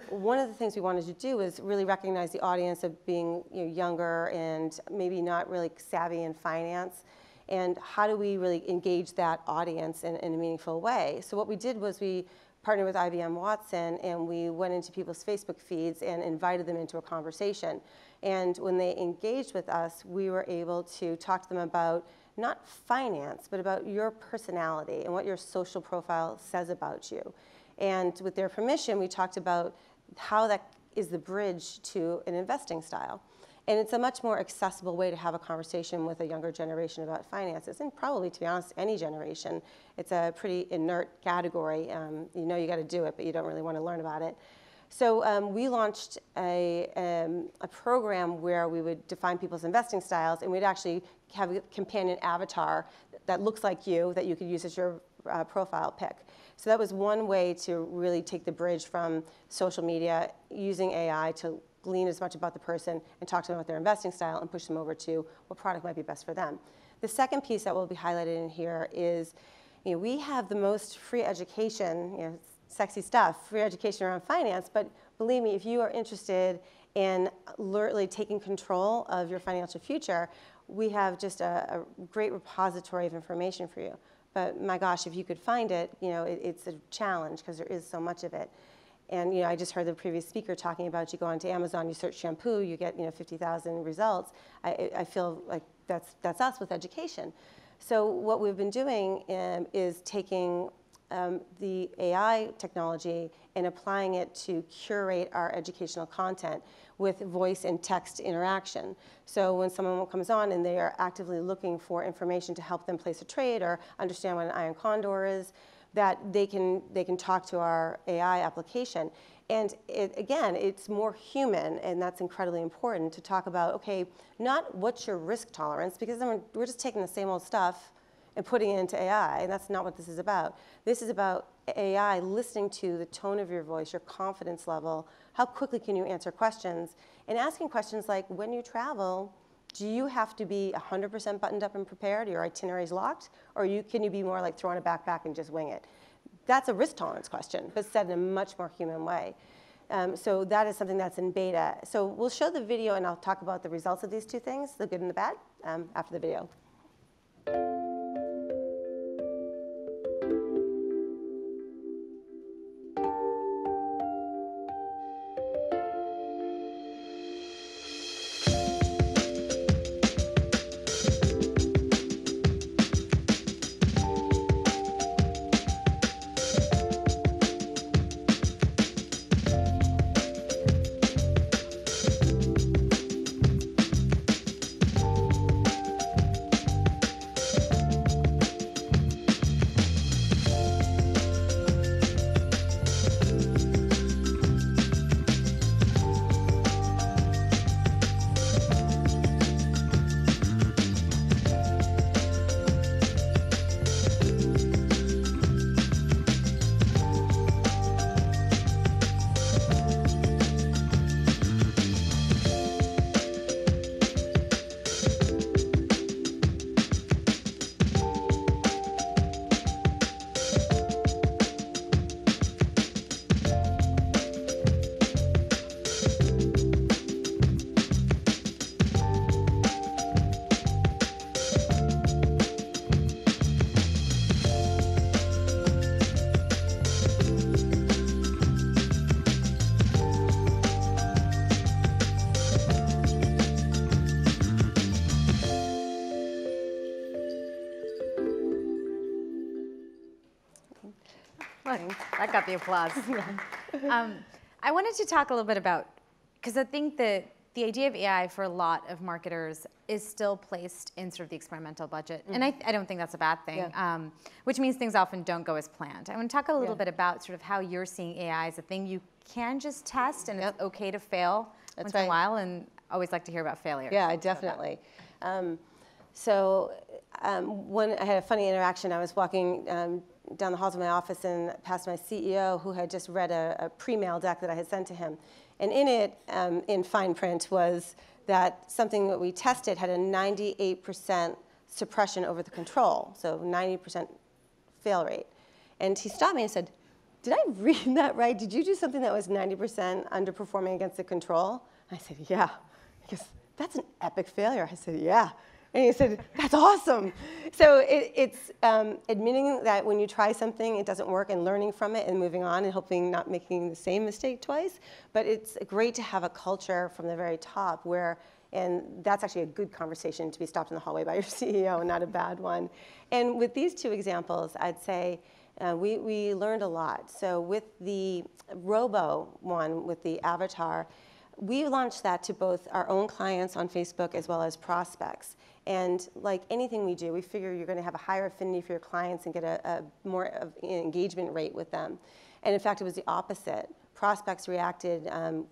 One of the things we wanted to do was really recognize the audience of being, you know, younger and maybe not really savvy in finance, and how do we really engage that audience in a meaningful way. So what we did was we partnered with IBM Watson, and we went into people's Facebook feeds and invited them into a conversation. And when they engaged with us, we were able to talk to them about not finance, but about your personality and what your social profile says about you. And with their permission, we talked about how that is the bridge to an investing style. And it's a much more accessible way to have a conversation with a younger generation about finances, and probably, to be honest, any generation. It's a pretty inert category. You know you got to do it, but you don't really want to learn about it. So we launched a program where we would define people's investing styles, and we'd actually have a companion avatar that looks like you that you could use as your profile pic. So that was one way to really take the bridge from social media, using AI to glean as much about the person and talk to them about their investing style and push them over to what product might be best for them. The second piece that will be highlighted in here is, you know, we have the most free education, you know, sexy stuff, free education around finance, but believe me, if you are interested in really taking control of your financial future, we have just a great repository of information for you. But my gosh, if you could find it, you know, it's a challenge because there is so much of it. And you know, I just heard the previous speaker talking about you go onto Amazon, you search shampoo, you get 50,000 results. I feel like that's us with education. So what we've been doing is taking the AI technology and applying it to curate our educational content with voice and text interaction. So when someone comes on and they are actively looking for information to help them place a trade or understand what an iron condor is, that they can talk to our AI application. And again, it's more human, and that's incredibly important to talk about, okay, not what's your risk tolerance, because then we're just taking the same old stuff and putting it into AI, and that's not what this is about. This is about AI listening to the tone of your voice, your confidence level, how quickly can you answer questions, and asking questions like, when you travel, do you have to be 100% buttoned up and prepared, your itinerary's locked, or can you be more like throw on a backpack and just wing it? That's a risk tolerance question, but said in a much more human way. So that is something that's in beta. So we'll show the video, and I'll talk about the results of these two things, the good and the bad, after the video. That got the applause. I wanted to talk a little bit about, because I think that the idea of AI for a lot of marketers is still placed in sort of the experimental budget. And I don't think that's a bad thing, which means things often don't go as planned. I want to talk a little bit about sort of how you're seeing AI as a thing you can just test, and it's okay to fail once in a while, and always like to hear about failures. Yeah, definitely. When I had a funny interaction, I was walking down the halls of my office and passed my CEO, who had just read a pre-mail deck that I had sent to him. And in it, in fine print, was that something that we tested had a 98% suppression over the control, so 90% fail rate. And he stopped me and said, "Did I read that right? Did you do something that was 90% underperforming against the control?" I said, "Yeah." He goes, "That's an epic failure." I said, "Yeah." And he said, "That's awesome." So it's admitting that when you try something, it doesn't work, and learning from it and moving on and hoping not making the same mistake twice. But it's great to have a culture from the very top where, and that's actually a good conversation to be stopped in the hallway by your CEO, and not a bad one. And with these two examples, I'd say we learned a lot. So with the Robo one, with the avatar, we launched that to both our own clients on Facebook as well as prospects. And like anything we do, we figure you're going to have a higher affinity for your clients and get a more of an engagement rate with them. And in fact, it was the opposite. Prospects reacted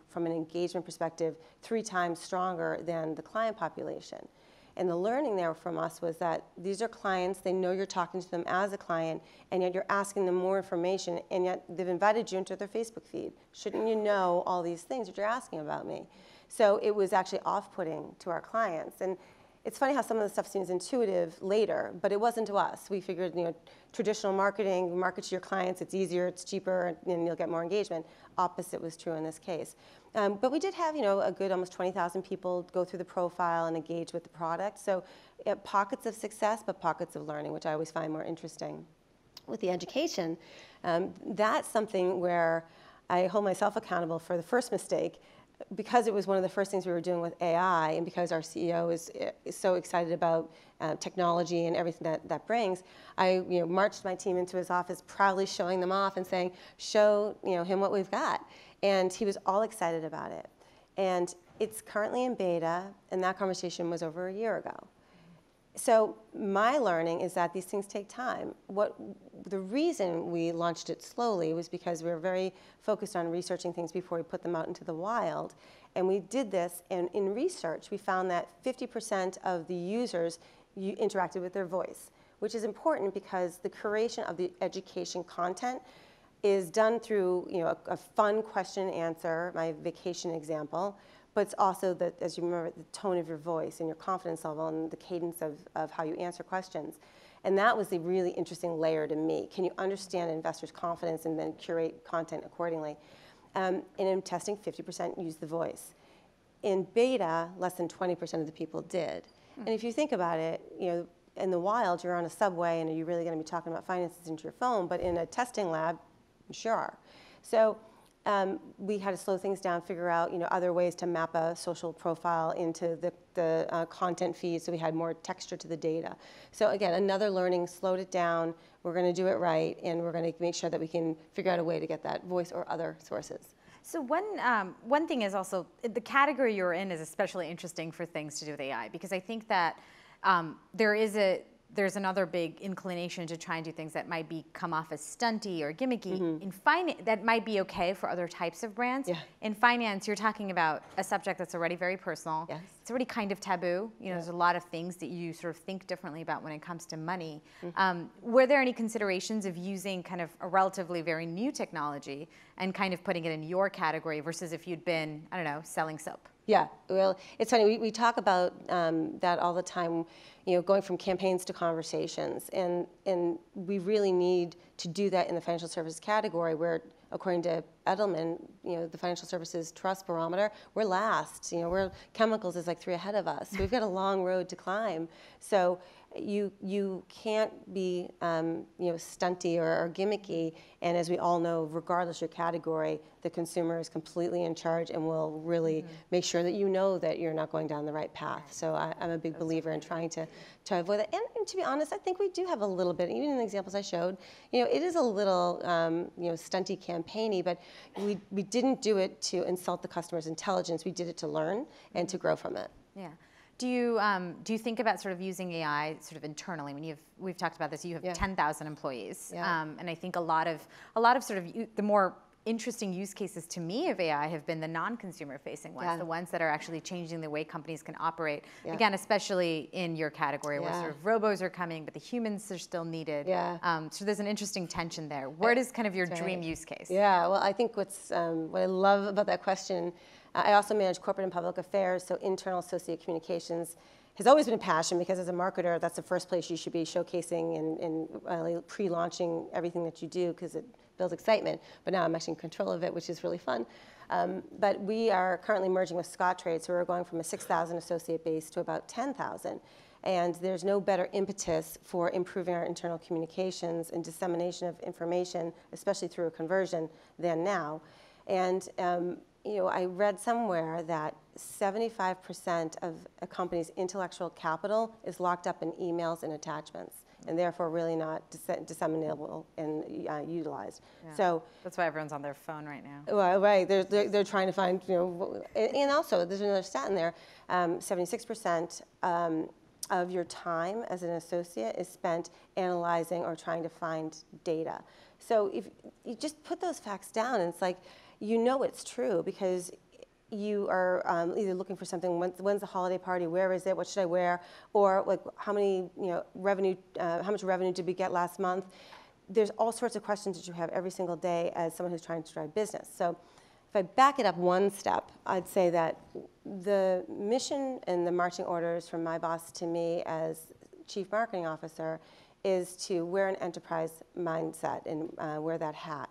from an engagement perspective 3 times stronger than the client population. And the learning there from us was that these are clients, they know you're talking to them as a client, and yet you're asking them more information, and yet they've invited you into their Facebook feed. Shouldn't you know all these things that you're asking about me? So it was actually off-putting to our clients. And it's funny how some of the stuff seems intuitive later, but it wasn't to us. We figured, traditional marketing, market to your clients, it's easier, it's cheaper, and you'll get more engagement. Opposite was true in this case. But we did have, a good almost 20,000 people go through the profile and engage with the product. So pockets of success, but pockets of learning, which I always find more interesting. With the education, that's something where I hold myself accountable for the first mistake. Because it was one of the first things we were doing with AI, and because our CEO is so excited about technology and everything that brings, I marched my team into his office, proudly showing them off and saying, "Show him what we've got." And he was all excited about it. And it's currently in beta, and that conversation was over a year ago. So my learning is that these things take time. The reason we launched it slowly was because we were very focused on researching things before we put them out into the wild. And we did this, and in research, we found that 50% of the users interacted with their voice, which is important because the curation of the education content is done through a fun question and answer, my vacation example, but it's also, as you remember, the tone of your voice and your confidence level and the cadence of how you answer questions. And that was the really interesting layer to me. Can you understand an investor's confidence and then curate content accordingly? And in testing, 50% used the voice. In beta, less than 20% of the people did. And if you think about it, in the wild, you're on a subway, and are you really going to be talking about finances into your phone? But in a testing lab, you sure are. So we had to slow things down, figure out other ways to map a social profile into the content feed, so we had more texture to the data. So again, another learning, slowed it down. We're going to do it right, and we're going to make sure that we can figure out a way to get that voice or other sources. So one thing is also, the category you're in is especially interesting for things to do with AI, because I think that there's another big inclination to try and do things that might come off as stunty or gimmicky. In finance, that might be okay for other types of brands. In finance, you're talking about a subject that's already very personal. It's already kind of taboo. There's a lot of things that you sort of think differently about when it comes to money. Were there any considerations of using kind of a relatively very new technology and kind of putting it in your category versus if you'd been, I don't know, selling soap? Yeah, well, it's funny. We talk about that all the time, going from campaigns to conversations, and we really need to do that in the financial services category, where, according to Edelman, the financial services trust barometer, we're last. Chemicals is like 3 ahead of us. So we've got a long road to climb. So you can't be stunty or gimmicky. And as we all know, regardless of your category, the consumer is completely in charge and will really make sure that you know that you're not going down the right path. So I'm a big believer in trying to avoid that. And to be honest, I think we do have a little bit, even in the examples I showed, it is a little stunty campaigny, but we didn't do it to insult the customer's intelligence. We did it to learn and to grow from it. Yeah. Do you think about sort of using AI sort of internally? When we've talked about this, you have 10,000 employees, and I think a lot of sort of the more interesting use cases to me of AI have been the non-consumer facing ones, the ones that are actually changing the way companies can operate. Again, especially in your category where sort of robos are coming, but the humans are still needed. So there's an interesting tension there. Where does kind of your dream use case? Yeah, well, I think what I love about that question, I also manage corporate and public affairs, so internal associate communications has always been a passion because as a marketer, that's the first place you should be showcasing and pre-launching everything that you do because it builds excitement. But now I'm actually in control of it, which is really fun. But we are currently merging with Scottrade, so we're going from a 6,000 associate base to about 10,000. And there's no better impetus for improving our internal communications and dissemination of information, especially through a conversion, than now. And I read somewhere that 75% of a company's intellectual capital is locked up in emails and attachments, and therefore really not disseminable and utilized. Yeah. So that's why everyone's on their phone right now. Well, right, they're trying to find, and also there's another stat in there, 76% of your time as an associate is spent analyzing or trying to find data. So if you just put those facts down, and it's like, it's true because you are either looking for something, when's the holiday party, where is it, what should I wear, or like how much revenue did we get last month? There's all sorts of questions that you have every single day as someone who's trying to drive business. So if I back it up one step, I'd say that the mission and the marching orders from my boss to me as Chief Marketing Officer is to wear an enterprise mindset and wear that hat.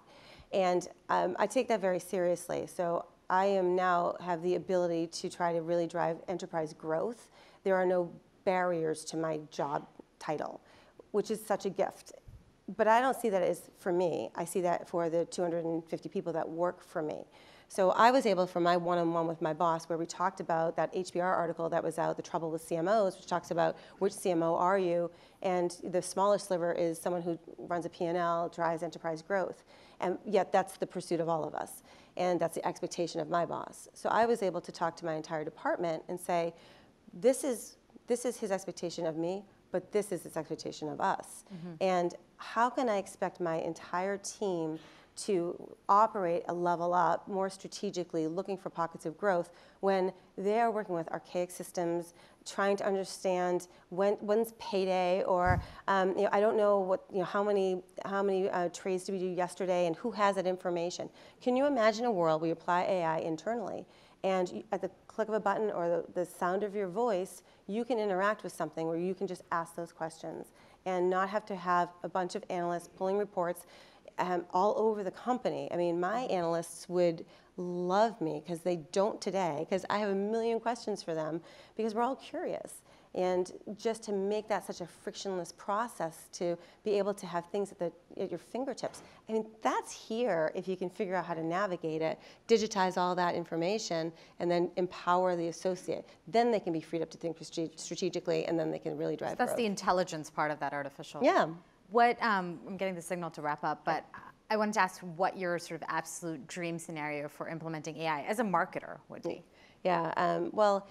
And I take that very seriously. So I now have the ability to try to really drive enterprise growth. There are no barriers to my job title, which is such a gift. But I don't see that as for me. I see that for the 250 people that work for me. So I was able, for my one-on-one with my boss, where we talked about that HBR article that was out, The Trouble with CMOs, which talks about which CMO are you, and the smallest sliver is someone who runs a P&L, drives enterprise growth. And yet that's the pursuit of all of us. And that's the expectation of my boss. So I was able to talk to my entire department and say, this is his expectation of me, but this is his expectation of us. And how can I expect my entire team to operate a level up more strategically, looking for pockets of growth when they're working with archaic systems, trying to understand when's payday, or I don't know what how many trades did we do yesterday, and who has that information. Can you imagine a world where you apply AI internally, and at the click of a button or the sound of your voice, you can interact with something where you can just ask those questions and not have to have a bunch of analysts pulling reports all over the company. I mean, my analysts would love me because they don't today, because I have a million questions for them because we're all curious. And just to make that such a frictionless process to be able to have things at your fingertips. I mean, that's here if you can figure out how to navigate it, digitize all that information, and then empower the associate. Then they can be freed up to think strategically, and then they can really drive growth. That's the intelligence part of that artificial. Yeah. I'm getting the signal to wrap up, but I wanted to ask what your sort of absolute dream scenario for implementing AI as a marketer would be. Yeah, well,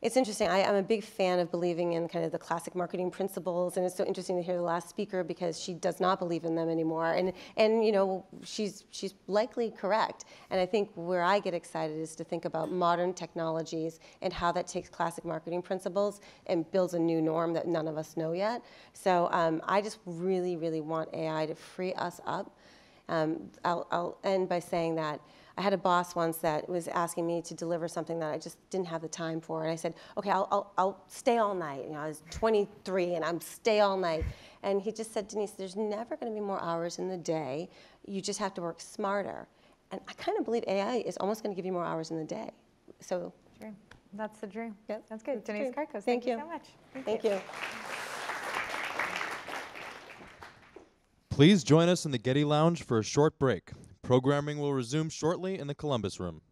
it's interesting. I'm a big fan of believing in kind of the classic marketing principles, and it's so interesting to hear the last speaker because she does not believe in them anymore, and she's likely correct. And I think where I get excited is to think about modern technologies and how that takes classic marketing principles and builds a new norm that none of us know yet. So I just really, really want AI to free us up. I'll end by saying that I had a boss once that was asking me to deliver something that I just didn't have the time for, and I said, okay, I'll stay all night. I was 23 and I'm stay all night. And he just said, Denise, there's never going to be more hours in the day. You just have to work smarter. And I kind of believe AI is almost going to give you more hours in the day. So dream. That's the dream. Yep. That's good. Denise Karkos, Thank you so much. Thank you. Please join us in the Getty Lounge for a short break. Programming will resume shortly in the Columbus Room.